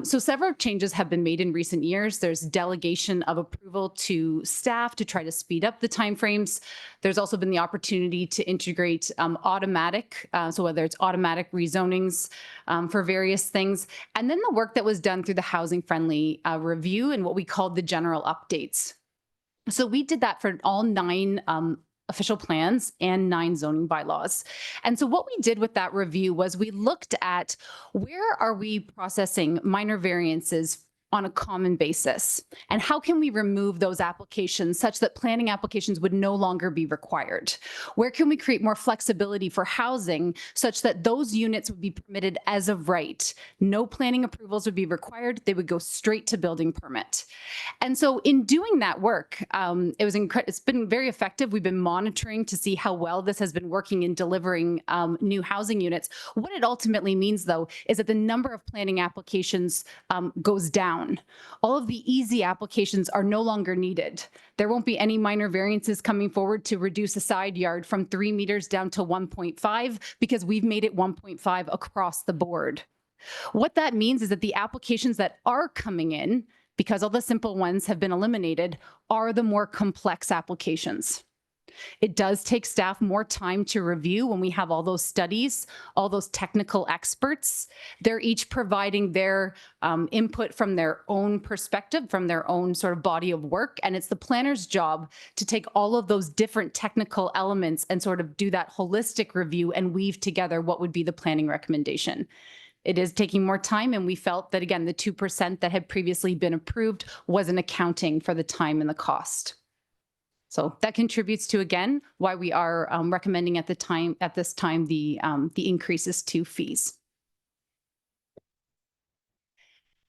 So several changes have been made in recent years. There's delegation of approval to staff to try to speed up the timeframes. There's also been the opportunity to integrate automatic, so whether it's automatic rezonings for various things, and then the work that was done through the housing friendly review and what we called the general updates. So we did that for all 9 official plans and 9 zoning bylaws. And so what we did with that review was we looked at where are we processing minor variances on a common basis, and how can we remove those applications such that planning applications would no longer be required? Where can we create more flexibility for housing such that those units would be permitted as of right? No planning approvals would be required. They would go straight to building permit. And so in doing that work, it's been very effective. We've been monitoring to see how well this has been working in delivering new housing units. What it ultimately means, though, is that the number of planning applications goes down. All of the easy applications are no longer needed. There won't be any minor variances coming forward to reduce a side yard from 3 meters down to 1.5 because we've made it 1.5 across the board. What that means is that the applications that are coming in, because all the simple ones have been eliminated, are the more complex applications. It does take staff more time to review when we have all those studies, all those technical experts. They're each providing their input from their own perspective, from their own sort of body of work. And it's the planner's job to take all of those different technical elements and sort of do that holistic review and weave together what would be the planning recommendation. It is taking more time, and we felt that, again, the 2% that had previously been approved wasn't accounting for the time and the cost. So that contributes to, again, why we are recommending at this time the increases to fees.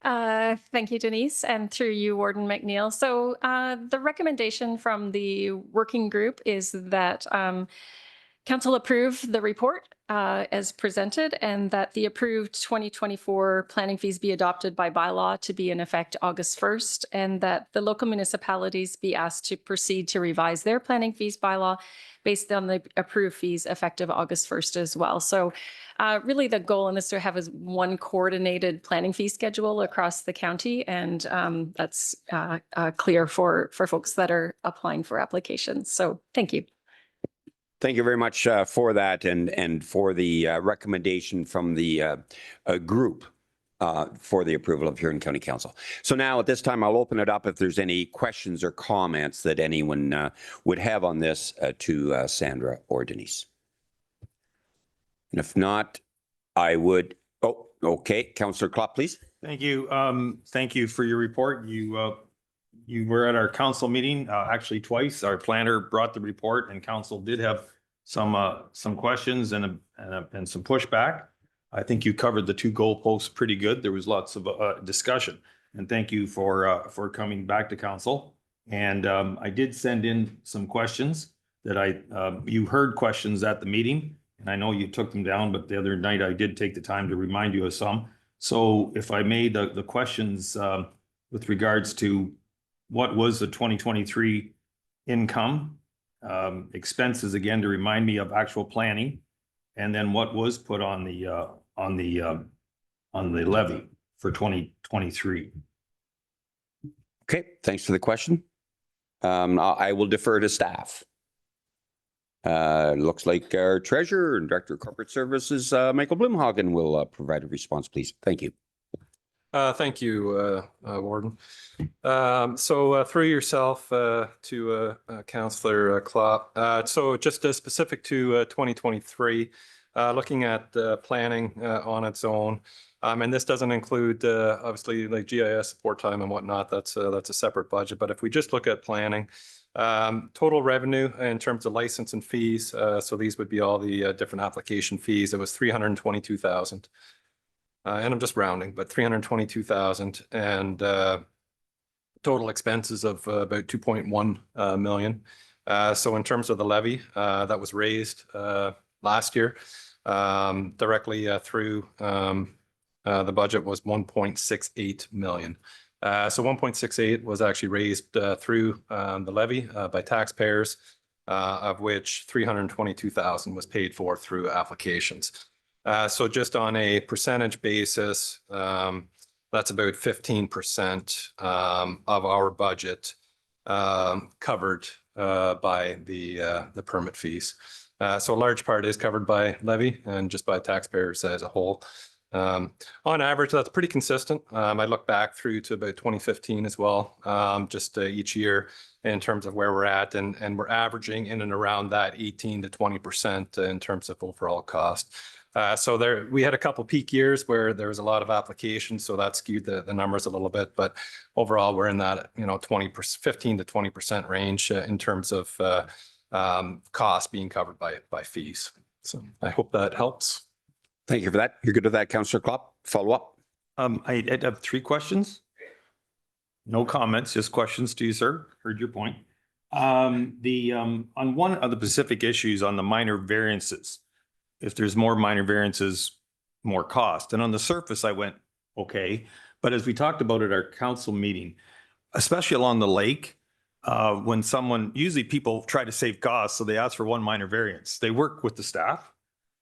Thank you, Denise, and through you, Warden McNeil. So the recommendation from the working group is that Council approve the report as presented, and that the approved 2024 planning fees be adopted by bylaw to be in effect August 1st, and that the local municipalities be asked to proceed to revise their planning fees bylaw based on the approved fees effective August 1st as well. So really the goal in this to have is one coordinated planning fee schedule across the county, and that's clear for folks that are applying for applications. So thank you. Thank you very much for that and for the recommendation from the group for the approval of Huron County Council. So now at this time, I'll open it up if there's any questions or comments that anyone would have on this to Sandra or Denise. And if not, I would, okay, Councillor Klopp, please. Thank you. Thank you for your report. You you were at our council meeting, actually twice. Our planner brought the report and council did have some questions and some pushback. I think you covered the two goalposts pretty good. There was lots of discussion, and thank you for coming back to council. And I did send in some questions that you heard questions at the meeting, and I know you took them down, but the other night I did take the time to remind you of some. So if I made the questions with regards to what was the 2023 income, expenses, again, to remind me of actual planning, and then what was put on the levy for 2023. Okay, thanks for the question. I will defer to staff. Looks like our treasurer and director of corporate services, Michael Blumhagen, will provide a response, please. Thank you. Thank you, Warden. So through yourself to Councillor Klopp. So just specific to 2023, looking at planning on its own, and this doesn't include obviously like GIS support time and whatnot. That's a separate budget. But if we just look at planning, total revenue in terms of license and fees, so these would be all the different application fees. It was 322,000. And I'm just rounding, but 322,000, and total expenses of about 2.1 million. So in terms of the levy, that was raised last year directly through the budget was 1.68 million. So 1.68 was actually raised through the levy by taxpayers, of which 322,000 was paid for through applications. So just on a percentage basis, that's about 15% of our budget covered by the permit fees. So a large part is covered by levy and just by taxpayers as a whole. On average, that's pretty consistent. I look back through to about 2015 as well, just each year in terms of where we're at, and we're averaging in and around that 18 to 20% in terms of overall cost. So we had a couple peak years where there was a lot of applications, so that skewed the numbers a little bit. But overall, we're in that 15 to 20% range in terms of cost being covered by fees. So I hope that helps. Thank you for that. You're good with that, Councillor Klopp. Follow up. I have three questions. No comments, just questions to you, sir. Heard your point. On one of the specific issues on the minor variances, if there's more minor variances, more cost. And on the surface, I went, okay. But as we talked about at our council meeting, especially along the lake, when usually people try to save costs, so they ask for one minor variance. They work with the staff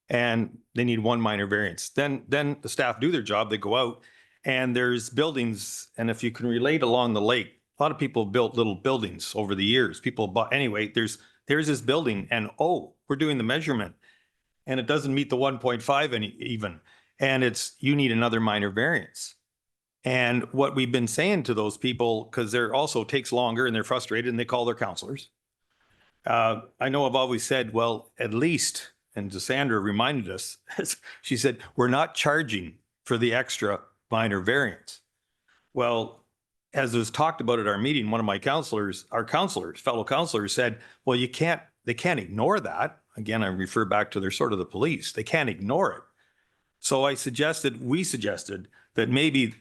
and they need one minor variance. Then the staff do their job, they go out and there's buildings. And if you can relate along the lake, a lot of people built little buildings over the years. People bought, anyway, there's this building and, oh, we're doing the measurement and it doesn't meet the 1.5 even. And you need another minor variance. And what we've been saying to those people, because they're also takes longer and they're frustrated and they call their counselors. I know I've always said, well, at least, and Sandra reminded us, she said, we're not charging for the extra minor variance. Well, as was talked about at our meeting, one of my fellow counselors said, well, they can't ignore that. Again, I refer back to they're sort of the police. They can't ignore it. So we suggested that maybe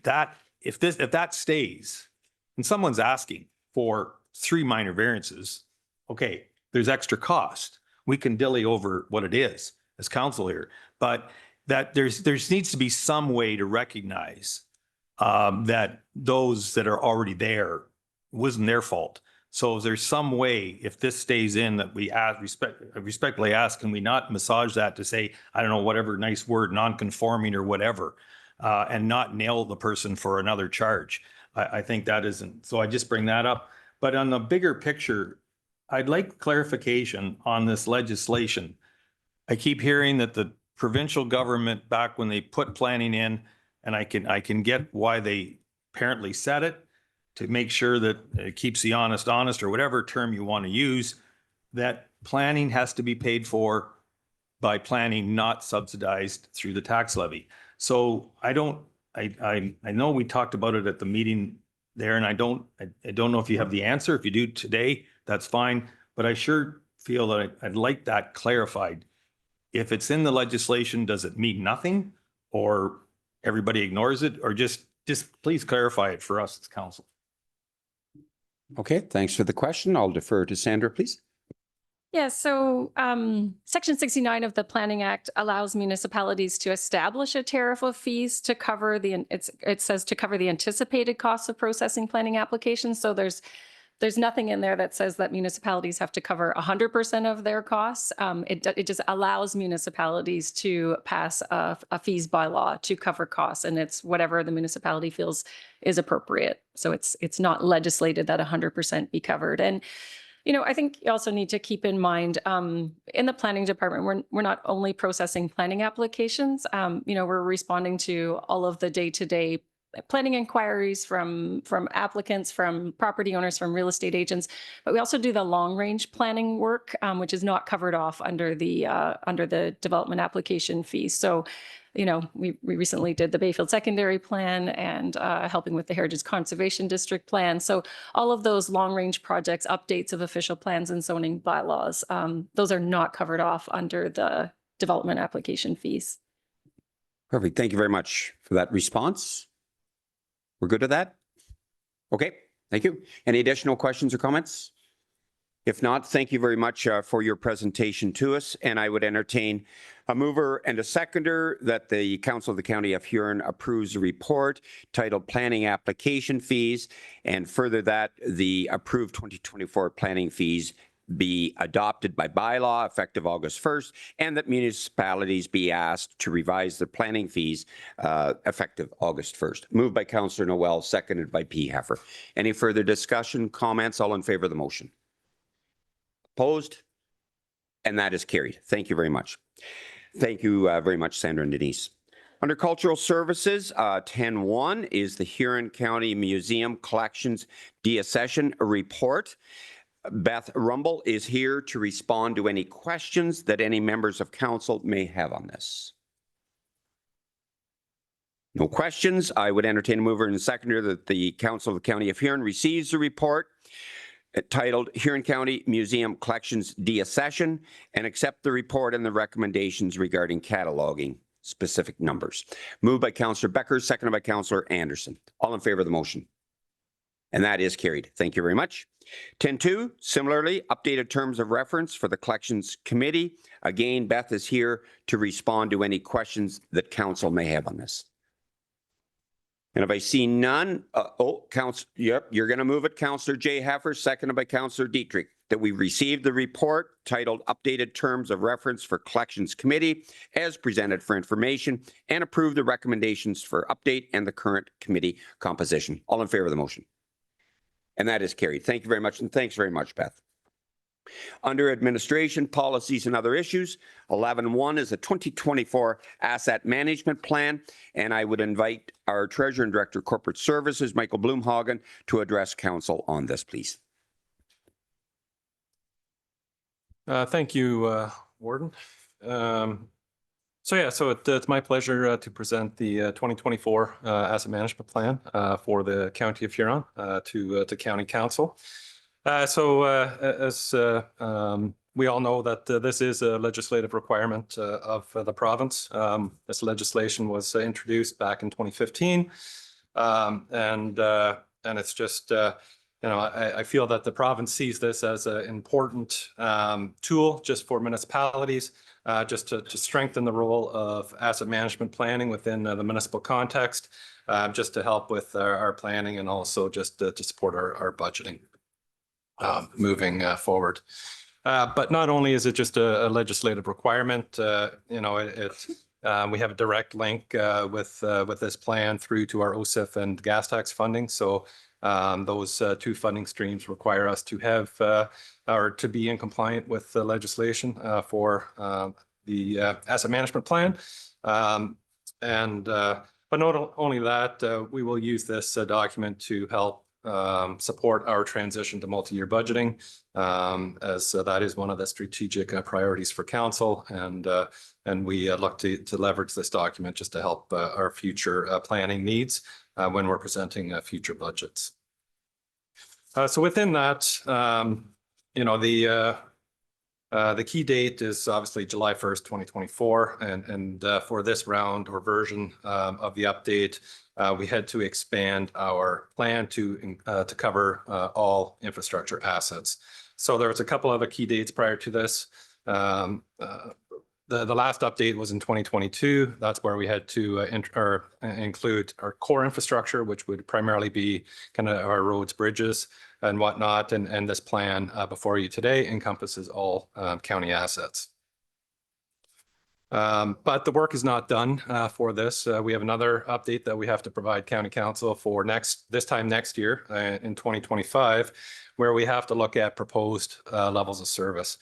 if that stays and someone's asking for 3 minor variances, okay, there's extra cost. We can dilly over what it is as council here, but that there needs to be some way to recognize that those that are already there wasn't their fault. So there's some way, if this stays in, that we respectfully ask, can we not massage that to say, I don't know, whatever nice word, non-conforming or whatever, and not nail the person for another charge. I think that isn't, so I just bring that up. But on the bigger picture, I'd like clarification on this legislation. I keep hearing that the provincial government, back when they put planning in, and I can get why they apparently said it, to make sure that it keeps the honest, or whatever term you want to use, that planning has to be paid for by planning, not subsidized through the tax levy. So I know we talked about it at the meeting there, and I don't know if you have the answer. If you do today, that's fine. But I sure feel that I'd like that clarified. If it's in the legislation, does it mean nothing, or everybody ignores it, or just please clarify it for us as council? Okay, thanks for the question. I'll defer to Sandra, please. Yeah, so Section 69 of the Planning Act allows municipalities to establish a tariff of fees to cover it says to cover the anticipated costs of processing planning applications. So there's nothing in there that says that municipalities have to cover 100% of their costs. It just allows municipalities to pass a fees bylaw to cover costs, and it's whatever the municipality feels is appropriate. So it's not legislated that 100% be covered. And I think you also need to keep in mind, in the planning department, we're not only processing planning applications. We're responding to all of the day-to-day planning inquiries from applicants, from property owners, from real estate agents, but we also do the long-range planning work, which is not covered off under the development application fees. So, we recently did the Bayfield Secondary Plan and helping with the Heritage Conservation District Plan. So all of those long-range projects, updates of official plans and zoning bylaws, those are not covered off under the development application fees. Perfect. Thank you very much for that response. We're good with that? Okay, thank you. Any additional questions or comments? If not, thank you very much for your presentation to us. And I would entertain a mover and a seconder that the Council of the County of Huron approves a report titled Planning Application Fees, and further that the approved 2024 planning fees be adopted by bylaw effective August 1st, and that municipalities be asked to revise their planning fees effective August 1st. Moved by Councillor Noel, seconded by P. Heffer. Any further discussion, comments? All in favor of the motion? Opposed? And that is carried. Thank you very much. Thank you very much, Sandra and Denise. Under Cultural Services, 10.1 is the Huron County Museum Collections Deaccession Report. Beth Rumble is here to respond to any questions that any members of council may have on this. No questions. I would entertain a mover and a seconder that the Council of the County of Huron receives the report titled Huron County Museum Collections Deaccession and accept the report and the recommendations regarding cataloging specific numbers. Moved by Councillor Becker, seconded by Councillor Anderson. All in favor of the motion? And that is carried. Thank you very much. 10.2, similarly, updated terms of reference for the Collections Committee. Again, Beth is here to respond to any questions that council may have on this. And if I see none, yep, you're going to move it, Councillor J. Heffer, seconded by Councillor Dietrich, that we received the report titled Updated Terms of Reference for Collections Committee as presented for information, and approve the recommendations for update and the current committee composition. All in favor of the motion? And that is carried. Thank you very much. And thanks very much, Beth. Under Administration, Policies and Other Issues, 11.1 is a 2024 Asset Management Plan. And I would invite our Treasurer and Director of Corporate Services, Michael Blumhagen, to address Council on this, please. Thank you, Warden. So it's my pleasure to present the 2024 Asset Management Plan for the County of Huron to County Council. As we all know that this is a legislative requirement of the province. This legislation was introduced back in 2015, and it's just I feel that the province sees this as an important tool just for municipalities, just to strengthen the role of asset management planning within the municipal context, just to help with our planning and also just to support our budgeting moving forward. But not only is it just a legislative requirement, we have a direct link with this plan through to our OSIF and gas tax funding. So those two funding streams require us to have or to be in compliant with the legislation for the asset management plan. But not only that, we will use this document to help support our transition to multi-year budgeting, as that is one of the strategic priorities for council, and we look to leverage this document just to help our future planning needs when we're presenting future budgets. So within that, the key date is obviously July 1st, 2024. And for this round or version of the update, we had to expand our plan to cover all infrastructure assets. So there was a couple other key dates prior to this. The last update was in 2022. That's where we had to include our core infrastructure, which would primarily be kind of our roads, bridges, and whatnot. And this plan before you today encompasses all county assets. But the work is not done for this. We have another update that we have to provide County Council for this time next year in 2025, where we have to look at proposed levels of service.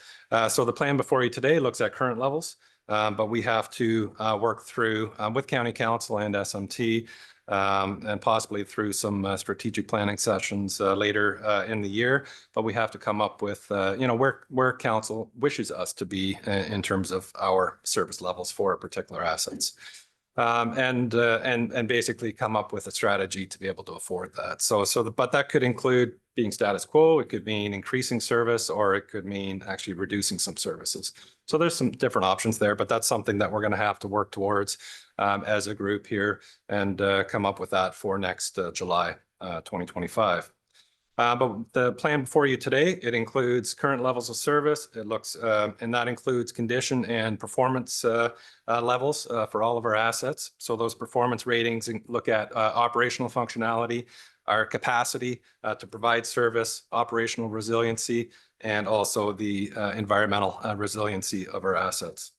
So the plan before you today looks at current levels, but we have to work through with County Council and SMT and possibly through some strategic planning sessions later in the year. But we have to come up with, where council wishes us to be in terms of our service levels for our particular assets. And basically come up with a strategy to be able to afford that. But that could include being status quo, it could mean increasing service, or it could mean actually reducing some services. So there's some different options there, but that's something that we're going to have to work towards as a group here and come up with that for next July 2025. But the plan before you today, it includes current levels of service. It looks, and that includes condition and performance levels for all of our assets. So those performance ratings look at operational functionality, our capacity to provide service, operational resiliency, and also the environmental resiliency of our assets.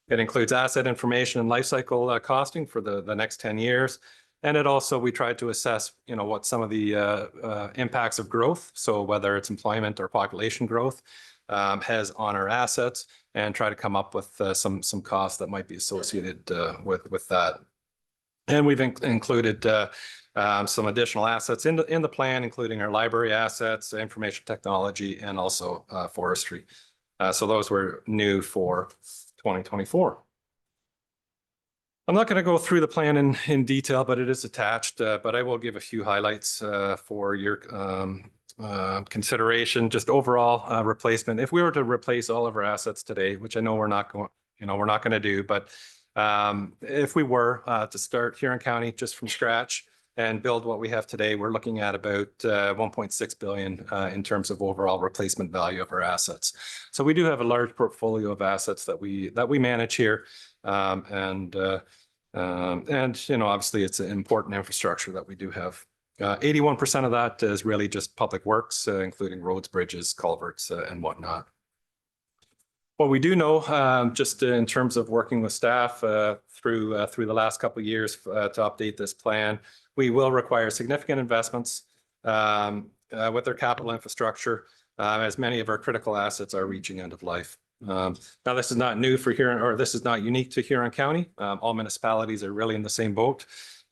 It includes asset information and life cycle costing for the next 10 years. And it also, we tried to assess, what some of the impacts of growth, so whether it's employment or population growth, has on our assets, and try to come up with some costs that might be associated with that. And we've included some additional assets in the plan, including our library assets, information technology, and also forestry. So those were new for 2024. I'm not going to go through the plan in detail, but it is attached. But I will give a few highlights for your consideration. Just overall replacement. If we were to replace all of our assets today, which I know we're not going to do, but if we were to start Huron County just from scratch and build what we have today, we're looking at about 1.6 billion in terms of overall replacement value of our assets. So we do have a large portfolio of assets that we manage here, and obviously it's an important infrastructure that we do have. 81% of that is really just public works, including roads, bridges, culverts, and whatnot. What we do know, just in terms of working with staff through the last couple of years to update this plan, we will require significant investments with our capital infrastructure, as many of our critical assets are reaching end of life. Now, this is not new for Huron, or this is not unique to Huron County. All municipalities are really in the same boat.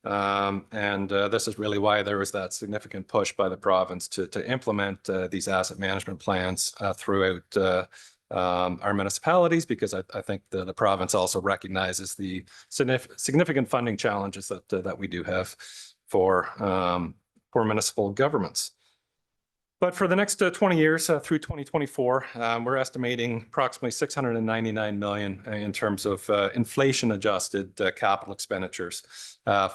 And this is really why there was that significant push by the province to implement these asset management plans throughout our municipalities, because I think the province also recognizes the significant funding challenges that we do have for municipal governments. But for the next 20 years through 2024, we're estimating approximately 699 million in terms of inflation-adjusted capital expenditures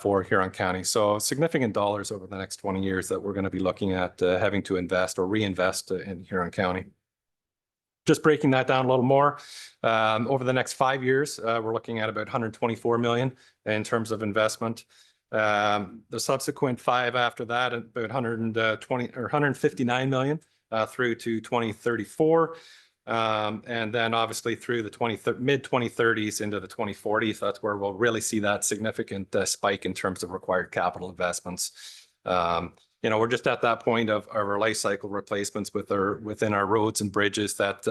for Huron County. So significant dollars over the next 20 years that we're going to be looking at having to invest or reinvest in Huron County. Just breaking that down a little more, over the next 5 years, we're looking at about 124 million in terms of investment. The subsequent 5 after that, about 120 or 159 million through to 2034. And then obviously through the mid-2030s into the 2040s, that's where we'll really see that significant spike in terms of required capital investments. We're just at that point of our life cycle replacements within our roads and bridges that,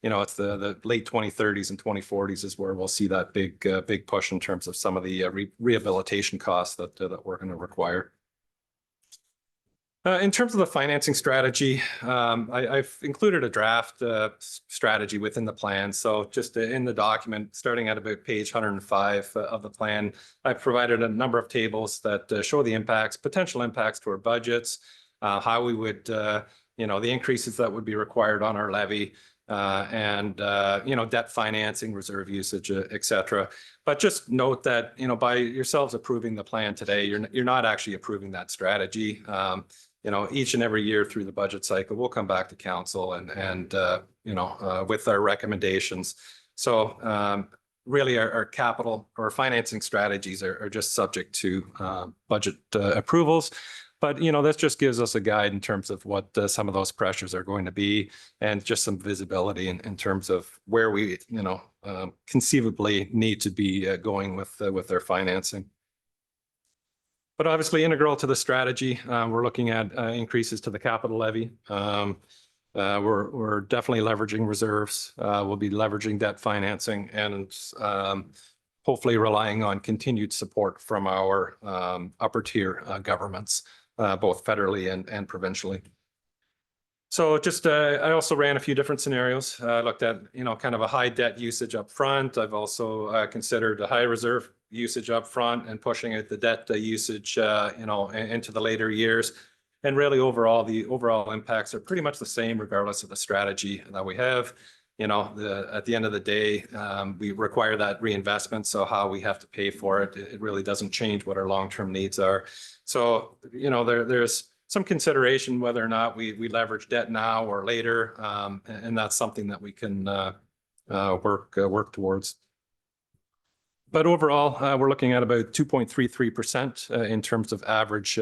it's the late 2030s and 2040s is where we'll see that big push in terms of some of the rehabilitation costs that we're going to require. In terms of the financing strategy, I've included a draft strategy within the plan. So just in the document, starting at about page 105 of the plan, I've provided a number of tables that show the impacts, potential impacts to our budgets, how we would, the increases that would be required on our levy, and debt financing, reserve usage, et cetera. But just note that, by yourselves approving the plan today, you're not actually approving that strategy. Each and every year through the budget cycle, we'll come back to council and with our recommendations. So really our capital or financing strategies are just subject to budget approvals. But, this just gives us a guide in terms of what some of those pressures are going to be, and just some visibility in terms of where we, conceivably need to be going with their financing. But obviously integral to the strategy, we're looking at increases to the capital levy. We're definitely leveraging reserves. We'll be leveraging debt financing, and hopefully relying on continued support from our upper tier governments, both federally and provincially. So just, I also ran a few different scenarios. I looked at, kind of a high debt usage up front. I've also considered a high reserve usage up front and pushing out the debt usage, into the later years. And really the overall impacts are pretty much the same regardless of the strategy that we have. At the end of the day, we require that reinvestment. So how we have to pay for it, it really doesn't change what our long-term needs are. So, there's some consideration whether or not we leverage debt now or later. And that's something that we can work towards. But overall, we're looking at about 2.33% in terms of average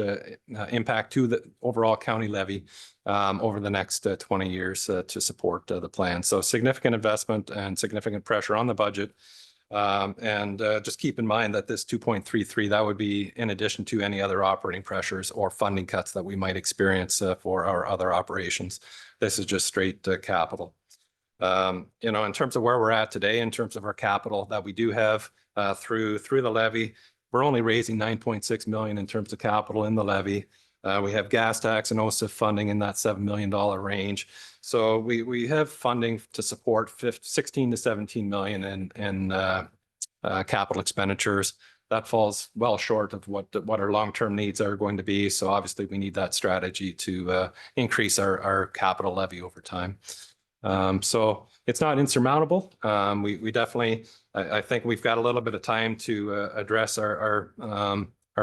impact to the overall county levy over the next 20 years to support the plan. So significant investment and significant pressure on the budget. And just keep in mind that this 2.33, that would be in addition to any other operating pressures or funding cuts that we might experience for our other operations. This is just straight capital. In terms of where we're at today, in terms of our capital that we do have through the levy, we're only raising 9.6 million in terms of capital in the levy. We have gas tax and OSIF funding in that $7 million range. So we have funding to support 16 to 17 million in capital expenditures. That falls well short of what our long-term needs are going to be. So obviously we need that strategy to increase our capital levy over time. So it's not insurmountable. We definitely, I think we've got a little bit of time to address our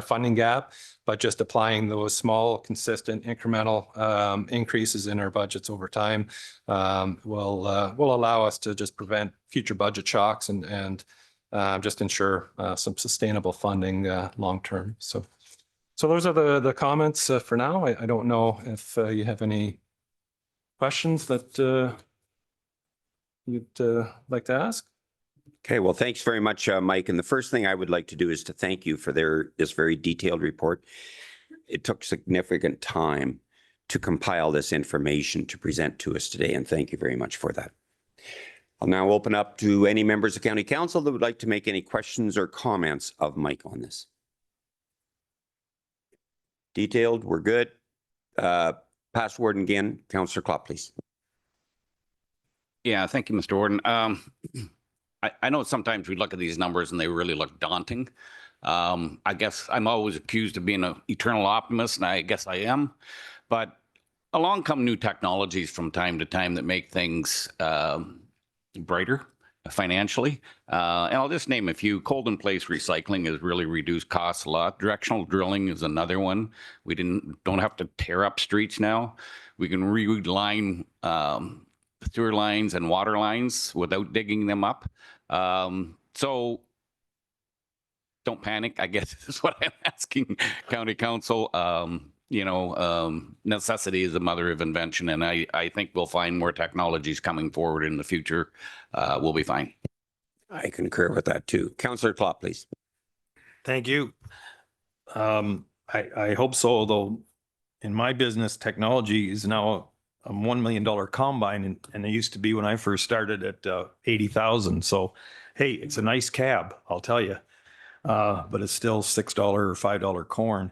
funding gap, but just applying those small, consistent, incremental increases in our budgets over time will allow us to just prevent future budget shocks and just ensure some sustainable funding long term. So those are the comments for now. I don't know if you have any questions that you'd like to ask. Okay, well, thanks very much, Mike. And the first thing I would like to do is to thank you for this very detailed report. It took significant time to compile this information to present to us today, and thank you very much for that. I'll now open up to any members of County Council that would like to make any questions or comments of Mike on this. Detailed, we're good. Past Warden again, Councillor Klopp, please. Yeah, thank you, Mr. Warden. I know sometimes we look at these numbers and they really look daunting. I guess I'm always accused of being an eternal optimist, and I guess I am. But along come new technologies from time to time that make things brighter financially. And I'll just name a few. Cold in place recycling has really reduced costs a lot. Directional drilling is another one. We don't have to tear up streets now. We can reline sewer lines and water lines without digging them up. So don't panic, I guess is what I'm asking County Council. Necessity is the mother of invention, and I think we'll find more technologies coming forward in the future. We'll be fine. I concur with that too. Councillor Klopp, please. Thank you. I hope so, though. In my business, technology is now a $1 million combine, and it used to be when I first started at 80,000. So, hey, it's a nice cab, I'll tell you, but it's still $6 or $5 corn.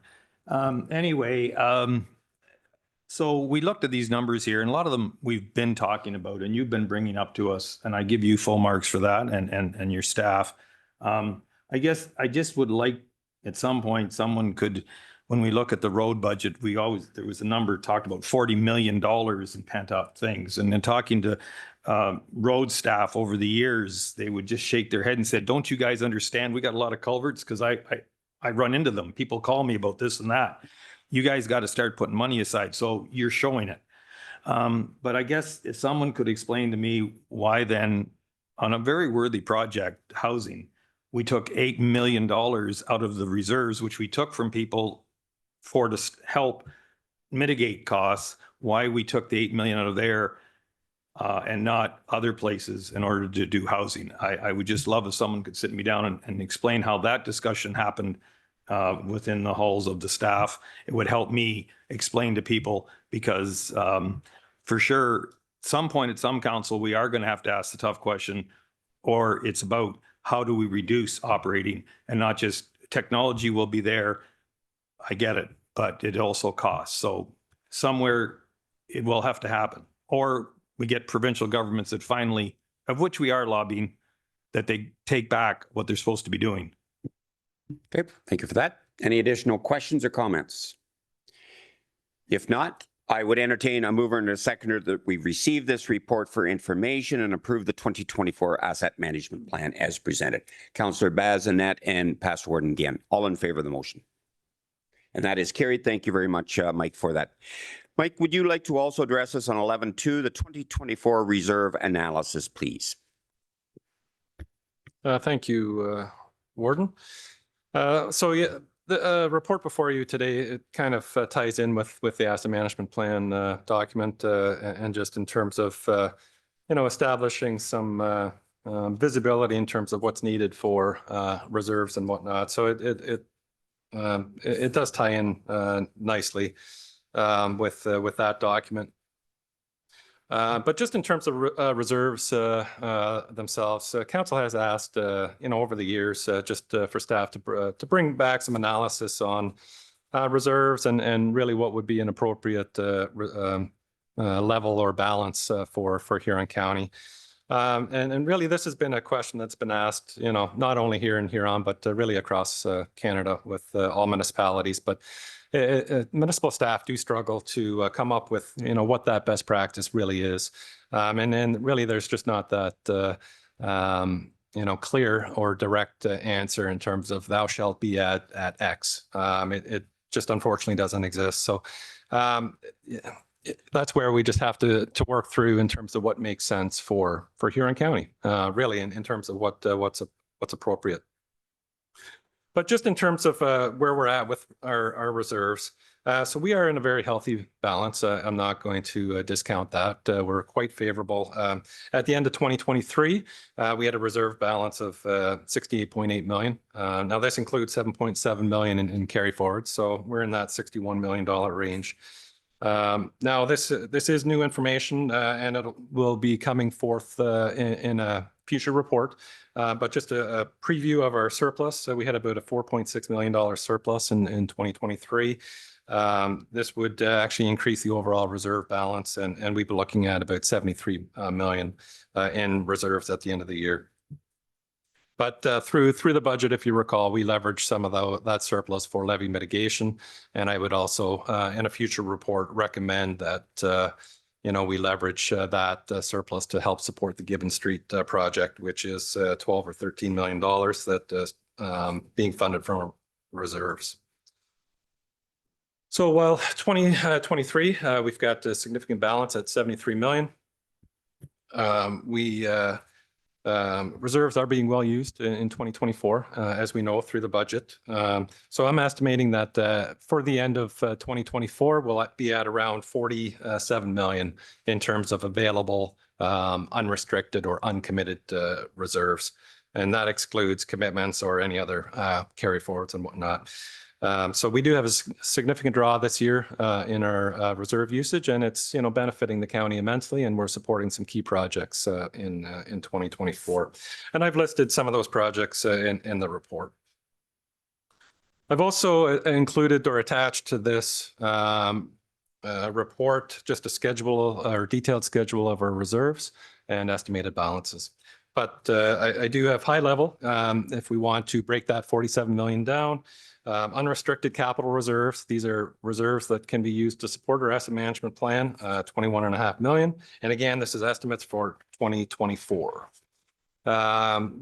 So we looked at these numbers here, and a lot of them we've been talking about, and you've been bringing up to us, and I give you full marks for that, and your staff. I guess I just would like at some point someone could when we look at the road budget, there was a number talked about $40 million in pent up things. And then talking to road staff over the years, they would just shake their head and said, don't you guys understand? We got a lot of culverts, because I run into them. People call me about this and that. You guys got to start putting money aside. So you're showing it. But I guess if someone could explain to me why then, on a very worthy project, housing, we took $8 million out of the reserves, which we took from people to help mitigate costs, why we took the 8 million out of there and not other places in order to do housing. I would just love if someone could sit me down and explain how that discussion happened within the halls of the staff. It would help me explain to people, because for sure, some point at some council, we are going to have to ask the tough question, or it's about how do we reduce operating, and not just technology will be there. I get it, but it also costs. So somewhere it will have to happen, or we get provincial governments that finally, of which we are lobbying, that they take back what they're supposed to be doing. Okay, thank you for that. Any additional questions or comments? If not, I would entertain a mover and a seconder that we receive this report for information and approve the 2024 Asset Management Plan as presented. Councillor Bazinet and Past Warden Guillen, all in favor of the motion? And that is carried. Thank you very much, Mike, for that. Mike, would you like to also address us on 11.2, the 2024 reserve analysis, please? Thank you, Warden. So yeah, the report before you today, it kind of ties in with the asset management plan document, and just in terms of establishing some visibility in terms of what's needed for reserves and whatnot. So it does tie in nicely with that document. But just in terms of reserves themselves, council has asked, over the years, just for staff to bring back some analysis on reserves and really what would be an appropriate level or balance for Huron County. And really, this has been a question that's been asked, not only here in Huron, but really across Canada with all municipalities. But municipal staff do struggle to come up with, what that best practice really is. And then really, there's just not that, clear or direct answer in terms of thou shalt be at X. It just unfortunately doesn't exist. So that's where we just have to work through in terms of what makes sense for Huron County, really in terms of what's appropriate. But just in terms of where we're at with our reserves, so we are in a very healthy balance. I'm not going to discount that. We're quite favorable. At the end of 2023, we had a reserve balance of 68.8 million. Now this includes 7.7 million in carry forward. So we're in that $61 million range. Now this is new information, and it will be coming forth in a future report. But just a preview of our surplus. So we had about a $4.6 million surplus in 2023. This would actually increase the overall reserve balance, and we'd be looking at about 73 million in reserves at the end of the year. But through the budget, if you recall, we leveraged some of that surplus for levy mitigation. And I would also, in a future report, recommend that we leverage that surplus to help support the Gibbon Street project, which is 12 or 13 million dollars that is being funded from reserves. So while 2023, we've got a significant balance at 73 million. Reserves are being well used in 2024, as we know, through the budget. So I'm estimating that for the end of 2024, we'll be at around 47 million in terms of available unrestricted or uncommitted reserves. And that excludes commitments or any other carry forwards and whatnot. So we do have a significant draw this year in our reserve usage, and it's benefiting the county immensely, and we're supporting some key projects in 2024. And I've listed some of those projects in the report. I've also included or attached to this report just a schedule or detailed schedule of our reserves and estimated balances. But I do have high level, if we want to break that 47 million down. Unrestricted capital reserves, these are reserves that can be used to support our asset management plan, 21.5 million. And again, this is estimates for 2024.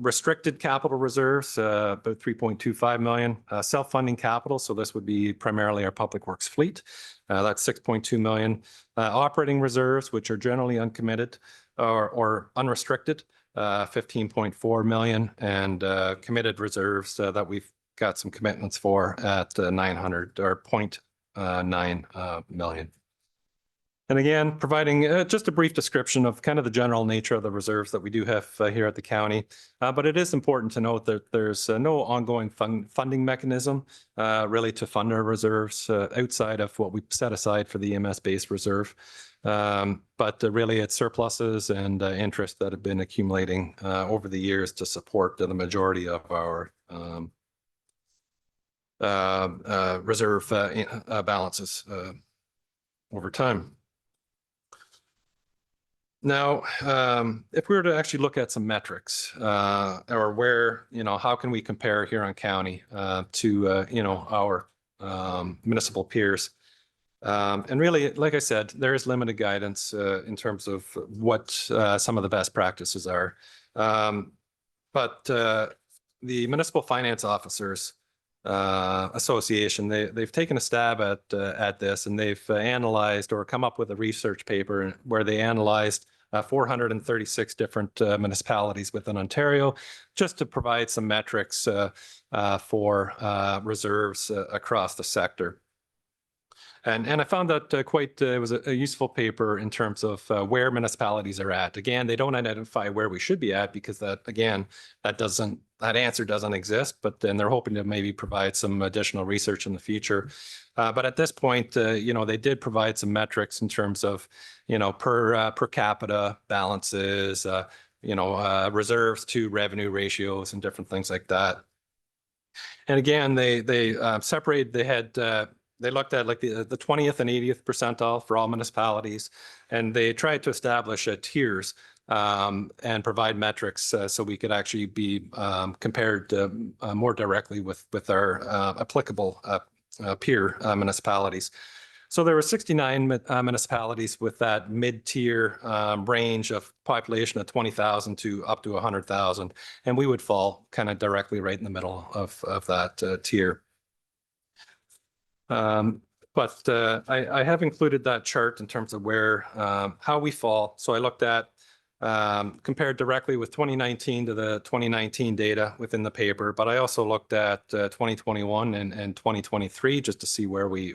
Restricted capital reserves, about 3.25 million. Self-funding capital, so this would be primarily our public works fleet. That's 6.2 million. Operating reserves, which are generally uncommitted or unrestricted, 15.4 million, and committed reserves that we've got some commitments for at 900 or 0.9 million. And again, providing just a brief description of kind of the general nature of the reserves that we do have here at the county. But it is important to note that there's no ongoing funding mechanism really to fund our reserves outside of what we set aside for the EMS-based reserve. But really it's surpluses and interest that have been accumulating over the years to support the majority of our reserve balances over time. Now, if we were to actually look at some metrics or where, how can we compare Huron County to, our municipal peers? And really, like I said, there is limited guidance in terms of what some of the best practices are. But the Municipal Finance Officers Association, they've taken a stab at this, and they've analyzed or come up with a research paper where they analyzed 436 different municipalities within Ontario, just to provide some metrics for reserves across the sector. And I found that it was a useful paper in terms of where municipalities are at. Again, they don't identify where we should be at because that answer doesn't exist, but then they're hoping to maybe provide some additional research in the future. But at this point, they did provide some metrics in terms of, per capita balances, reserves to revenue ratios and different things like that. And again, they separated, they looked at like the 20th and 80th percentile for all municipalities, and they tried to establish tiers and provide metrics so we could actually be compared more directly with our applicable peer municipalities. So there were 69 municipalities with that mid-tier range of population of 20,000 to up to 100,000, and we would fall kind of directly right in the middle of that tier. But I have included that chart in terms of where, how we fall. So I looked at, compared directly with 2019 to the 2019 data within the paper, but I also looked at 2021 and 2023 just to see where we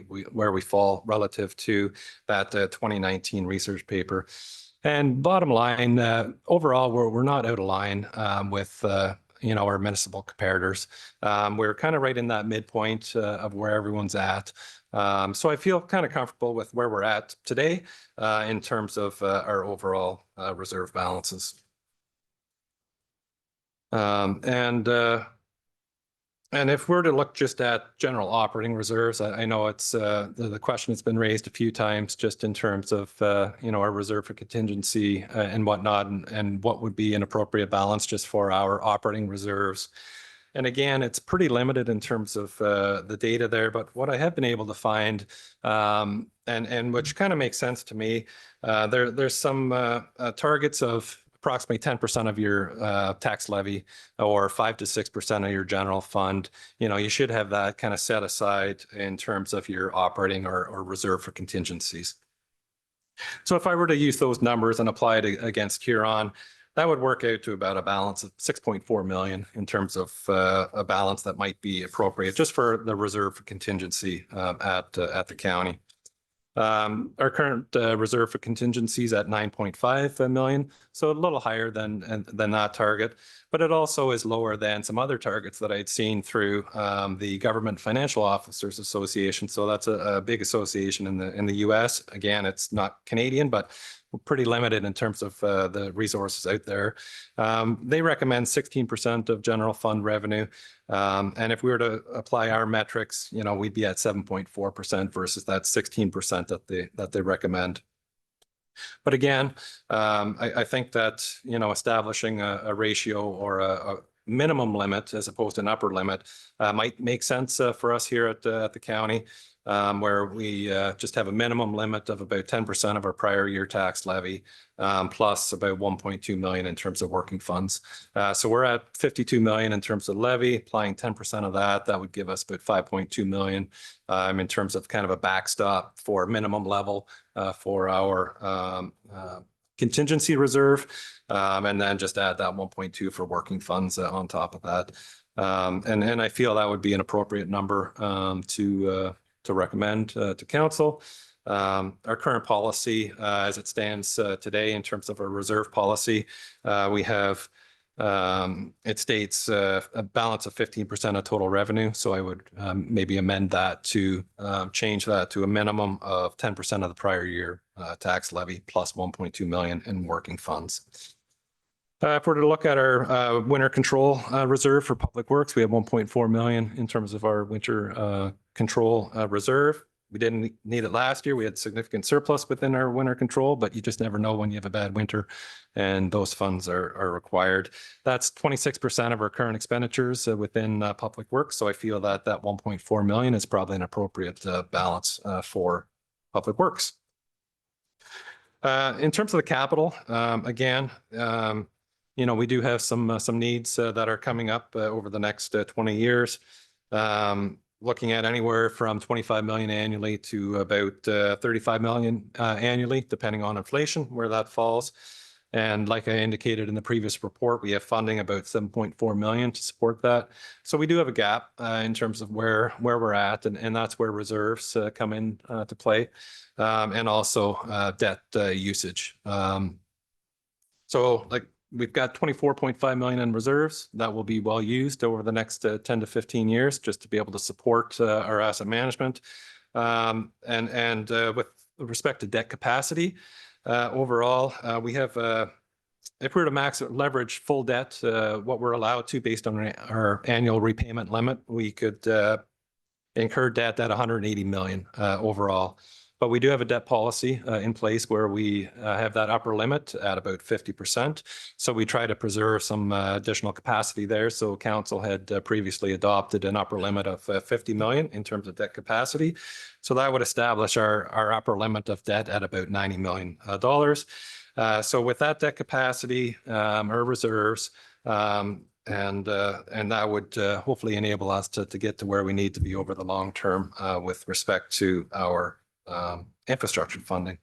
fall relative to that 2019 research paper. And bottom line, overall, we're not out of line with our municipal comparators. We're kind of right in that midpoint of where everyone's at. So I feel kind of comfortable with where we're at today in terms of our overall reserve balances. And if we're to look just at general operating reserves, I know it's the question has been raised a few times just in terms of our reserve for contingency and whatnot, and what would be an appropriate balance just for our operating reserves. And again, it's pretty limited in terms of the data there, but what I have been able to find, and which kind of makes sense to me, there's some targets of approximately 10% of your tax levy or 5 to 6% of your general fund. You should have that kind of set aside in terms of your operating or reserve for contingencies. So if I were to use those numbers and apply it against Huron, that would work out to about a balance of 6.4 million in terms of a balance that might be appropriate just for the reserve for contingency at the county. Our current reserve for contingencies at 9.5 million, so a little higher than that target, but it also is lower than some other targets that I'd seen through the Government Financial Officers Association. So that's a big association in the US. Again, it's not Canadian, but we're pretty limited in terms of the resources out there. They recommend 16% of general fund revenue. And if we were to apply our metrics, we'd be at 7.4% versus that 16% that they recommend. But again, I think that, establishing a ratio or a minimum limit as opposed to an upper limit might make sense for us here at the county, where we just have a minimum limit of about 10% of our prior year tax levy, plus about 1.2 million in terms of working funds. So we're at 52 million in terms of levy. Applying 10% of that would give us about 5.2 million in terms of kind of a backstop for minimum level for our contingency reserve, and then just add that 1.2 for working funds on top of that. And I feel that would be an appropriate number to recommend to council. Our current policy, as it stands today in terms of our reserve policy, we have, it states a balance of 15% of total revenue. So I would maybe amend that to change that to a minimum of 10% of the prior year tax levy plus 1.2 million in working funds. If we're to look at our winter control reserve for public works, we have 1.4 million in terms of our winter control reserve. We didn't need it last year. We had significant surplus within our winter control, but you just never know when you have a bad winter, and those funds are required. That's 26% of our current expenditures within public works. So I feel that that 1.4 million is probably an appropriate balance for public works. In terms of the capital, again, we do have some needs that are coming up over the next 20 years. Looking at anywhere from 25 million annually to about 35 million annually, depending on inflation, where that falls. And like I indicated in the previous report, we have funding about 7.4 million to support that. So we do have a gap in terms of where we're at, and that's where reserves come in to play, and also debt usage. So like, we've got 24.5 million in reserves that will be well used over the next 10 to 15 years just to be able to support our asset management. And with respect to debt capacity, overall, we have, if we were to max leverage full debt, what we're allowed to based on our annual repayment limit, we could incur debt at 180 million overall. But we do have a debt policy in place where we have that upper limit at about 50%. So we try to preserve some additional capacity there. So council had previously adopted an upper limit of 50 million in terms of debt capacity. So that would establish our upper limit of debt at about 90 million dollars. So with that debt capacity, our reserves, and that would hopefully enable us to get to where we need to be over the long term with respect to our infrastructure funding.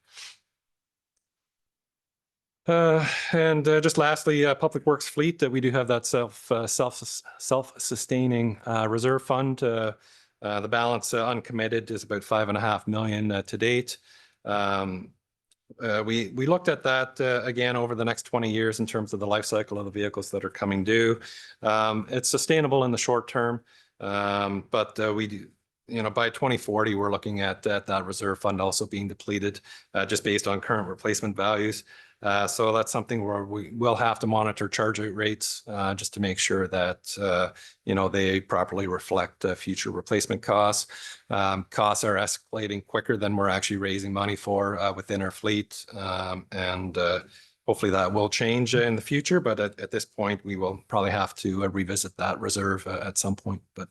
And just lastly, public works fleet, that we do have that self-sustaining reserve fund. The balance uncommitted is about 5.5 million to date. We looked at that again over the next 20 years in terms of the life cycle of the vehicles that are coming due. It's sustainable in the short term, but we do, by 2040, we're looking at that reserve fund also being depleted just based on current replacement values. So that's something where we will have to monitor charge out rates just to make sure that, they properly reflect future replacement costs. Costs are escalating quicker than we're actually raising money for within our fleet. And hopefully that will change in the future. But at this point, we will probably have to revisit that reserve at some point. But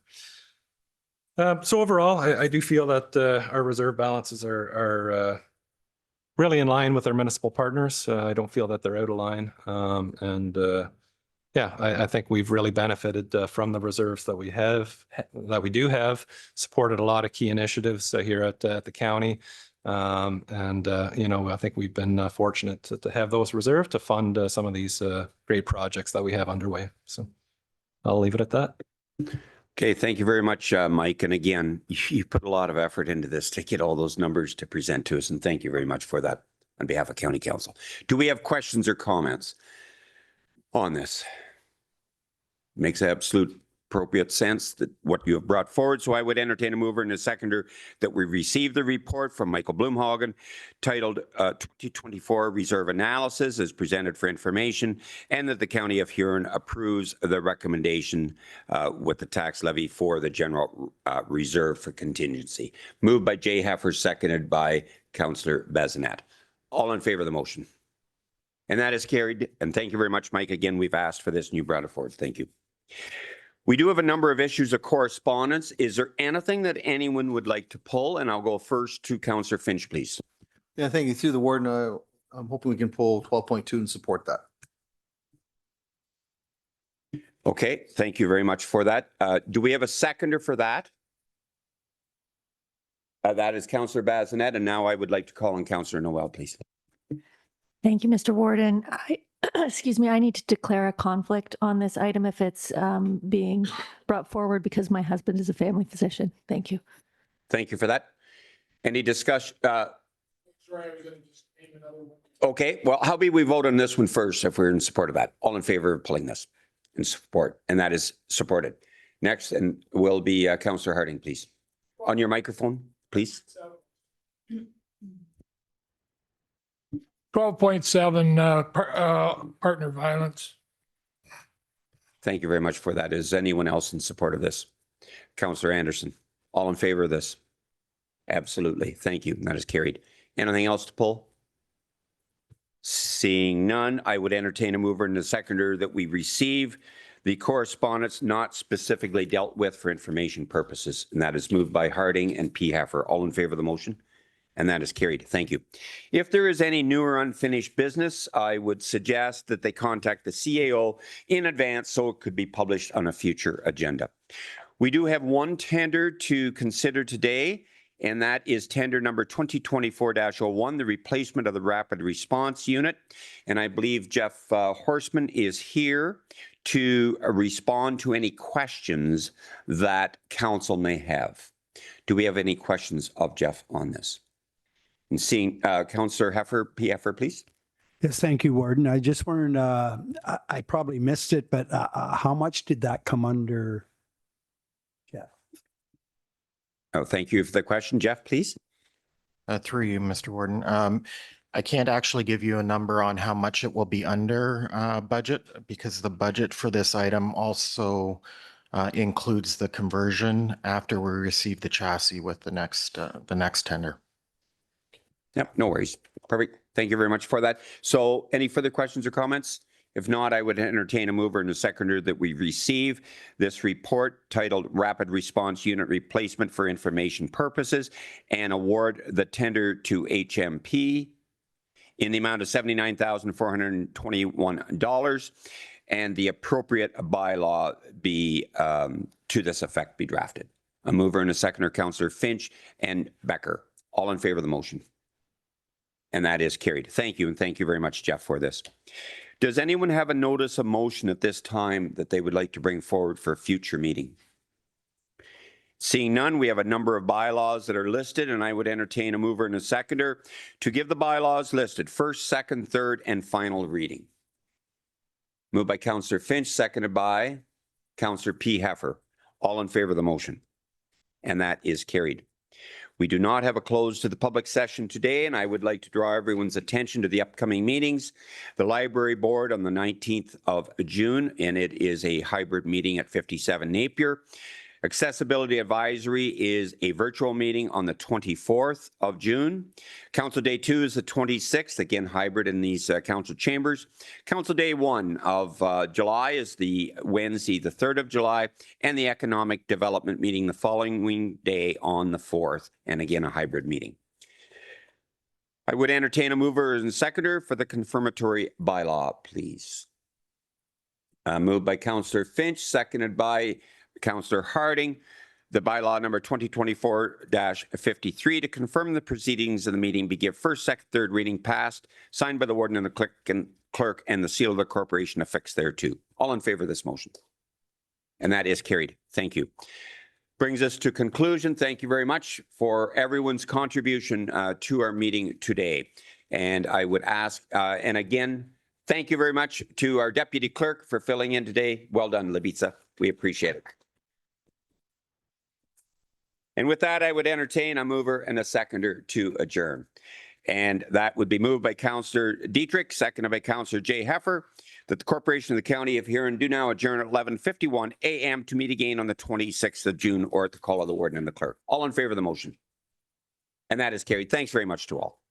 so overall, I do feel that our reserve balances are really in line with our municipal partners. I don't feel that they're out of line. I think we've really benefited from the reserves that we do have, supported a lot of key initiatives here at the county. I think we've been fortunate to have those reserved to fund some of these great projects that we have underway. So I'll leave it at that. Okay, thank you very much, Mike. And again, you put a lot of effort into this to get all those numbers to present to us. And thank you very much for that on behalf of County Council. Do we have questions or comments on this? Makes absolute appropriate sense that what you have brought forward. So I would entertain a mover and a seconder that we receive the report from Michael Blumhagen titled 2024 Reserve Analysis as presented for information, and that the County of Huron approves the recommendation with the tax levy for the general reserve for contingency. Moved by Jay Heffer, seconded by Councillor Bazinet. All in favor of the motion? And that is carried. And thank you very much, Mike. Again, we've asked for this and you brought it forward. Thank you. We do have a number of issues of correspondence. Is there anything that anyone would like to pull? And I'll go first to Councillor Finch, please. Yeah, thank you. Through the warden, I'm hoping we can pull 12.2 and support that. Okay, thank you very much for that. Do we have a seconder for that? That is Councillor Bazinet, and now I would like to call on Councillor Noel, please. Thank you, Mr. Warden. Excuse me, I need to declare a conflict on this item if it's being brought forward because my husband is a family physician. Thank you. Thank you for that. Any discussion? Sorry, I was going to just name another one. Okay, well, how about we vote on this one first if we're in support of that? All in favor of pulling this in support, and that is supported. Next, and will be Councillor Harding, please. On your microphone, please. 12.7 partner violence. Thank you very much for that. Is anyone else in support of this? Councillor Anderson, all in favor of this? Absolutely. Thank you. That is carried. Anything else to pull? Seeing none, I would entertain a mover and a seconder that we receive the correspondence not specifically dealt with for information purposes. And that is moved by Harding and P. Heffer. All in favor of the motion? And that is carried. Thank you. If there is any new or unfinished business, I would suggest that they contact the CAO in advance so it could be published on a future agenda. We do have one tender to consider today, and that is tender number 2024-01, the replacement of the rapid response unit. And I believe Jeff Horseman is here to respond to any questions that council may have. Do we have any questions of Jeff on this? And seeing Councillor Heffer, P. Heffer, please. Yes, thank you, Warden. I just wondered, I probably missed it, but how much did that come under, Jeff? Oh, thank you for the question. Jeff, please. Through you, Mr. Warden. I can't actually give you a number on how much it will be under budget because the budget for this item also includes the conversion after we receive the chassis with the next tender. Yep, no worries. Perfect. Thank you very much for that. So any further questions or comments? If not, I would entertain a mover and a seconder that we receive this report titled Rapid Response Unit Replacement for Information Purposes and award the tender to HMP in the amount of $79,421 and the appropriate bylaw be to this effect be drafted. A mover and a seconder, Councillor Finch and Becker. All in favor of the motion? And that is carried. Thank you, and thank you very much, Jeff, for this. Does anyone have a notice of motion at this time that they would like to bring forward for a future meeting? Seeing none, we have a number of bylaws that are listed, and I would entertain a mover and a seconder to give the bylaws listed first, second, third, and final reading. Moved by Councillor Finch, seconded by Councillor P. Heffer. All in favor of the motion? And that is carried. We do not have a close to the public session today, and I would like to draw everyone's attention to the upcoming meetings. The Library Board on the 19th of June, and it is a hybrid meeting at 57 Napier. Accessibility Advisory is a virtual meeting on the 24th of June. Council Day 2 is the 26th, again hybrid in these council chambers. Council Day 1 of July is the Wednesday, the 3rd of July, and the Economic Development meeting the following day on the 4th, and again a hybrid meeting. I would entertain a mover and seconder for the confirmatory bylaw, please. Moved by Councillor Finch, seconded by Councillor Harding, the bylaw number 2024-53 to confirm the proceedings of the meeting be give first, second, third reading passed, signed by the warden and the clerk and the seal of the corporation affixed thereto. All in favor of this motion? And that is carried. Thank you. Brings us to conclusion. Thank you very much for everyone's contribution to our meeting today. And I would ask, and again, thank you very much to our deputy clerk for filling in today. Well done, Labitza. We appreciate it. And with that, I would entertain a mover and a seconder to adjourn. And that would be moved by Councillor Dietrich, seconded by Councillor J. Heffer, that the Corporation of the County of Huron do now adjourn at 11:51 a.m. to meet again on the 26th of June or at the call of the warden and the clerk. All in favor of the motion? And that is carried. Thanks very much to all.